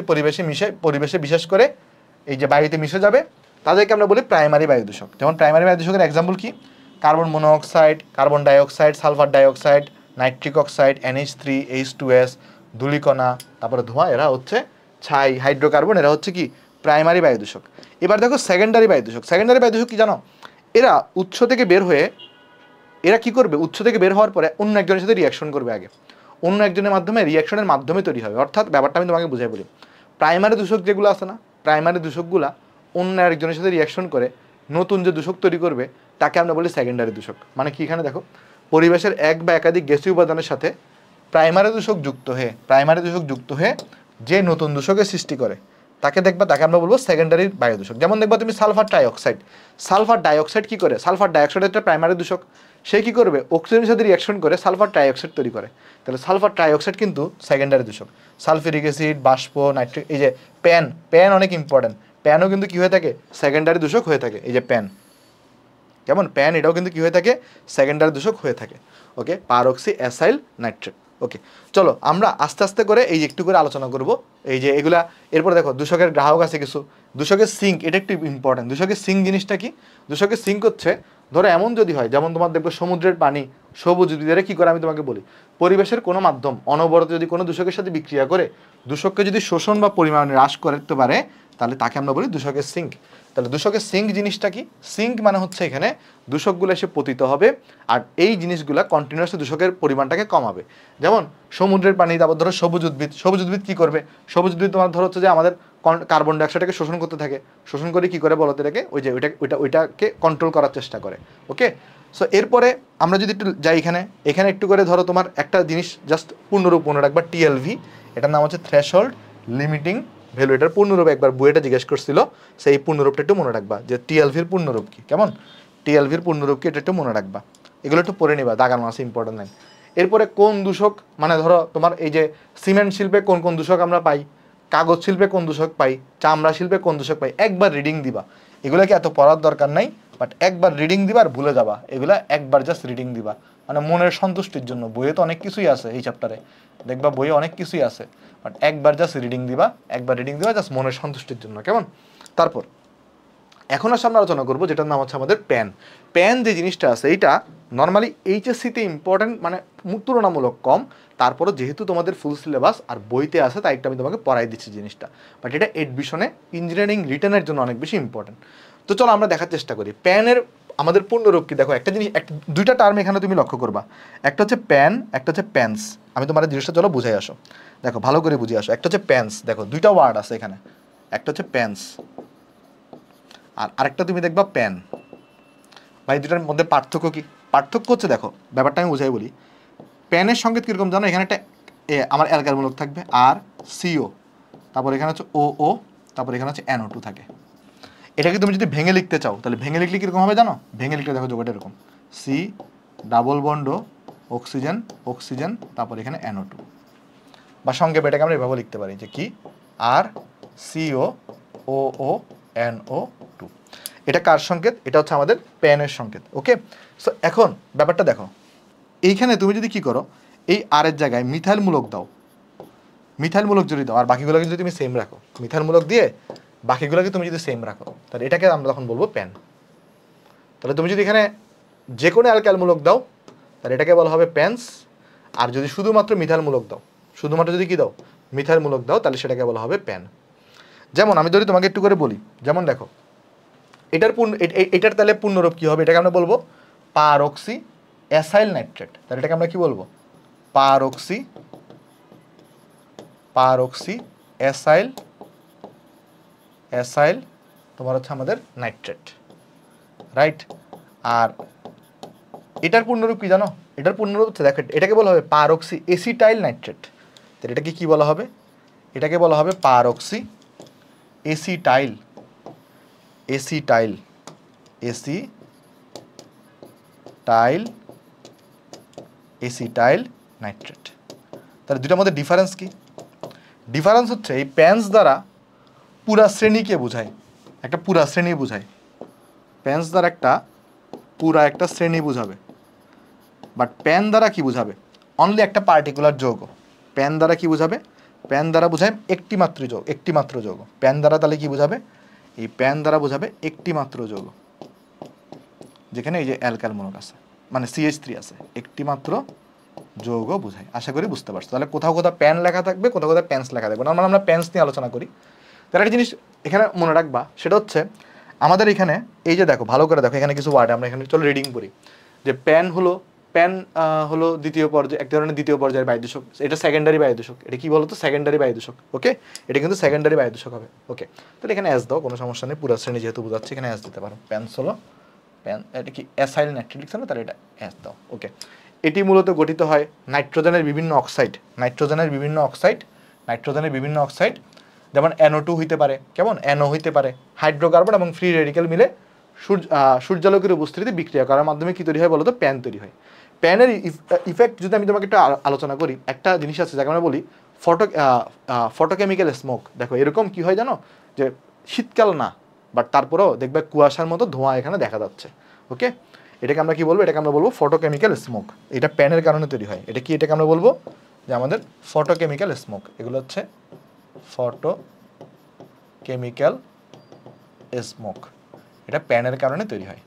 পরিবেশে বিশেষ করে এই যে বায়ুতে মিশে যাবে, তাদেরকে আমরা বলি প্রাইমারি বায়ু দূষক। যেমন প্রাইমারি বায়ু দূষকের এক্সাম্পল কি? Carbon monoxide, carbon dioxide, sulphur dioxide, nitric oxide, NH3, H2S, ধূলিকণা, তারপরে ধোঁয়া, এরা হচ্ছে ছাই, হাইড্রোকার্বন, এরা হচ্ছে কি? প্রাইমারি বায়ু দূষক। এবার দেখো সেকেন্ডারি বায়ু দূষক। সেকেন্ডারি বায়ু দূষক কি জানো? এরা উৎস থেকে বের হয়ে এরা কি করবে? উৎস থেকে বের হওয়ার পরে অন্য একজনের সাথে রিয়াকশন করবে। আগে অন্য একজনের মাধ্যমে, রিয়াকশনের মাধ্যমে তৈরি হবে। অর্থাৎ ব্যাপারটা আমি তোমাকে বুঝাই বলি, প্রাইমারি দূষক যেগুলো আছে না, প্রাইমারি দূষকগুলা অন্য আরেকজনের সাথে রিয়াকশন করে নতুন যে দূষক তৈরি করবে তাকে আমরা বলি সেকেন্ডারি দূষক। মানে কি? এখানে দেখো, পরিবেশের এক বা একাধিক গ্যাসীয় উপাদানের সাথে প্রাইমারি দূষক যুক্ত হয়ে যে নতুন দূষকের সৃষ্টি করে তাকে আমরা বলবো সেকেন্ডারি বায়ু দূষক। যেমন দেখবা তুমি সালফার ডাইঅক্সাইড কি করে? সালফার ডাইঅক্সাইড একটা প্রাইমারি দূষক। সে কি করবে? অক্সিজেনের সাথে রিয়াকশন করে সালফার ট্রাইঅক্সাইড তৈরি করে। তাহলে সালফার ট্রাইঅক্সাইড কিন্তু সেকেন্ডারি দূষক। সালফিউরিক অ্যাসিড, বাষ্প, নাইট্রিক, এই যে প্যান অনেক ইম্পর্টেন্ট। প্যানও কিন্তু কি হয়ে থাকে? সেকেন্ডারি দূষক হয়ে থাকে। এই যে প্যান, এটাও কিন্তু কি হয়ে থাকে? সেকেন্ডারি দূষক হয়ে থাকে। ওকে, পারঅক্সি অ্যাসাইল নাইট্রেট। ওকে, চলো আমরা আস্তে আস্তে করে এই যে একটু করে আলোচনা করব এই যে এগুলা। এরপর দেখো দূষকের গ্রাহক আছে কিছু। দূষকের সিঙ্ক, এটা একটু ইম্পর্টেন্ট। দূষকের সিঙ্ক জিনিসটা কি? দূষকের সিঙ্ক হচ্ছে, ধরো এমন যদি হয়, যেমন তোমার দেখবে সমুদ্রের পানি, সবুজ উদ্ভিদের কি করে? আমি তোমাকে বলি, পরিবেশের কোনো মাধ্যম অনবরত যদি কোনো দূষকের সাথে বিক্রিয়া করে দূষককে যদি শোষণ বা পরিমাণ হ্রাস করতে পারে, তাহলে তাকে আমরা বলি দূষকের সিঙ্ক। তাহলে দূষকের সিঙ্ক জিনিসটা কি? সিঙ্ক মানে হচ্ছে এখানে দূষকগুলো এসে পতিত হবে, আর এই জিনিসগুলো কন্টিনিউয়াসলি দূষকের পরিমাণটাকে কমাবে। যেমন সমুদ্রের পানি, তারপর ধরো সবুজ উদ্ভিদ কি করবে? সবুজ উদ্ভিদ তোমার ধরো হচ্ছে যে আমাদের কার্বন ডাইঅক্সাইডটাকে শোষণ করতে থাকে। শোষণ করে কি করে বলো এটাকে? ওইটাকে কন্ট্রোল করার চেষ্টা করে। ওকে, সো এরপরে আমরা যদি একটু যাই এখানে একটু করে ধরো তোমার একটা জিনিস জাস্ট পূর্ণরূপ মনে রাখবা, TLV, এটার নাম হচ্ছে থ্রেশহোল্ড লিমিটিং ভ্যালু, এটার পূর্ণরূপ একবার বইটা জিজ্ঞেস করছিল, সেই পূর্ণরূপটা একটু মনে রাখবা যে টিএলভির পূর্ণরূপ কি, কেমন টিএলভির পূর্ণরূপ কি এটা একটু মনে রাখবা, এগুলো একটু পড়ে নিবা, দাগানো আছে ইম্পর্টেন্ট নাই। এরপরে কোন দূষক, মানে ধরো তোমার এই যে সিমেন্ট শিল্পে কোন কোন দূষক আমরা পাই, কাগজ শিল্পে কোন দূষক পাই, চামড়া শিল্পে কোন দূষক পাই, একবার রিডিং দিবা। এগুলোকে এত পড়ার দরকার নাই, বাট একবার রিডিং দিবা আর ভুলে যাবা, এগুলা একবার জাস্ট রিডিং দিবা, মানে মনের সন্তুষ্টির জন্য। বইয়ে তো অনেক কিছুই আছে এই চ্যাপ্টারে, দেখবা বইয়ে অনেক কিছুই আছে, বাট একবার জাস্ট রিডিং দিবা, একবার রিডিং দিবা জাস্ট মনের সন্তুষ্টির জন্য, কেমন। তারপর এখন আসলে আমরা আলোচনা করবো যেটার নাম হচ্ছে আমাদের প্যান। প্যান যে জিনিসটা আছে এইটা নর্মালি এইচএসসিতে ইম্পর্টেন্ট, মানে তুলনামূলক কম, তারপরও যেহেতু তোমাদের ফুল সিলেবাস আর বইতে আছে তাই একটা আমি তোমাকে পড়াই দিচ্ছি জিনিসটা, বাট এটা এডমিশনে ইঞ্জিনিয়ারিং রিটেনের জন্য অনেক বেশি ইম্পর্টেন্ট। তো চলো আমরা দেখার চেষ্টা করি প্যানের আমাদের পূর্ণরূপ কি। দেখো একটা জিনিস, দুইটা টার্ম এখানে তুমি লক্ষ্য করবা, একটা হচ্ছে প্যান, একটা হচ্ছে প্যান্স। আমি তোমার জিনিসটা চলো বুঝাই আসো, দেখো ভালো করে বুঝিয়ে আসো। একটা হচ্ছে প্যান্স, দেখো দুইটা ওয়ার্ড আছে এখানে, একটা হচ্ছে প্যান্স আর আরেকটা তুমি দেখবা প্যান। ভাই দুটার মধ্যে পার্থক্য কি? পার্থক্য হচ্ছে, দেখো ব্যাপারটা আমি বুঝাই বলি। প্যানের সংকেত কীরকম জানো, এখানে একটা আমার অ্যালকালমূলক থাকবে আর সিও, তারপর এখানে হচ্ছে ও ও, তারপর এখানে হচ্ছে NO2 থাকে। এটাকে তুমি যদি ভেঙে লিখতে চাও তাহলে ভেঙে লিখলে কীরকম হবে জানো? ভেঙে লিখলে দেখো যোগটা এরকম, C double bond oxygen oxygen, তারপর এখানে NO2, বা সংক্ষেপে এটাকে আমরা এভাবে লিখতে পারি যে কি আর সিও ও ও NO2। এটা কার সংকেত? এটা হচ্ছে আমাদের প্যানের সংকেত। ওকে, সো এখন ব্যাপারটা দেখো, এইখানে তুমি যদি কি করো, এই আর এর জায়গায় মিথাইলমূলক দাও, মিথাইলমূলক যদি দাও আর বাকিগুলোকে যদি তুমি সেম রাখো, মিথাইলমূলক দিয়ে বাকিগুলোকে তুমি যদি সেম রাখো, তাহলে এটাকে আমরা তখন বলবো প্যান। তাহলে তুমি যদি এখানে যে কোনো অ্যালকাইলমূলক দাও তাহলে এটাকে বলা হবে প্যান্স, আর যদি শুধুমাত্র মিথাইলমূলক দাও, শুধুমাত্র যদি কি দাও মিথাইলমূলক দাও, তাহলে সেটাকে বলা হবে প্যান। যেমন আমি যদি তোমাকে একটু করে বলি, যেমন দেখো এটার তাহলে পূর্ণরূপ কী হবে, এটাকে আমরা বলবো পারঅক্সি অ্যাসাইল নাইট্রেট। তাহলে এটাকে আমরা কি বলবো? পারঅক্সি অ্যাসাইল তোমার হচ্ছে আমাদের নাইট্রেট, রাইট। আর এটার পূর্ণরূপ কি জানো? এটার পূর্ণরূপ হচ্ছে, দেখো এটাকে বলা হবে পারঅক্সি এসিটাইল নাইট্রেট। তাহলে এটাকে কি বলা হবে? এটাকে বলা হবে পারঅক্সি এসিটাইল নাইট্রেট। তাহলে দুটার মধ্যে ডিফারেন্স কি? ডিফারেন্স হচ্ছে এই প্যান্স দ্বারা পুরা শ্রেণীকে বোঝায়, একটা পুরা শ্রেণী বোঝায়, প্যান্স দ্বারা একটা শ্রেণী বোঝাবে, বাট প্যান দ্বারা কি বোঝাবে? অনলি একটা পার্টিকুলার যৌগ। প্যান দ্বারা কি বোঝাবে? প্যান দ্বারা বোঝায় একটি মাত্র যৌগ। প্যান দ্বারা তাহলে কি বোঝাবে? এই প্যান দ্বারা বোঝাবে একটি মাত্র যৌগ, যেখানে এই যে অ্যালকাইলমূলক আছে, মানে CH3 আছে, একটি মাত্র যৌগ বোঝায়। আশা করি বুঝতে পারছো। তাহলে কোথাও কোথাও প্যান লেখা থাকবে, কোথাও কোথাও প্যান্স লেখা থাকবে। নর্মাল আমরা প্যান্স নিয়ে আলোচনা করি। তাহলে একটা জিনিস এখানে মনে রাখবা, সেটা হচ্ছে আমাদের এখানে এই যে দেখো ভালো করে দেখো, এখানে কিছু ওয়ার্ড আমরা এখানে চলো রিডিং করি। যে প্যান হলো দ্বিতীয় পর্যায়ে, এক ধরনের দ্বিতীয় পর্যায়ের বায়ু দূষক। এটা সেকেন্ডারি বায়ু দূষক। এটা কি বলতো? সেকেন্ডারি বায়ু দূষক। ওকে, এটা কিন্তু সেকেন্ডারি বায়ু দূষক হবে। ওকে, তাহলে এখানে অ্যাস দাও, কোনো সমস্যা নেই, পুরো শ্রেণী যেহেতু বোঝাচ্ছে এখানে অ্যাস দিতে পারো। প্যান্স হলো এটা কি অ্যাসাইল নাইট্রেট লিখছে না, তাহলে এটা অ্যাস দাও। ওকে, এটি মূলত গঠিত হয় নাইট্রোজেনের বিভিন্ন অক্সাইড, যেমন NO2 হইতে পারে, কেমন NO হইতে পারে, হাইড্রোকার্বন এবং ফ্রি রেডিক্যাল মিলে সূর্যালোকের উপস্থিতিতে বিক্রিয়া করার মাধ্যমে কি তৈরি হয় বলো তো? প্যান তৈরি হয়। প্যানের ইফেক্ট যদি আমি তোমাকে একটু আলোচনা করি, একটা জিনিস আছে যাকে আমরা বলি ফটোকেমিক্যাল স্মোক। দেখো এরকম কি হয় জানো, যে শীতকাল না, বাট তারপরেও দেখবে কুয়াশার মতো ধোঁয়া এখানে দেখা যাচ্ছে। ওকে, এটাকে আমরা কি বলবো? এটাকে আমরা বলবো ফটোকেমিক্যাল স্মোক। এটা প্যানের কারণে তৈরি হয়। এটা কি? এটাকে আমরা বলবো যে আমাদের ফটোকেমিক্যাল স্মোক। এগুলো হচ্ছে ফটোকেমিক্যাল স্মোক, এটা প্যানের কারণে তৈরি হয়।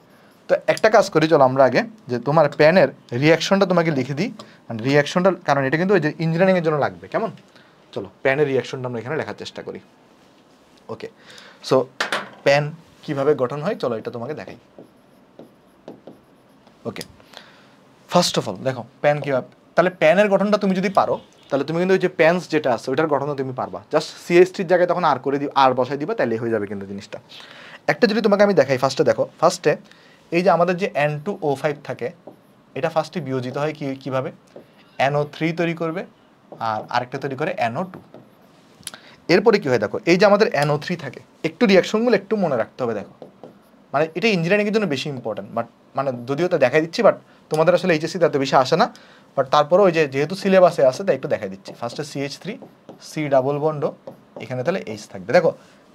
তো একটা কাজ করি, চলো আমরা আগে যে তোমার প্যানের রিয়াকশনটা তোমাকে লিখে দিই, মানে রিয়াকশনটার কারণ এটা কিন্তু ওই যে ইঞ্জিনিয়ারিংয়ের জন্য লাগবে, কেমন। চলো প্যানের রিয়াকশনটা আমরা এখানে লেখার চেষ্টা করি। ওকে, সো প্যান কিভাবে গঠন হয় চলো এটা তোমাকে দেখাই। ওকে, ফার্স্ট অফ অল দেখো প্যান কীভাবে, তাহলে প্যানের গঠনটা তুমি যদি পারো তাহলে তুমি কিন্তু ওই যে প্যান্স যেটা আছে ওইটার গঠনও তুমি পারবা। জাস্ট CH3 জায়গায় তখন আর করে আর বসাই দিবা, তাহলে হয়ে যাবে কিন্তু জিনিসটা। একটা যদি তোমাকে আমি দেখাই, ফার্স্টে দেখো, ফার্স্টে এই যে আমাদের যে N2O5 থাকে, এটা ফার্স্টে বিয়োজিত হয় কীভাবে? NO3 তৈরি করবে আর আরেকটা তৈরি করে NO2। এরপরে কি হয় দেখো, এই যে আমাদের NO3 থাকে, একটু রিয়াকশনগুলো একটু মনে রাখতে হবে। দেখো মানে এটা ইঞ্জিনিয়ারিংয়ের জন্য বেশি ইম্পর্টেন্ট, বাট মানে যদিও তো দেখাই দিচ্ছি, বাট তোমাদের আসলে এইচএসসি এত বেশি আসে না, বাট তারপরেও ওই যে যেহেতু সিলেবাসে আছে তাই একটু দেখাই দিচ্ছি। ফার্স্টে CH3 C ডাবল বন্ড, এখানে তাহলে H থাকবে। দেখো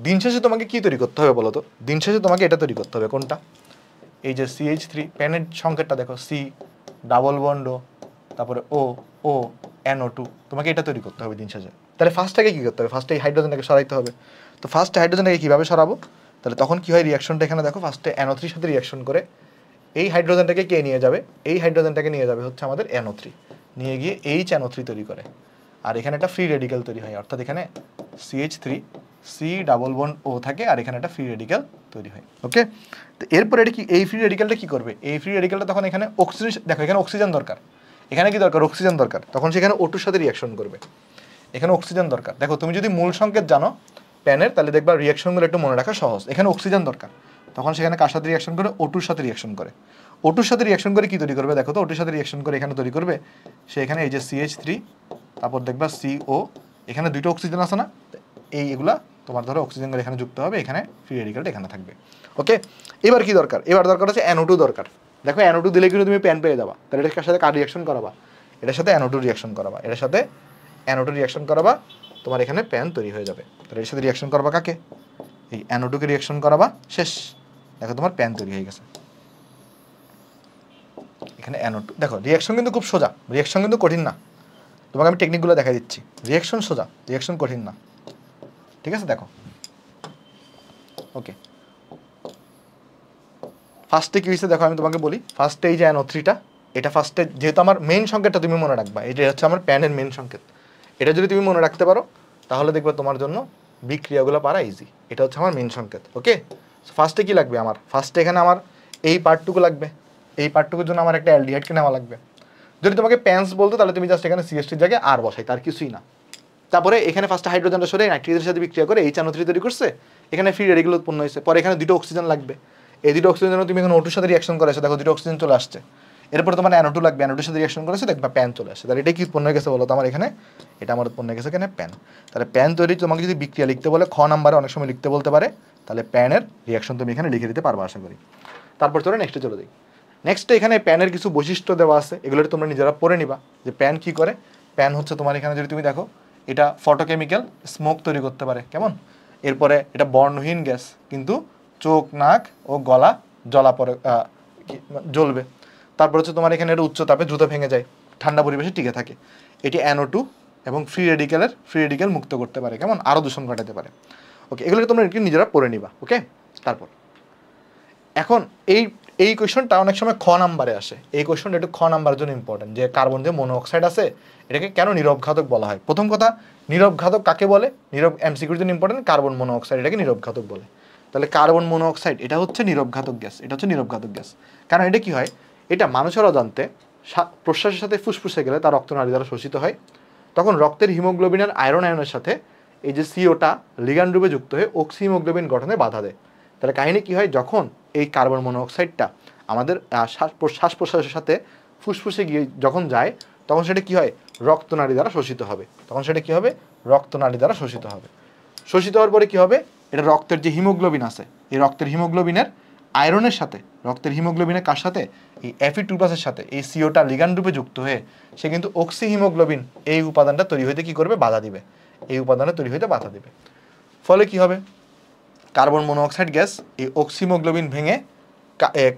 দিন শেষে তোমাকে কি তৈরি করতে হবে বলো তো? দিন শেষে তোমাকে এটা তৈরি করতে হবে, কোনটা? এই যে CH3 প্যানের সংকেতটা দেখো, C ডাবল বন্ড, তারপরে O NO2, তোমাকে এটা তৈরি করতে হবে দিন শেষে। তাহলে ফার্স্টটাকে কী করতে হবে? ফার্স্টে এই হাইড্রোজেনটাকে সরাইতে হবে। তো ফার্স্টে হাইড্রোজেনটাকে কীভাবে সরাবো? তাহলে তখন কী হয়, রিয়াকশনটা এখানে দেখো, ফার্স্টে NO3 সাথে রিয়াকশন করে এই হাইড্রোজেনটাকে কে নিয়ে যাবে? এই হাইড্রোজেনটাকে নিয়ে যাবে হচ্ছে আমাদের NO3, নিয়ে গিয়ে HNO3 তৈরি করে, আর এখানে একটা ফ্রি রেডিক্যাল তৈরি হয়, অর্থাৎ এখানে CH3 C double bond O থাকে, আর এখানে একটা ফ্রি রেডিক্যাল তৈরি হয়। ওকে, তো এরপরে এটা কি, এই ফ্রি রেডিক্যালটা কী করবে? এই ফ্রি রেডিক্যালটা তখন এখানে অক্সিজেন, দেখো এখানে অক্সিজেন দরকার, এখানে কি দরকার? অক্সিজেন দরকার, তখন সেখানে O2 সাথে রিয়াকশন করবে, এখানে অক্সিজেন দরকার। দেখো তুমি যদি মূল সংকেত জানো প্যানের, তাহলে দেখবা রিয়াকশনগুলো একটু মনে রাখা সহজ। এখানে অক্সিজেন দরকার, তখন সেখানে কার সাথে রিয়াকশন করে? O2-র সাথে রিয়াকশন করে। O2-র সাথে রিয়াকশন করে কি তৈরি করবে? দেখো তো O2-র সাথে রিয়াকশন করে এখানে তৈরি করবে, সে এখানে এই যে CH3, তারপর দেখবা CO, এখানে দুইটা অক্সিজেন আছে না, এইগুলা তোমার ধরো অক্সিজেনগুলো এখানে যুক্ত হবে, এখানে ফ্রি রেডিক্যালটা এখানে থাকবে। ওকে, এবার কি দরকার? এবার দরকার হচ্ছে NO2 দরকার। দেখো NO2 দিলে কিন্তু তুমি প্যান পেয়ে যাবা, তাহলে এটার সাথে কার রিয়াকশন করাবা? এটার সাথে NO2 রিয়াকশন করাবা, এটার সাথে NO2 রিয়াকশন করাবা, তোমার এখানে প্যান তৈরি হয়ে যাবে। তাহলে এর সাথে রিয়াকশন করবা কাকে? এই NO2-কে রিয়াকশন করাবা, শেষ, দেখো তোমার প্যান তৈরি হয়ে গেছে। এখানে NO2, দেখো রিয়াকশন কিন্তু খুব সোজা, রিয়াকশন কিন্তু কঠিন না, তোমাকে আমি টেকনিকগুলো দেখাই দিচ্ছি। রিয়াকশন সোজা, রিয়াকশন কঠিন না, ঠিক আছে? দেখো ওকে, ফার্স্টে কী হয়েছে দেখো, আমি তোমাকে বলি। ফার্স্টে এই যে NO3টা, এটা ফার্স্টে যেহেতু আমার মেইন সংকেতটা তুমি মনে রাখবা, এটা হচ্ছে আমার প্যানের মেইন সংকেত, এটা যদি তুমি মনে রাখতে পারো তাহলে দেখবে তোমার জন্য বিক্রিয়াগুলো পারা ইজি। এটা হচ্ছে আমার মেইন সংকেত। ওকে, ফার্স্টে কি লাগবে আমার? ফার্স্টে এখানে আমার এই পার্টটুকু লাগবে, এই পার্টটুকুর জন্য আমার একটা অ্যালডিহাইডকে নেওয়া লাগবে। যদি তোমাকে প্যান্স বলতো তাহলে তুমি জাস্ট এখানে CH3 জায়গায় আর বসাই, তার কিছুই না। তারপরে এখানে ফার্স্টে হাইড্রোজেনটা সরে নাইট্রোজেনের সাথে বিক্রিয়া করে HNO3 তৈরি করছে, এখানে ফ্রি রেডিক্যাল উৎপন্ন হয়েছে। পরে এখানে দুটো অক্সিজেন লাগবে, এই দুটো অক্সিজেন তুমি এখানে O2-র সাথে রিয়াকশন করেছো, দেখো দুটো অক্সিজেন চলে আসছে। এরপর তোমার NO2 লাগবে, NO2-র সাথে রিয়াকশন করেছে, দেখবা প্যান চলে আসছে। তাহলে এটা কি উৎপন্ন হয়ে গেছে বলো তো আমার এখানে? এটা আমার উৎপন্ন হয়ে গেছে এখানে প্যান। তাহলে প্যান তৈরি তোমাকে যদি বিক্রিয়া লিখতে বলে, খ নাম্বারে অনেক সময় লিখতে বলতে পারে, তাহলে প্যানের রিয়াকশন তুমি এখানে লিখে দিতে পারবা আশা করি। তারপর চলো নেক্সটে চলে যাই। নেক্সটে এখানে প্যানের কিছু বৈশিষ্ট্য দেওয়া আছে, এগুলো তোমরা নিজেরা পড়ে নিবা যে প্যান কি করে। প্যান হচ্ছে তোমার এখানে যদি তুমি দেখো, এটা ফটোকেমিক্যাল স্মোক তৈরি করতে পারে, কেমন? এরপরে এটা বর্ণহীন গ্যাস, কিন্তু চোখ, নাক ও গলা জ্বলা পরে জ্বলবে। তারপর হচ্ছে তোমার এখানে এটা উচ্চ তাপে দ্রুত ভেঙে যায়, ঠান্ডা পরিবেশে টিকে থাকে। এটি NO2 এবং ফ্রি রেডিক্যাল মুক্ত করতে পারে, কেমন? আরও দূষণ ঘটাতে পারে। ওকে, এগুলোকে তোমরা একটু নিজেরা পড়ে নিবা। ওকে, তারপর এখন এই কোয়েশনটা অনেক সময় খ নাম্বারে আসে। এই কোয়েশনটা একটু খ নাম্বারের জন্য ইম্পর্টেন্ট, যে কার্বন যে মনোঅক্সাইড আছে এটাকে কেন নীরব ঘাতক বলা হয়। প্রথম কথা, নীরব ঘাতক কাকে বলে? নীরব MCQর জন্য ইম্পর্টেন্ট, কার্বন মনোঅক্সাইড এটাকে নীরব ঘাতক বলে। তাহলে কার্বন মনোঅক্সাইড এটা হচ্ছে নীরব ঘাতক গ্যাস, এটা হচ্ছে নীরব ঘাতক গ্যাস। কারণ এটা কি হয়, এটা মানুষের অজান্তে প্রশ্বাসের সাথে ফুসফুসে গেলে তার রক্তনালী দ্বারা শোষিত হয়, তখন রক্তের হিমোগ্লোবিনের আয়রন আয়নের সাথে এই যে CO-টা লিগ্যান্ড রূপে যুক্ত হয়ে অক্সি হিমোগ্লোবিন গঠনে বাধা দেয়। তাহলে কাহিনী কী হয়, যখন এই কার্বন মনোঅক্সাইডটা আমাদের শ্বাস প্রশ্বাসের সাথে ফুসফুসে গিয়ে যখন যায়, তখন সেটা কী হয়, রক্তনালী দ্বারা শোষিত হবে। তখন সেটা কী হবে, রক্তনালী দ্বারা শোষিত হবে। শোষিত হওয়ার পরে কী হবে, এটা রক্তের যে হিমোগ্লোবিন আছে, এই রক্তের হিমোগ্লোবিনের আয়রনের সাথে, রক্তের হিমোগ্লোবিনের কার সাথে, এই Fe2+ সাথে এই CO-টা লিগ্যান্ড রূপে যুক্ত হয়ে সে কিন্তু অক্সি হিমোগ্লোবিন এই উপাদানটা তৈরি হইতে কী করবে, বাধা দিবে, এই উপাদানটা তৈরি হইতে বাধা দিবে। ফলে কি হবে, কার্বন মনোঅক্সাইড গ্যাস এই অক্সিমোগ্লোবিন ভেঙে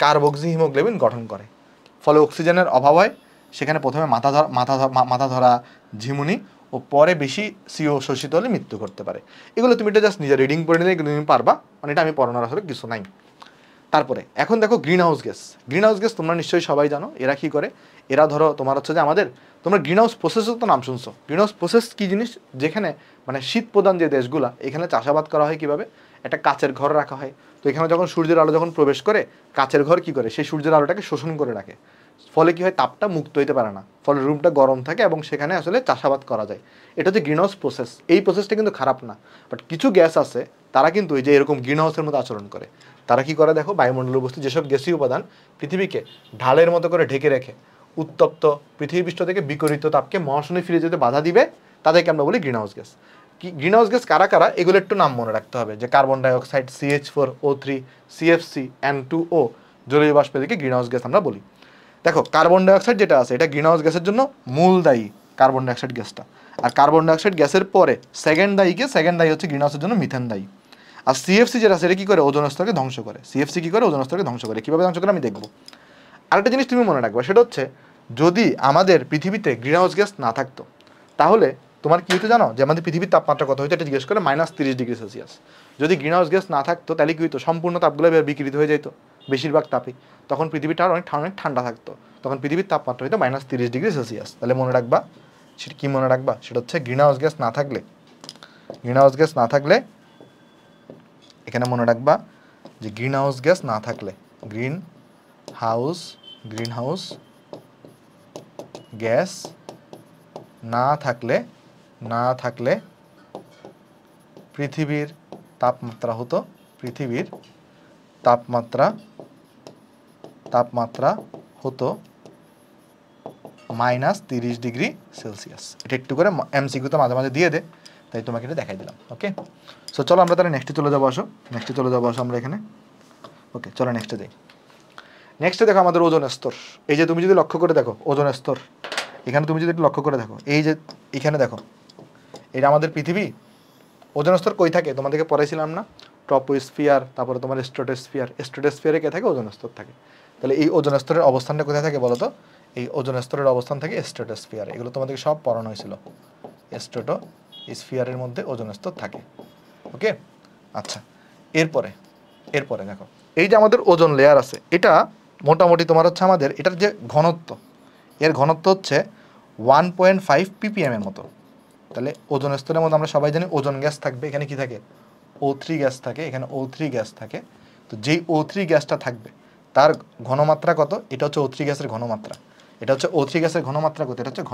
কার্বক্সি হিমোগ্লোবিন গঠন করে। ফলে অক্সিজেনের অভাব হয়, সেখানে প্রথমে মাথা ধরা, ঝিমুনি ও পরে বেশি CO শোষিত হলে মৃত্যু করতে পারে। এগুলো তুমি এটা জাস্ট নিজে রিডিং পড়ে নিলে তুমি পারবা, মানে এটা আমি পড়ানোর আসলে কিছু নাই। তারপরে এখন দেখো green house gas. Green house gas তোমরা নিশ্চয়ই সবাই জানো, এরা কি করে, এরা ধরো তোমার হচ্ছে যে আমাদের, তোমরা গ্রিন হাউস প্রসেসের তো নাম শুনছো। গ্রিন হাউস প্রসেস কী জিনিস, যেখানে মানে শীত প্রধান যে দেশগুলা, এখানে চাষাবাদ করা হয় কীভাবে, একটা কাচের ঘর রাখা হয়। তো এখানে যখন সূর্যের আলো যখন প্রবেশ করে, কাচের ঘর কী করে, সেই সূর্যের আলোটাকে শোষণ করে রাখে। ফলে কী হয়, তাপটা মুক্ত হইতে পারে না, ফলে রুমটা গরম থাকে এবং সেখানে আসলে চাষাবাদ করা যায়। এটা হচ্ছে গ্রিন হাউস প্রসেস। এই প্রসেসটা কিন্তু খারাপ না, বাট কিছু গ্যাস আছে তারা কিন্তু এই যে এরকম গ্রিন হাউসের মতো আচরণ করে। তারা কি করে দেখো, বায়ুমণ্ডলীয় বস্তু যেসব গ্যাসীয় উপাদান পৃথিবীকে ঢালের মতো করে ঢেকে রেখে উত্তপ্ত পৃথিবী পৃষ্ঠ থেকে বিকরিত তাপকে মহাশূন্যে ফিরে যেতে বাধা দিবে, তাদেরকে আমরা বলি green house gas. Green house gas কারা কারা এগুলো একটু নাম মনে রাখতে হবে, যে carbon dioxide, CH4O3, CFC, N2O, জলীয় বাষ্প থেকে গ্রিন হাউস গ্যাস আমরা বলি। দেখো কার্বন ডাইঅক্সাইড যেটা আছে এটা গ্রিন হাউস গ্যাসের জন্য মূল দায়ী, কার্বন ডাইঅক্সাইড গ্যাসটা। আর কার্বন ডাইঅক্সাইড গ্যাসের পরে সেকেন্ড দায়ী হচ্ছে গ্রিন হাউসের জন্য মিথেন দায়ী। আর CFC যেটা আছে এটা কি করে, ওজোন স্তরকে ধ্বংস করে। CFC কি করে, ওজোন স্তরকে ধ্বংস করে। কীভাবে ধ্বংস করে আমি দেখবো। আরেকটা জিনিস তুমি মনে রাখবে, সেটা হচ্ছে যদি আমাদের পৃথিবীতে গ্রিন হাউস গ্যাস না থাকতো তাহলে তোমার কী হতো জানো, যে আমাদের পৃথিবীর তাপমাত্রা কত হতো এটা জিজ্ঞেস করে -30°C। যদি গ্রিন হাউস গ্যাস না থাকতো তাহলে কী হতো, সম্পূর্ণ তাপগুলো বিকৃত হয়ে যেত, বেশিরভাগ তাপই। তখন পৃথিবীটা অনেক ঠান্ডা থাকতো, তখন পৃথিবীর তাপমাত্রা হতো -30°C। তাহলে মনে রাখবা, সেটা কী মনে রাখবা, সেটা হচ্ছে গ্রিন হাউস গ্যাস না থাকলে এখানে মনে রাখবা যে গ্রিন হাউস গ্যাস না থাকলে গ্যাস না থাকলে পৃথিবীর তাপমাত্রা হতো -30°C। এটা একটু করে MCQ-তে মাঝে মাঝে দিয়ে দে, তাই তোমাকে এটা দেখাই দিলাম। ওকে, সো চলো আমরা তাহলে নেক্সটে চলে যাবো। আসো আমরা এখানে। ওকে, চলো নেক্সটে যাই। নেক্সটে দেখো আমাদের ওজোন স্তর। এই যে তুমি যদি লক্ষ্য করে দেখো ওজোন স্তর, এখানে তুমি যদি একটু লক্ষ্য করে দেখো, এই যে এখানে দেখো এটা আমাদের পৃথিবী। ওজোন স্তর কই থাকে তোমাদেরকে পড়াইছিলাম না, ট্রপোস্ফিয়ার, তারপরে তোমার স্ট্রেটোস্ফিয়ারে কে থাকে, ওজোন স্তর থাকে। তাহলে এই ওজোন স্তরের অবস্থানটা কোথায় থাকে বলো তো, এই ওজোন স্তরের অবস্থান থাকে স্ট্রেটোস্ফিয়ারে। এগুলো তোমাদেরকে সব পড়ানো হয়েছিল, স্ট্রেটোস্ফিয়ারের মধ্যে ওজোন স্তর থাকে। ওকে, আচ্ছা, এরপরে দেখো এই যে আমাদের ওজোন লেয়ার আছে, এটা মোটামুটি তোমার হচ্ছে আমাদের এটার যে ঘনত্ব, এর ঘনত্ব হচ্ছে 1.5 ppm এর মতো। তাহলে ওজোন স্তরের মধ্যে আমরা সবাই জানি ওজোন গ্যাস থাকবে, এখানে কি থাকে, O3 গ্যাস থাকে, এখানে O3 গ্যাস থাকে। তো যেই O3 গ্যাসটা থাকবে তার ঘনমাত্রা কত, এটা হচ্ছে O3 গ্যাসের ঘনমাত্রা। এটা হচ্ছে O3 গ্যাসের ঘনমাত্রা কত, এটা হচ্ছে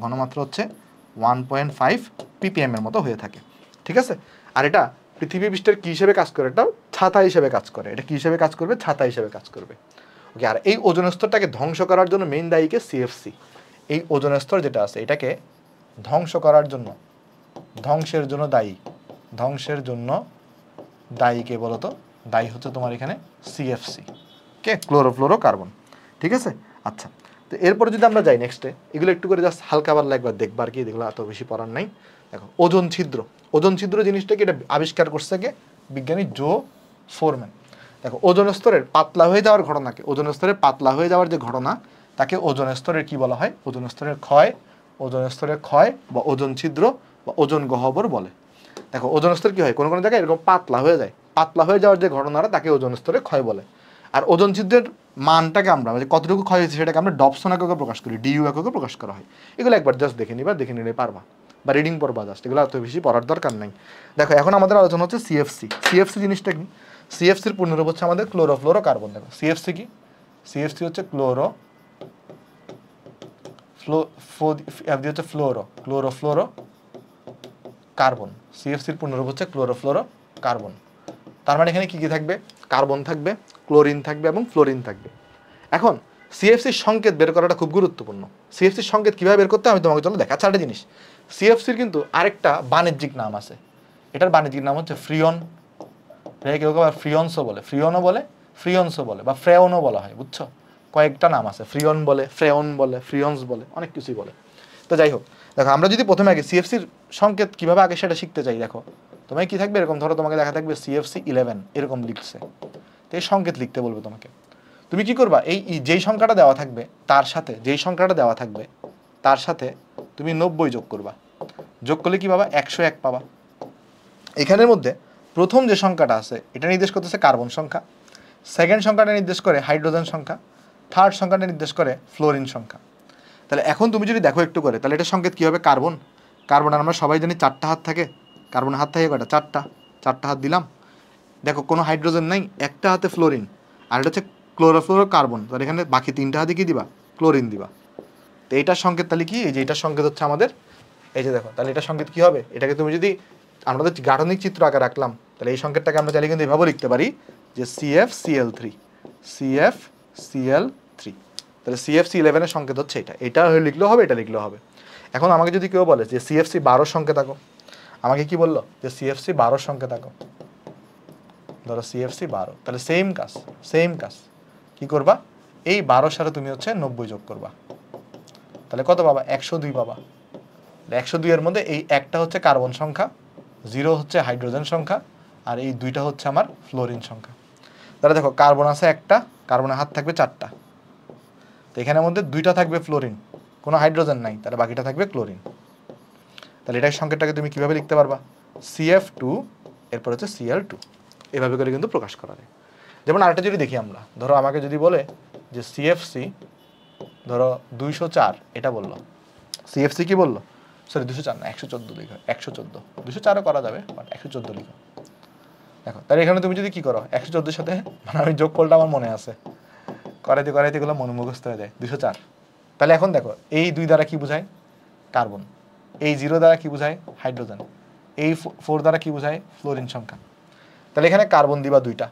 ঘনমাত্রা হচ্ছে 1.5 ppm এর মতো হয়ে থাকে। ঠিক আছে, আর এটা পৃথিবী পৃষ্ঠের কী হিসেবে কাজ করে, এটা ছাতা হিসেবে কাজ করে। এটা কী হিসেবে কাজ করবে, ছাতা হিসেবে কাজ করবে। ওকে, আর এই ওজোন স্তরটাকে ধ্বংস করার জন্য মেইন দায়ীকে CFC। এই ওজোন স্তর যেটা আছে এটাকে ধ্বংস করার জন্য, ধ্বংসের জন্য দায়ী কে বলতো, দায়ী হচ্ছে তোমার এখানে CFC, কে, ক্লোরোফ্লোরোকার্বন। ঠিক আছে, আচ্ছা, তো এরপরে যদি আমরা যাই নেক্সটে, এগুলো একটু করে জাস্ট হালকা পাতলা একবার দেখবা আর কি, এগুলো এত বেশি পড়ার নাই। দেখো ওজোন ছিদ্র জিনিসটাকে এটা আবিষ্কার করছে কে, বিজ্ঞানী জো ফোরম্যান। দেখো ওজোন স্তরের পাতলা হয়ে যাওয়ার ঘটনাকে, ওজোন স্তরের পাতলা হয়ে যাওয়ার যে ঘটনা তাকে ওজোন স্তরের কি বলা হয়, ওজোন স্তরের ক্ষয় বা ওজোন ছিদ্র বা ওজোন গহ্বর বলে। দেখো ওজোন স্তর কি হয়, কোনো কোনো জায়গায় এরকম পাতলা হয়ে যায়, পাতলা হয়ে যাওয়ার যে ঘটনাটা তাকে ওজোন স্তরের ক্ষয় বলে। আর ওজোন ছিদ্রের মানটাকে আমরা মানে কতটুকু ক্ষয় হয়েছে সেটাকে আমরা ডবসন এককে প্রকাশ করি, DU এককে প্রকাশ করা হয়। এগুলো একবার জাস্ট দেখে নিলে পারবা, বা রিডিং পড়বা জাস্ট, এগুলো এত বেশি পড়ার দরকার নাই। দেখো এখন আমাদের আলোচনা হচ্ছে CFC জিনিসটা কি, CFCর পূর্ণরূপ হচ্ছে আমাদের ক্লোরোফ্লোরোকার্বন। দেখো CFC কি, CFC হচ্ছে ক্লোরোফ্লোরোকার্বন। CFCর পূর্ণরূপ হচ্ছে ক্লোরোফ্লোরোকার্বন। তার মানে এখানে কি কি থাকবে, কার্বন থাকবে, ক্লোরিন থাকবে এবং ফ্লোরিন থাকবে। এখন CFCর সংকেত বের করাটা খুব গুরুত্বপূর্ণ। CFCর সংকেত কীভাবে বের করতে আমি তোমাকে চলো দেখা। আচ্ছা, একটা জিনিস, CFCর কিন্তু আরেকটা বাণিজ্যিক নাম আছে, এটার বাণিজ্যিক নাম হচ্ছে ফ্রিয়ন। কেউ কেউ ফ্রিয়নসও বলে বা ফ্রেয়নও বলা হয়, বুঝছো, কয়েকটা নাম আছে, ফ্রিয়ন বলে, ফ্রেয়ন বলে, ফ্রিয়নস বলে, অনেক কিছুই বলে। তো যাই হোক, দেখো আমরা যদি প্রথমে আগে CFCর সংকেত কীভাবে আগে সেটা শিখতে চাই, দেখো তোমায় কি থাকবে, এরকম ধরো তোমাকে দেখা থাকবে CFC11 এরকম লিখছে, তো এই সংকেত লিখতে বলবে তোমাকে। তুমি কি করবা, এই যেই সংখ্যাটা দেওয়া থাকবে তার সাথে তুমি 90 যোগ করবা। যোগ করলে কি পাবা, 101 পাবা। এখানের মধ্যে প্রথম যে সংখ্যাটা আছে এটা নির্দেশ করতেছে কার্বন সংখ্যা, সেকেন্ড সংখ্যাটা নির্দেশ করে হাইড্রোজেন সংখ্যা, থার্ড সংখ্যাটা নির্দেশ করে ফ্লোরিন সংখ্যা। তাহলে এখন তুমি যদি দেখো একটু করে, তাহলে এটা সংকেত কী হবে, কার্বনের আমরা সবাই জানি 4টা হাত থাকে, কার্বনের হাত থাকে কয়টা, 4টা হাত দিলাম। দেখো কোনো হাইড্রোজেন নাই, একটা হাতে ফ্লোরিন, আর এটা হচ্ছে ক্লোরোফ্লোরোকার্বন। তাহলে এখানে বাকি 3টা হাতে কি দিবা, ক্লোরিন দিবা। তো এইটার সংকেত তাহলে কি, এই যে এটার সংকেত হচ্ছে আমাদের, এই যে দেখো, তাহলে এটার সংকেত কী হবে, এটাকে তুমি যদি আমরা তো গাঠনিক চিত্র আকারে রাখলাম, তাহলে এই সংকেতটাকে আমরা চাইলে কিন্তু এভাবে লিখতে পারি যে CFCl3। তাহলে CFC11 এর সংকেত হচ্ছে এটা লিখলেও হবে, এটা লিখলেও হবে। এখন আমাকে যদি কেউ বলে যে CFC12 সংকেত আঁকো, আমাকে কি বললো যে সিএফসি 12 সংকেত আঁকো, ধরো সিএফসি 12, তাহলে সেম কাজ কি করবা, এই 12 সাথে তুমি হচ্ছে 90 যোগ করবা, তাহলে কত পাবা, 102 পাবা। 102 এর মধ্যে এই একটা হচ্ছে কার্বন সংখ্যা, 0 হচ্ছে হাইড্রোজেন সংখ্যা, আর এই দুইটা হচ্ছে আমার ফ্লোরিন সংখ্যা। তাহলে দেখো কার্বন আছে একটা, কার্বনের হাত থাকবে 4টা, তো এখানের মধ্যে 2টা থাকবে ফ্লোরিন, কোনো হাইড্রোজেন নাই, তাহলে বাকিটা থাকবে ক্লোরিন। তাহলে এটার সংকেতটাকে তুমি কিভাবে লিখতে পারবা, CF2 এরপর হচ্ছে Cl2, এভাবে করে কিন্তু প্রকাশ করা যায়। যেমন আরেকটা যদি দেখি আমরা, ধরো আমাকে যদি বলে যে CFC ধরো 204, এটা বললো, CFC কি বললো, সরি 204 না 114 লিখো, 114, 204ও করা যাবে, বাট 114 লিখো। দেখো তাহলে এখানে তুমি যদি কি করো, 114 সাথে মানে আমি যোগফলটা আমার মনে আছে, করাইতে এগুলো মনে মুখস্থ হয়ে যায়, 204। তাহলে এখন দেখো এই 2 দ্বারা কি বোঝায়, কার্বন, এই 0 দ্বারা কি বোঝায়, হাইড্রোজেন, এই 4 দ্বারা কি বোঝায়, ফ্লোরিন সংখ্যা। তাহলে এখানে কার্বন দিবা 2টা,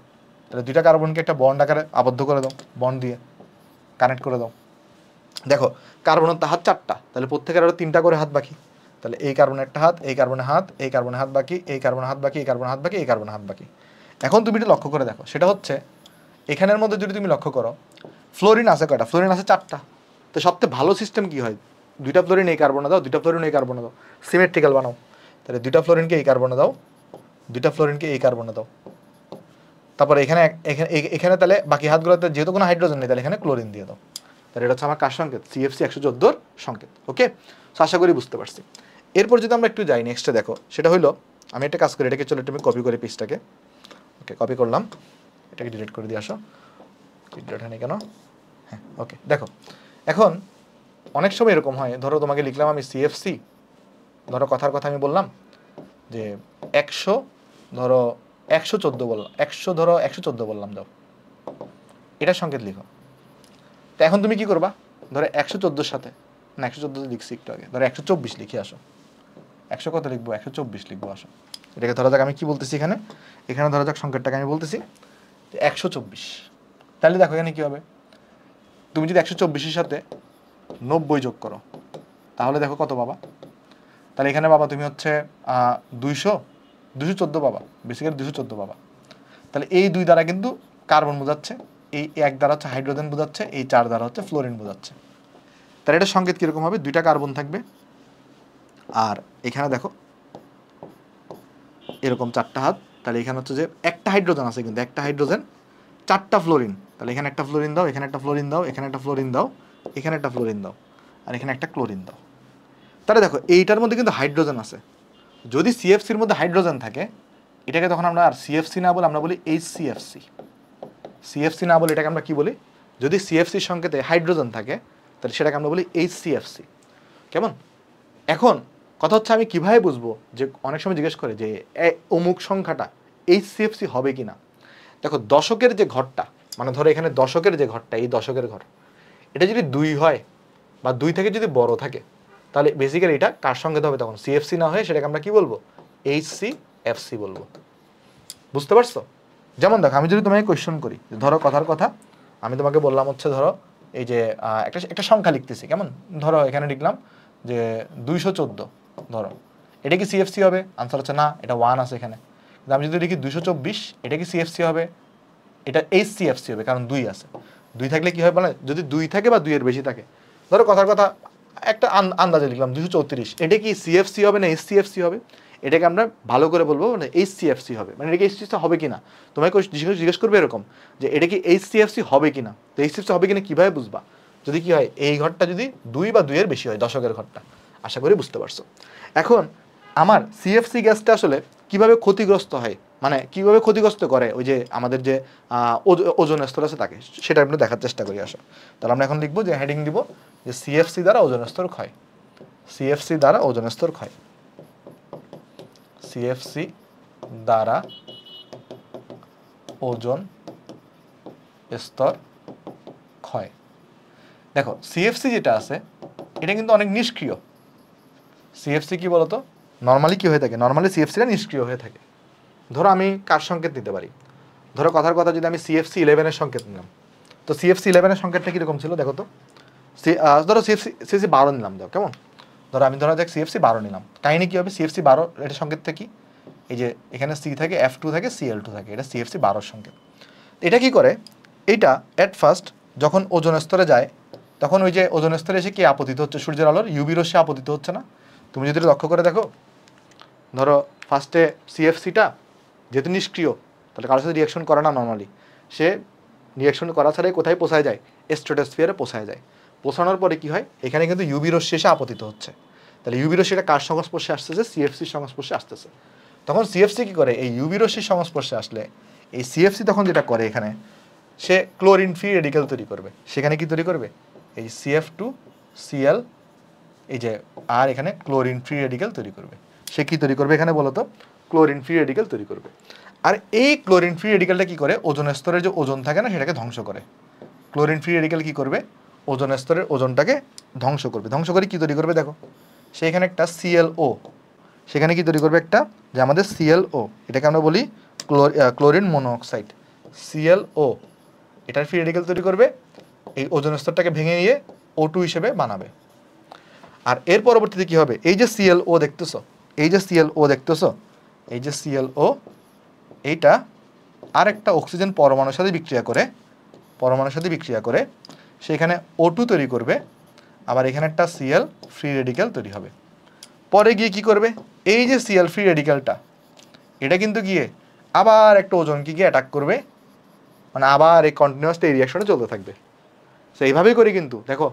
তাহলে 2টা কার্বনকে একটা বন্ড আকারে আবদ্ধ করে দাও, বন্ড দিয়ে কানেক্ট করে দাও। দেখো কার্বনের তো হাত 4টা, তাহলে প্রত্যেকের আরো 3টা করে হাত বাকি, তাহলে এই কার্বনের একটা হাত, এই কার্বনের হাত, এই কার্বনের হাত বাকি, এই কার্বনের হাত বাকি, এই কার্বনের হাত বাকি, এই কার্বনের হাত বাকি। এখন তুমি এটা লক্ষ্য করে দেখো, সেটা হচ্ছে এখানের মধ্যে যদি তুমি লক্ষ্য করো, ফ্লোরিন আছে কয়টা, ফ্লোরিন আছে 4টা। তো সবচেয়ে ভালো সিস্টেম কি হয়, 2টা ফ্লোরিন এই কার্বনে দাও, 2টা ফ্লোরিন এই কার্বনে দাও, সিমেট্রিক্যাল বানাও। তাহলে 2টা ফ্লোরিনকে এই কার্বনে দাও, 2টা ফ্লোরিনকে এই কার্বনে দাও, তারপরে এখানে এখানে তাহলে বাকি হাতগুলোতে যেহেতু কোনো হাইড্রোজেন নেই, তাহলে এখানে ক্লোরিন দিয়ে দাও। তাহলে এটা হচ্ছে আমার কার সংকেত, CFC 114 সংকেত। ওকে, সো আশা করি বুঝতে পারছি। এরপর যদি আমরা একটু যাই নেক্সটে, দেখো সেটা হলো, আমি একটা কাজ করি, এটাকে চলো তুমি কপি করে পিসটাকে, ওকে কপি করলাম, এটাকে ডিলিট করে দিয়ে আসো, ডিলিট হয়নি কেন, হ্যাঁ ওকে। দেখো এখন অনেক সময় এরকম হয়, ধরো তোমাকে লিখলাম আমি CFC, ধরো কথার কথা আমি বললাম যে 100, ধরো 114 বললাম, 100 ধরো 114 বললাম, দাও এটার সংকেত লিখো। তো এখন তুমি কি করবা, ধরো 114 সাথে, না 114 লিখছি একটু আগে, ধরো 124 লিখে আসো, 100 কত লিখবো, 124 লিখবো, আসো। এটাকে ধরা যাক আমি কি বলতেছি এখানে, এখানে ধরা যাক সংকেতটাকে আমি বলতেছি 124। তাহলে দেখো এখানে কি হবে, তুমি যদি 124-এর সাথে 90 যোগ করো, তাহলে দেখো কত পাবা, তাহলে এখানে বাবা তুমি হচ্ছে 214 পাবা, বেসিক্যালি 214 পাবা। তাহলে এই 2 দ্বারা কিন্তু কার্বন বোঝাচ্ছে, এই 1 দ্বারা হচ্ছে হাইড্রোজেন বোঝাচ্ছে, এই 4 দ্বারা হচ্ছে ফ্লোরিন বোঝাচ্ছে। তাহলে এটা সংকেত কীরকম হবে, 2টা কার্বন থাকবে, আর এখানে দেখো এরকম 4টা হাত, তাহলে এখানে হচ্ছে যে একটা হাইড্রোজেন আছে, কিন্তু একটা হাইড্রোজেন, 4টা ফ্লোরিন, তাহলে এখানে একটা ফ্লোরিন দাও, এখানে একটা ফ্লোরিন দাও, এখানে একটা ফ্লোরিন দাও, এখানে একটা ফ্লোরিন দাও, আর এখানে একটা ক্লোরিন দাও। তাহলে দেখো এইটার মধ্যে কিন্তু হাইড্রোজেন আছে, যদি CFCর মধ্যে হাইড্রোজেন থাকে, এটাকে তখন আমরা আর CFC না বলে আমরা বলি HCFC। CFC না বলে এটাকে আমরা কি বলি, যদি CFC সংকেতে হাইড্রোজেন থাকে, তাহলে সেটাকে আমরা বলি HCFC। কেমন? এখন কথা হচ্ছে আমি কিভাবে বুঝবো, যে অনেক সময় জিজ্ঞেস করে যে অমুক সংখ্যাটা HCFC হবে কি না। দেখো দশকের যে ঘরটা, মানে ধরো এখানে দশকের যে ঘরটা, এই দশকের ঘর, এটা যদি 2 হয় বা 2 থেকে যদি বড় থাকে, তাহলে বেসিক্যালি এটা কার সংকেত হবে, তখন CFC না হয়ে সেটাকে আমরা কি বলবো, HCFC বলবো। বুঝতে পারছো? যেমন দেখো আমি যদি তোমাকে কোয়েশ্চন করি, ধরো কথার কথা আমি তোমাকে বললাম হচ্ছে, ধরো এই যে একটা সংখ্যা লিখতেছি, কেমন, ধরো এখানে লিখলাম যে 214, ধরো এটা কি CFC হবে, আনসার হচ্ছে না, এটা 1 আছে এখানে। কিন্তু আমি যদি লিখি 224, এটা কি CFC হবে, এটা HCFC হবে, কারণ 2 আছে। 2 থাকলে কি হয় বলে, যদি 2 থাকে বা 2 এর বেশি থাকে, ধরো কথার কথা একটা আন্দাজে লিখলাম 234, এটা কি CFC হবে না HCFC হবে, এটাকে আমরা ভালো করে বলবো মানে HCFC হবে, মানে এটা কি HCFC হবে কিনা, তোমাকে জিজ্ঞেস করবে এরকম যে এটা কি HCFC হবে কিনা। তো HCFC হবে কিনা কিভাবে বুঝবা, যদি কি হয়, এই ঘরটা যদি 2 বা 2 এর বেশি হয়, দশকের ঘরটা। আশা করি বুঝতে পারছো। এখন আমার CFC গ্যাসটা আসলে কিভাবে ক্ষতিগ্রস্ত হয়, মানে কিভাবে ক্ষতিগ্রস্ত করে ওই যে আমাদের যে ওজোন স্তর আছে তাকে, সেটা আমরা দেখার চেষ্টা করি। আসো তাহলে আমরা এখন লিখবো যে হেডিং দিব যে CFC দ্বারা ওজোন স্তর ক্ষয়, CFC দ্বারা ওজোন স্তর ক্ষয়, CFC দ্বারা ওজোন স্তর ক্ষয়। দেখো CFC যেটা আছে এটা কিন্তু অনেক নিষ্ক্রিয়। CFC কি বলতো, নর্মালি কি হয়ে থাকে, নর্মালি CFCটা নিষ্ক্রিয় হয়ে থাকে। ধরো আমি কার সংকেত দিতে পারি, ধরো কথার কথা যদি আমি CFC 11 এর সংকেত নিলাম, তো CFC 11 এর সংকেতটা কীরকম ছিল দেখো তো, ধরো CFC 12 নিলাম, দাও কেমন, আমি ধরা যাক সিএফসি 12 নিলাম, কাহিনী কি হবে, সিএফসি 12 এটা সংকেতটা কি, এই যে এখানে সি থাকে, F2 থাকে, Cl2 থাকে, এটা সিএফসি 12 সংকেত। এটা কি করে, এইটা এট ফার্স্ট যখন ওজোন স্তরে যায় তখন ওই যে ওজোন স্তরে এসে কি আপতিত হচ্ছে, সূর্যের আলোর ইউভি রশ্মি আপতিত হচ্ছে না। তুমি যদি লক্ষ্য করে দেখো, ধরো ফার্স্টে সিএফসিটা যেহেতু নিষ্ক্রিয়, তাহলে কারোর সাথে রিয়াকশন করে না নর্মালি, সে রিয়াকশন করা ছাড়াই কোথায় পৌঁছায় যায়, স্ট্র্যাটোস্ফিয়ারে পৌঁছায় যায়। পৌঁছানোর পরে কি হয়, এখানে কিন্তু ইউভি রশ্মি এসে আপতিত হচ্ছে। তাহলে ইউভি রশ্মিটা কার সংস্পর্শে আসতেছে, সিএফসির সংস্পর্শে আসতেছে। তখন সিএফসি কি করে, এই ইউভি রশ্মির সংস্পর্শে আসলে এই সিএফসি তখন যেটা করে, এখানে সে ক্লোরিন ফ্রি রেডিক্যাল তৈরি করবে। সেখানে কি তৈরি করবে, এই CF2Cl, এই যে আর এখানে ক্লোরিন ফ্রি রেডিক্যাল তৈরি করবে। সে কি তৈরি করবে এখানে বলতো, ক্লোরিন ফ্রি রেডিক্যাল তৈরি করবে। আর এই ক্লোরিন ফ্রি রেডিক্যালটা কি করে, ওজোন স্তরের যে ওজোন থাকে না সেটাকে ধ্বংস করে। ক্লোরিন ফ্রি রেডিক্যাল কি করবে, ওজোন স্তরের ওজনটাকে ধ্বংস করবে। ধ্বংস করে কি তৈরি করবে দেখো, সেখানে একটা ClO, সেখানে কি তৈরি করবে একটা, যে আমাদের ClO, এটাকে আমরা বলি ক্লোরিন মনোঅক্সাইড, ClO, এটার ফ্রি রেডিক্যাল তৈরি করবে, এই ওজোন স্তরটাকে ভেঙে নিয়ে O2 হিসেবে বানাবে। আর এর পরবর্তীতে কি হবে, এই যে ClO দেখতেছো, এই যে ClO দেখতেছো, এই যে ClO, এইটা আরেকটা অক্সিজেন পরমাণুর সাথে বিক্রিয়া করে সেখানে O2 তৈরি করবে। আবার এখানে একটা Cl ফ্রি রেডিক্যাল তৈরি হবে। পরে গিয়ে কি করবে, এই যে Cl ফ্রি রেডিক্যালটা, এটা কিন্তু গিয়ে আবার একটা ওজনকে গিয়ে অ্যাটাক করবে, মানে আবার এই কন্টিনিউয়াসলি এই রিয়াকশনটা চলতে থাকবে। সো এইভাবেই করে কিন্তু দেখো,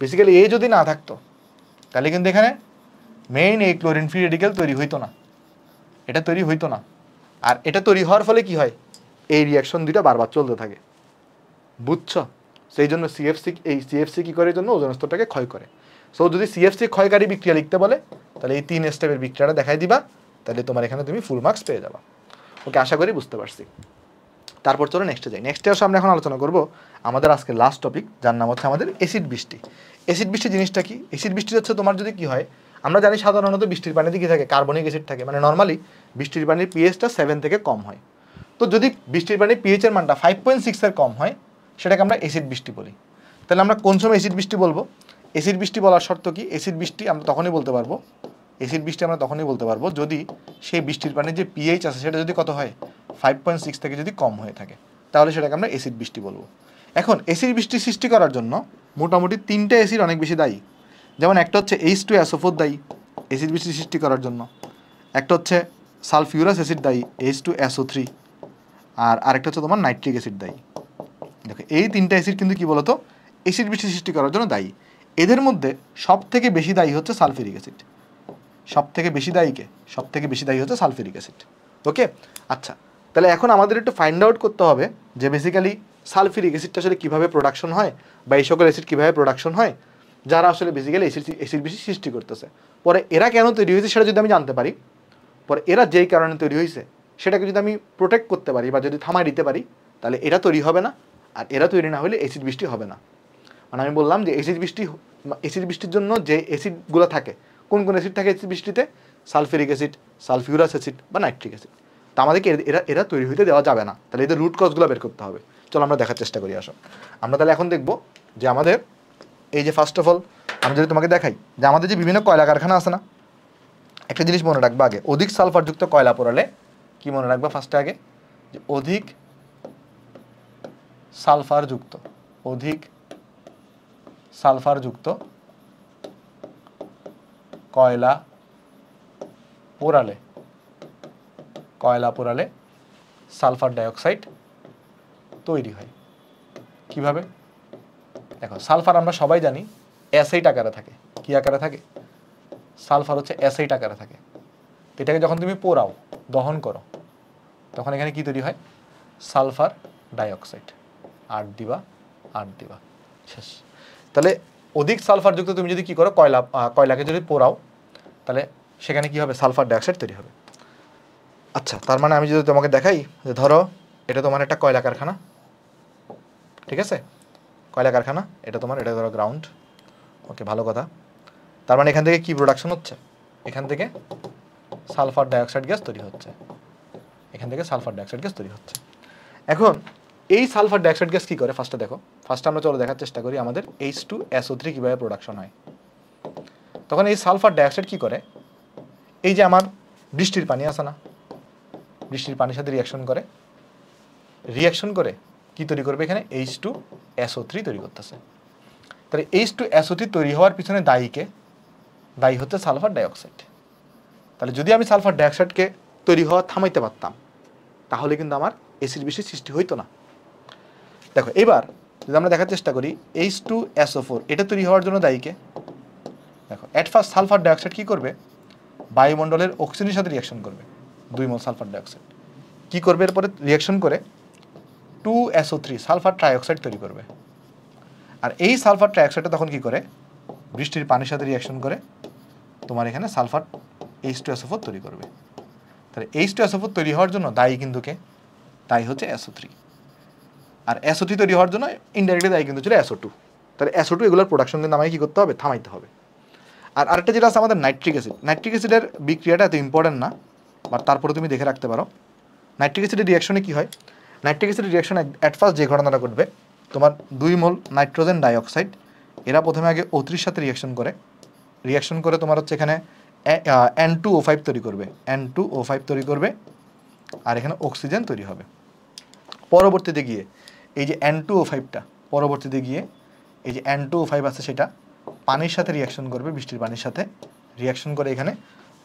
বেসিক্যালি এই যদি না থাকতো তাহলে কিন্তু এখানে মেইন এই ক্লোরিন ফ্রি রেডিক্যাল তৈরি হইতো না, এটা তৈরি হইতো না। আর এটা তৈরি হওয়ার ফলে কি হয়, এই রিয়াকশন দুটো বারবার চলতে থাকে, বুঝছো? সেই জন্য সিএফসি কি করে, জন্য ওজোন স্তরটাকে ক্ষয় করে। সো যদি সিএফসি ক্ষয়কারী বিক্রিয়া লিখতে বলে, তাহলে এই 3 স্টেপের বিক্রিয়াটা দেখাই দিবা, তাহলে তোমার এখানে তুমি ফুল মার্কস পেয়ে যাবা। ওকে, আশা করি বুঝতে পারছি। তারপর চলো নেক্সটে যাই। নেক্সটে আমরা এখন আলোচনা করব আমাদের আজকে লাস্ট টপিক, যার নাম হচ্ছে আমাদের অ্যাসিড বৃষ্টি। অ্যাসিড বৃষ্টি জিনিসটা কি, অ্যাসিড বৃষ্টি হচ্ছে তোমার যদি কি হয়, আমরা জানি সাধারণত বৃষ্টির পানিতে কি থাকে, কার্বনিক অ্যাসিড থাকে, মানে নর্মালি বৃষ্টির পানির পিএইচটা 7 থেকে কম হয়। তো যদি বৃষ্টির পানির পিএইচের মানটা 5.6 এর কম হয়, সেটাকে আমরা অ্যাসিড বৃষ্টি বলি। তাহলে আমরা কোন সময় অ্যাসিড বৃষ্টি বলবো, অ্যাসিড বৃষ্টি বলার শর্ত কি, অ্যাসিড বৃষ্টি আমরা তখনই বলতে পারবো যদি সেই বৃষ্টির পানির যে পিএইচ আছে সেটা যদি কত হয়, 5.6 থেকে যদি কম হয়ে থাকে, তাহলে সেটাকে আমরা অ্যাসিড বৃষ্টি বলবো। এখন অ্যাসিড বৃষ্টি সৃষ্টি করার জন্য মোটামুটি 3টে অ্যাসিড অনেক বেশি দায়ী। যেমন একটা হচ্ছে H2SO4 দায়ী অ্যাসিড বৃষ্টি সৃষ্টি করার জন্য, একটা হচ্ছে সালফিউরাস অ্যাসিড দায়ী H2SO3, আর আরেকটা হচ্ছে তোমার নাইট্রিক অ্যাসিড দায়ী। দেখো এই 3টা অ্যাসিড কিন্তু কি বলতো, অ্যাসিড বৃষ্টি সৃষ্টি করার জন্য দায়ী। এদের মধ্যে সব থেকে বেশি দায়ী হচ্ছে সালফিউরিক অ্যাসিড। সব থেকে বেশি দায়ী হচ্ছে সালফিউরিক অ্যাসিড। ওকে, আচ্ছা, তাহলে এখন আমাদের একটু ফাইন্ড আউট করতে হবে যে বেসিক্যালি সালফিউরিক অ্যাসিডটা আসলে কীভাবে প্রোডাকশন হয়, বা এই সকল অ্যাসিড কীভাবে প্রোডাকশন হয়, যারা আসলে বেসিক্যালি অ্যাসিড বৃষ্টি সৃষ্টি করতেছে। পরে এরা কেন তৈরি হয়েছে সেটা যদি আমি জানতে পারি, পরে এরা যেই কারণে তৈরি হয়েছে সেটাকে যদি আমি প্রোটেক্ট করতে পারি বা যদি থামাই দিতে পারি, তাহলে এরা তৈরি হবে না। আর এরা তৈরি না হলে অ্যাসিড বৃষ্টি হবে না। মানে আমি বললাম যে অ্যাসিড বৃষ্টির জন্য যে অ্যাসিডগুলো থাকে, কোন কোন অ্যাসিড থাকে অ্যাসিড বৃষ্টিতে, সালফিউরিক অ্যাসিড, সালফিউরাস অ্যাসিড বা নাইট্রিক অ্যাসিড। তা আমাদেরকে এরা তৈরি হইতে দেওয়া যাবে না। তাহলে এদের রুট কজগুলো বের করতে হবে। চলো আমরা দেখার চেষ্টা করি। আসো আমরা তাহলে এখন দেখব যে আমাদের এই যে ফার্স্ট অফ অল আমি যদি তোমাকে দেখাই যে আমাদের যে বিভিন্ন কয়লা কারখানা আছে না, একটা জিনিস মনে রাখবা আগে, অধিক সালফারযুক্ত কয়লা পোড়ালে কি মনে রাখবা ফার্স্টে আগে, যে অধিক সালফারযুক্ত কয়লা পোড়ালে সালফার ডাইঅক্সাইড তৈরি হয়। কিভাবে? দেখো সালফার আমরা সবাই জানি অ্যাসিড আকারে থাকে। কি আকারে থাকে? সালফার হচ্ছে অ্যাসিড আকারে থাকে। এটাকে যখন তুমি পোড়াও, দহন করো, তখন এখানে কি তৈরি হয়? Sulphur dioxide. 8 দিবা শেষ। তাহলে অধিক সালফারযুক্ত তুমি যদি কি করো, কয়লাকে যদি পোড়াও, তাহলে সেখানে কি হবে? সালফার ডাইঅক্সাইড তৈরি হবে। আচ্ছা, তার মানে আমি যদি তোমাকে দেখাই যে ধরো এটা তোমার একটা কয়লা কারখানা, ঠিক আছে? কয়লা কারখানা, এটা ধরো গ্রাউন্ড। ওকে, ভালো কথা। তার মানে এখান থেকে কি প্রোডাকশন হচ্ছে? এখান থেকে সালফার ডাইঅক্সাইড গ্যাস তৈরি হচ্ছে। এখন এই সালফার ডাইঅক্সাইড গ্যাস কী করে ফার্স্টে দেখো। ফার্স্টে আমরা চলো দেখার চেষ্টা করি আমাদের H2SO3 কীভাবে প্রোডাকশন হয়। তখন এই সালফার ডাইঅক্সাইড কি করে, এই যে আমার বৃষ্টির পানি আছে না, বৃষ্টির পানির সাথে রিয়াকশন করে কি তৈরি করবে, এখানে H2SO3 তৈরি করতেছে। তাহলে H2SO3 তৈরি হওয়ার পিছনে দায়ী হচ্ছে সালফার ডাইঅক্সাইড। তাহলে যদি আমি সালফার ডাইঅক্সাইডকে তৈরি হওয়া থামাইতে পারতাম তাহলে কিন্তু আমার অ্যাসিড বৃষ্টির সৃষ্টি হইতো না। দেখো এবার যদি আমরা দেখার চেষ্টা করি H2SO4 এটা তৈরি হওয়ার জন্য দায়ীকে, দেখো অ্যাট ফার্স্ট সালফার ডাইঅক্সাইড কি করবে, বায়ুমণ্ডলের অক্সিজেনের সাথে রিয়াকশন করবে, 2 মোল সালফার ডাইঅক্সাইড কি করবে, এরপরে রিয়াকশন করে 2SO3 সালফার ট্রাইঅক্সাইড তৈরি করবে। আর এই সালফার ট্রাইঅক্সাইডটা তখন কি করে, বৃষ্টির পানির সাথে রিয়াকশন করে তোমার এখানে সালফার H2SO4 তৈরি করবে। তাহলে H2SO4 তৈরি হওয়ার জন্য দায়ী হচ্ছে SO3, আর SO3 তৈরি হওয়ার জন্য ইনডাইরেক্টলি দায়ী কিন্তু ছিল SO2। তাহলে SO2 এগুলোর প্রোডাকশন কিন্তু আমাকে কি করতে হবে, থামাইতে হবে। আর আরেকটা যেটা আছে আমাদের নাইট্রিক অ্যাসিডের বিক্রিয়াটা এত ইম্পর্টেন্ট না, বাট তারপরে তুমি দেখে রাখতে পারো। নাইট্রিক অ্যাসিডের রিয়াকশনে কি হয়, নাইট্রিক অ্যাসিডের রিয়াকশনে অ্যাট ফার্স্ট যে ঘটনাটা ঘটবে, তোমার 2 মোল নাইট্রোজেন ডাইঅক্সাইড এরা প্রথমে আগে O3 সাথে রিয়াকশন করে তোমার হচ্ছে এখানে N2O5 তৈরি করবে, আর এখানে অক্সিজেন তৈরি হবে। পরবর্তীতে গিয়ে এই যে N2O5 আছে সেটা পানির সাথে রিয়াকশন করবে, বৃষ্টির পানির সাথে রিয়াকশন করে এখানে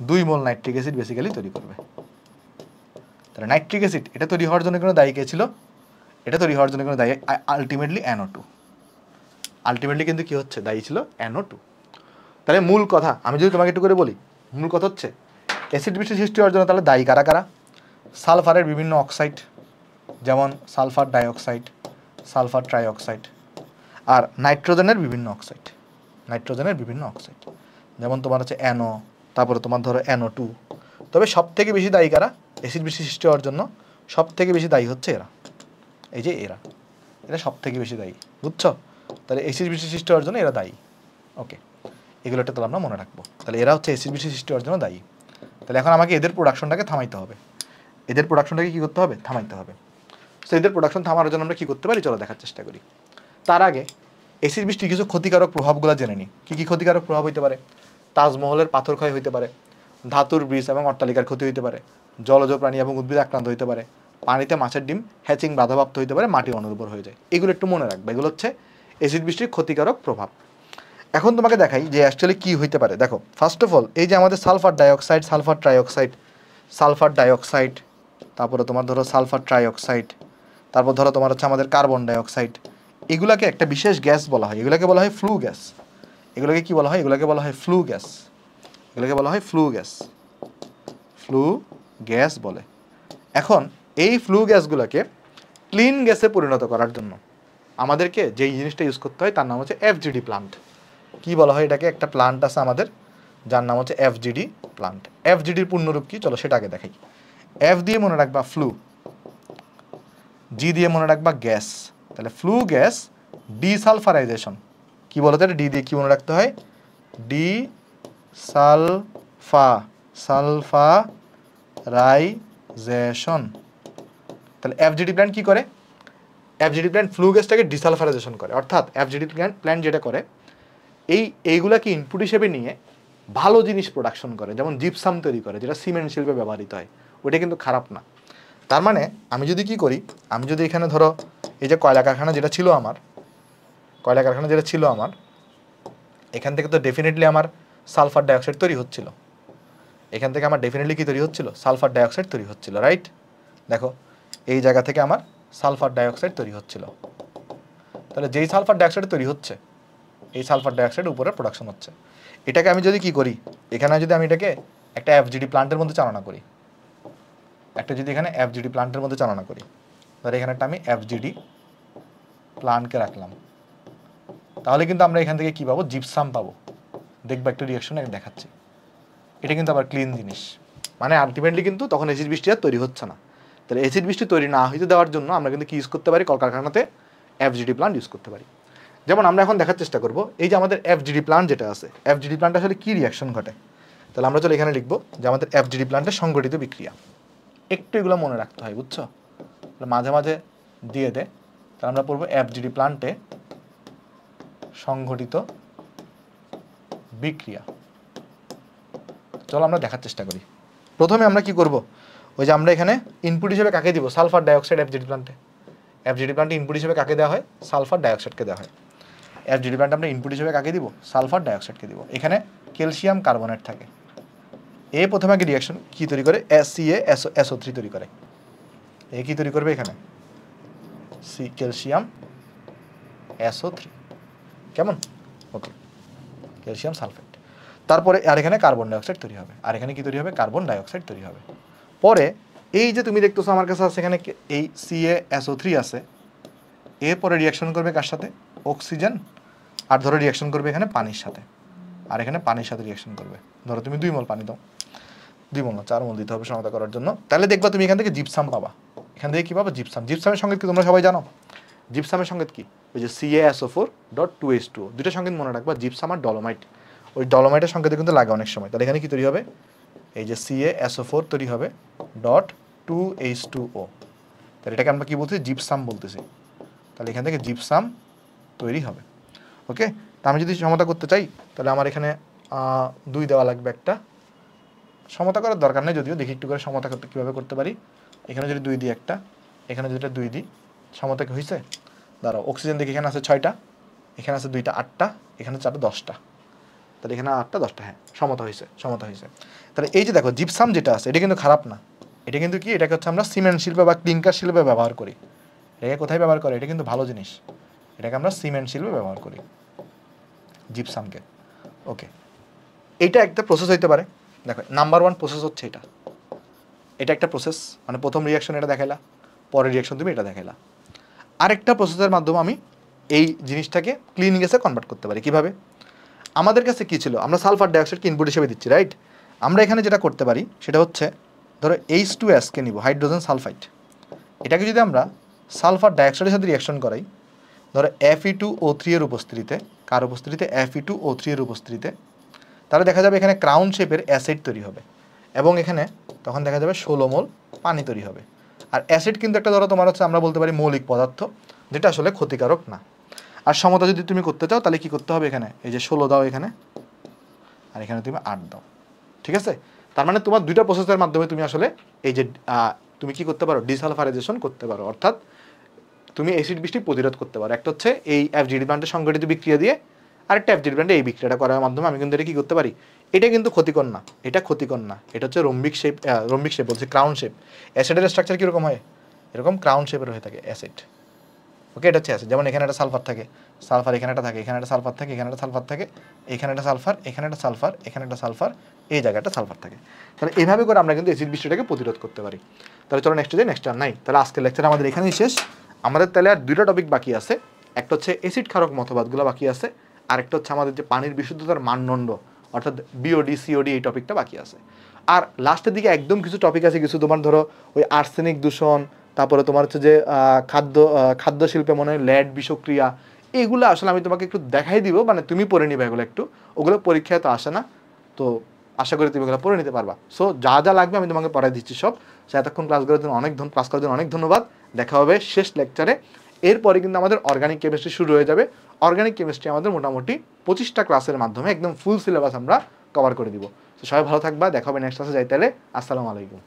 2 মোল নাইট্রিক অ্যাসিড বেসিক্যালি তৈরি করবে। তাহলে নাইট্রিক অ্যাসিড এটা তৈরি হওয়ার জন্য কোনো দায়ী কে ছিল, এটা তৈরি হওয়ার জন্য কোনো দায়ী আলটিমেটলি NO2, আলটিমেটলি কিন্তু কি হচ্ছে, দায়ী ছিল NO2। তাহলে মূল কথা আমি যদি তোমাকে একটু করে বলি, মূল কথা হচ্ছে অ্যাসিড বৃষ্টি সৃষ্টি হওয়ার জন্য তাহলে দায়ী কারা কারা, সালফারের বিভিন্ন অক্সাইড যেমন সালফার ডাইঅক্সাইড, সালফার ট্রাইঅক্সাইড, আর নাইট্রোজেনের বিভিন্ন অক্সাইড যেমন তোমার হচ্ছে NO, তারপরে তোমার ধরো NO2। তবে সব থেকে বেশি দায়ী কারা অ্যাসিড বৃষ্টি সৃষ্টি হওয়ার জন্য, সব থেকে বেশি দায়ী হচ্ছে এরা, এই যে এরা সব থেকে বেশি দায়ী, বুঝছো? তাহলে অ্যাসিড বৃষ্টি সৃষ্টি হওয়ার জন্য এরা দায়ী। ওকে, এগুলো একটা তাহলে আমরা মনে রাখবো। তাহলে এরা হচ্ছে অ্যাসিড বৃষ্টি সৃষ্টি হওয়ার জন্য দায়ী। তাহলে এখন আমাকে এদের প্রোডাকশনটাকে থামাইতে হবে, কি করতে হবে, থামাইতে হবে। সো এদের প্রোডাকশন থামানোর জন্য আমরা কি করতে পারি, চলো দেখার চেষ্টা করি। তার আগে অ্যাসিড বৃষ্টির কিছু ক্ষতিকারক প্রভাবগুলো জেনে নিই। কী ক্ষতিকারক প্রভাব হইতে পারে, তাজমহলের পাথর ক্ষয় হইতে পারে, ধাতুর ব্রিজ এবং অট্টালিকার ক্ষতি হইতে পারে, জলজ প্রাণী এবং উদ্ভিদ আক্রান্ত হইতে পারে, পানিতে মাছের ডিম হ্যাচিং বাধাপ্রাপ্ত হইতে পারে, মাটি অনুর্বর হয়ে যায়। এগুলো একটু মনে রাখবে, এগুলো হচ্ছে অ্যাসিড বৃষ্টির ক্ষতিকারক প্রভাব। এখন তোমাকে দেখাই যে অ্যাকচুয়ালি কী হইতে পারে। দেখো ফার্স্ট অফ অল এই যে আমাদের সালফার ডাইঅক্সাইড, সালফার ডাইঅক্সাইড, তারপরে তোমার ধরো সালফার ট্রাইঅক্সাইড, তারপর ধরো তোমার হচ্ছে আমাদের কার্বন ডাইঅক্সাইড, এগুলাকে একটা বিশেষ গ্যাস বলা হয়, এগুলোকে বলা হয় ফ্লু গ্যাস। এগুলোকে কি বলা হয়, এগুলোকে বলা হয় ফ্লু গ্যাস বলে। এখন এই ফ্লু গ্যাসগুলোকে ক্লিন গ্যাসে পরিণত করার জন্য আমাদেরকে যেই জিনিসটা ইউজ করতে হয় তার নাম হচ্ছে FGD প্লান্ট। কি বলা হয় এটাকে, একটা প্লান্ট আছে আমাদের যার নাম হচ্ছে FGD প্লান্ট। FGDর পূর্ণরূপ কি, চলো সেটা আগে দেখাই। F দিয়ে মনে রাখবা ফ্লু, G দিয়ে মনে রাখবা গ্যাস। তাহলে ফ্লু গ্যাস ডিসালফারাইজেশন, কি বলতে ডি দিয়ে কি মনে রাখতে হয়, সালফারাইজেশন। তাহলে FGD প্ল্যান্ট কি করে, FGD প্ল্যান্ট ফ্লু গ্যাসটাকে ডিসালফারাইজেশন করে। অর্থাৎ FGD প্ল্যান্ট যেটা করে এইগুলাকে ইনপুট হিসেবে নিয়ে ভালো জিনিস প্রোডাকশন করে, যেমন জিপসাম তৈরি করে যেটা সিমেন্ট শিল্পে ব্যবহৃত হয়, ওইটা কিন্তু খারাপ না। তার মানে আমি যদি কি করি, আমি যদি এখানে ধরো এই যে কয়লা কারখানা যেটা ছিল আমার, এখান থেকে তো ডেফিনেটলি আমার সালফার ডাইঅক্সাইড তৈরি হচ্ছিল, সালফার ডাইঅক্সাইড তৈরি হচ্ছিল, রাইট? দেখো এই জায়গা থেকে আমার সালফার ডাইঅক্সাইড তৈরি হচ্ছিল। তাহলে যেই সালফার ডাইঅক্সাইড তৈরি হচ্ছে, এই সালফার ডাইঅক্সাইড উপরে প্রোডাকশন হচ্ছে। এটাকে আমি যদি কি করি, এখানে যদি আমি এটাকে একটা FGD প্লান্টের মধ্যে চালনা করি, ধর এখানে একটা আমি FGD প্লান্টকে রাখলাম, তাহলে কিন্তু আমরা এখান থেকে কি পাবো, জিপসাম পাবো। দেখবো একটা রিয়াকশন আমি দেখাচ্ছি, এটা কিন্তু আবার ক্লিন জিনিস, মানে আলটিমেটলি কিন্তু তখন অ্যাসিড বৃষ্টি আর তৈরি হচ্ছে না। তাহলে অ্যাসিড বৃষ্টি তৈরি না হইতে দেওয়ার জন্য আমরা কিন্তু কি ইউজ করতে পারি, কলকারখানাতে FGD প্লান্ট ইউজ করতে পারি। যেমন আমরা এখন দেখার চেষ্টা করব এই যে আমাদের FGD প্লান্ট যেটা আছে, FGD প্লান্ট আসলে কি রিয়াকশন ঘটে। তাহলে আমরা চলো এখানে লিখবো যে আমাদের FGD প্লান্টের সংগঠিত বিক্রিয়া। একটু এগুলো মনে রাখতে হয়, বুঝছো? মাঝে মাঝে দিয়ে দে। তাহলে আমরা পড়বো FGD প্লান্টে সংঘটিত বিক্রিয়া। চলো আমরা দেখার চেষ্টা করি। প্রথমে আমরা কি করব, ওই যে আমরা এখানে ইনপুট হিসেবে কাকে দিব, সালফার ডাইঅক্সাইড এফজিডি প্ল্যান্টে। এফজিডি প্ল্যান্টে ইনপুট হিসেবে কাকে দেওয়া হয়, সালফার ডাইঅক্সাইডকে দেওয়া হয়। এফজিডি প্ল্যান্টে আমরা ইনপুট হিসেবে কাকে দিব, সালফার ডাইঅক্সাইডকে দিব। এখানে ক্যালসিয়াম কার্বনেট থাকে। এ প্রথমে আগে রিয়াকশন কি তৈরি করে, SCaSO3 তৈরি করে। এ কি তৈরি করবে এখানে, ক্যালসিয়াম SO3, কেমন, ওকে, ক্যালসিয়াম সালফেট। তারপরে আর এখানে কার্বন ডাইঅক্সাইড তৈরি হবে, আর এখানে কি তৈরি হবে, কার্বন ডাইঅক্সাইড তৈরি হবে। পরে এই যে তুমি দেখতেছো আমার কাছে আছে এখানে এই CaSO3 আছে, এরপরে রিয়াকশন করবে কার সাথে, অক্সিজেন, আর ধরো রিয়াকশন করবে এখানে পানির সাথে, আর এখানে পানির সাথে রিয়াকশন করবে। ধরো তুমি 2 মোল পানি দাও, 2 মোল না 4 মোল দিতে হবে সমতা করার জন্য। তাহলে দেখবা তুমি এখান থেকে জিপসাম পাবা। এখান থেকে কি পাবা, জিপসাম। জিপসামের সংকেত কি তোমরা সবাই জানো, জিপসামের সংকেত কি, ওই যে CaSO4.2H2O, দুইটা সংকেত মনে রাখবা, জিপসাম আর ডলোমাইট। ওই ডলোমাইটের সংকেতে কিন্তু লাগে অনেক সময়। তাহলে এখানে কি তৈরি হবে, এই যে CaSO4 তৈরি হবে .2H2O, তাহলে এটাকে আমরা কি বলতেছি, জিপসাম বলতেছি। তাহলে এখান থেকে জিপসাম তৈরি হবে। ওকে, তা আমি যদি সমতা করতে চাই তাহলে আমার এখানে 2 দেওয়া লাগবে একটা। সমতা করার দরকার নেই যদিও, দেখি একটু করে সমতা করতে কীভাবে করতে পারি। এখানে যদি 2 দিই একটা, এখানে যদি 2 দিই, সমতা কি হয়েছে, দাঁড়াও, অক্সিজেন দেখি এখানে আছে 6টা, এখানে আছে 2টা 8টা, এখানে 4টা 10টা, তাহলে এখানে 8টা 10টা, হ্যাঁ সমতা হয়েছে, সমতা হয়েছে। তাহলে এই যে দেখো জিপসাম যেটা আছে এটা কিন্তু খারাপ না, এটা কিন্তু কি, এটাকে হচ্ছে আমরা সিমেন্ট শিল্পে বা ক্লিনকার শিল্পে ব্যবহার করি। এটাকে কোথায় ব্যবহার করে, এটা কিন্তু ভালো জিনিস, এটাকে আমরা সিমেন্ট শিল্পে ব্যবহার করি জিপসামকে। ওকে, এইটা একটা প্রসেস হইতে পারে। দেখো নাম্বার 1 প্রসেস হচ্ছে এটা, এটা একটা প্রসেস, মানে প্রথম রিয়াকশন এটা দেখাইলা, পরের রিয়াকশন তুমি এটা দেখাইলা। আরেকটা প্রসেসের মাধ্যমে আমি এই জিনিসটাকে ক্লিন গ্যাসে কনভার্ট করতে পারি। কিভাবে, আমাদের কাছে কি ছিল, আমরা সালফার ডাইঅক্সাইডকে ইনপুট হিসেবে দিচ্ছি, রাইট। আমরা এখানে যেটা করতে পারি সেটা হচ্ছে, ধরো H2S কে নিব, হাইড্রোজেন সালফাইড, এটাকে যদি আমরা সালফার ডাইঅক্সাইডের সাথে রিয়াকশন করাই, ধরো Fe2O3 এর উপস্থিতিতে, কার উপস্থিতিতে, Fe2O3 এর উপস্থিতিতে, তাহলে দেখা যাবে এখানে ক্রাউন শেপের অ্যাসিড তৈরি হবে, এবং এখানে তখন দেখা যাবে 16 মোল পানি তৈরি হবে। আর অ্যাসিড কিন্তু একটা, ধরো তোমার হচ্ছে আমরা বলতে পারি মৌলিক পদার্থ, যেটা আসলে ক্ষতিকারক না। আর সমতা যদি তুমি করতে চাও তাহলে কি করতে হবে, এখানে এই যে 16 দাও এখানে, আর এখানে তুমি 8 দাও, ঠিক আছে। তার মানে তোমার 2টা প্রসেসের মাধ্যমে তুমি আসলে এই যে তুমি কি করতে পারো, ডিসালফারাইজেশন করতে পারো, অর্থাৎ তুমি অ্যাসিড বৃষ্টি প্রতিরোধ করতে পারো। একটা হচ্ছে এই এফজিডি প্ল্যান্টের সংগঠিত বিক্রিয়া দিয়ে, আরেকটা এফজিডি প্ল্যান্টে এই বিক্রিয়াটা করার মাধ্যমে আমি কিন্তু এটা কি করতে পারি, এটা কিন্তু ক্ষতিকর না, এটা ক্ষতিকর না, এটা হচ্ছে রম্বিক শেপ বলছে, ক্রাউন শেপ। অ্যাসিডের স্ট্রাকচার কীরকম হয়, এরকম ক্রাউন শেপের হয়ে থাকে অ্যাসিড। ওকে, এটা হচ্ছে অ্যাসিড। যেমন এখানে একটা সালফার থাকে, সালফার এখানে একটা থাকে, এখানে একটা সালফার থাকে, এখানে একটা সালফার থাকে, এখানে একটা সালফার, এখানে একটা সালফার, এখানে একটা সালফার, এই জায়গাটা সালফার থাকে। তাহলে এইভাবে করে আমরা কিন্তু অ্যাসিড বৃষ্টিটাকে প্রতিরোধ করতে পারি। তাহলে চলো নেক্সট নেক্সট আর নাই, তাহলে আজকের লেকচার আমাদের এখানেই শেষ। আমাদের তাহলে আর 2টা টপিক বাকি আছে, একটা হচ্ছে অ্যাসিড ক্ষারক মতবাদগুলো বাকি আছে, আরেকটা হচ্ছে আমাদের যে পানির বিশুদ্ধতার মানদণ্ড, অর্থাৎ বিওডি সিওডি, এই টপিকটা বাকি আছে। আর লাস্টের দিকে একদম কিছু টপিক আছে, কিছু তোমার ধরো ওই আর্সেনিক দূষণ, তারপরে তোমার হচ্ছে যে খাদ্য শিল্পে মনে হয় ল্যাড বিষক্রিয়া, এগুলো আসলে আমি তোমাকে একটু দেখাই দিব, মানে তুমি পড়ে নিবে এগুলো একটু, ওগুলো পরীক্ষায় তো আসে না, তো আশা করি তুমি এগুলো পড়ে নিতে পারবা। সো যা যা লাগবে আমি তোমাকে পড়াই দিচ্ছি সব। সো এতক্ষণ ক্লাস করার জন্য অনেক ধন্যবাদ। দেখা হবে শেষ লেকচারে। এরপরে কিন্তু আমাদের অর্গানিক কেমিস্ট্রি শুরু হয়ে যাবে। অর্গানিক কেমিস্ট্রি আমাদের মোটামুটি 25টা ক্লাসের মাধ্যমে একদম ফুল সিলেবাস আমরা কভার করে দিব। তো সবাই ভালো থাকবা, দেখা হবে নেক্সট ক্লাসে। যাই তাহলে, আসসালামু আলাইকুম।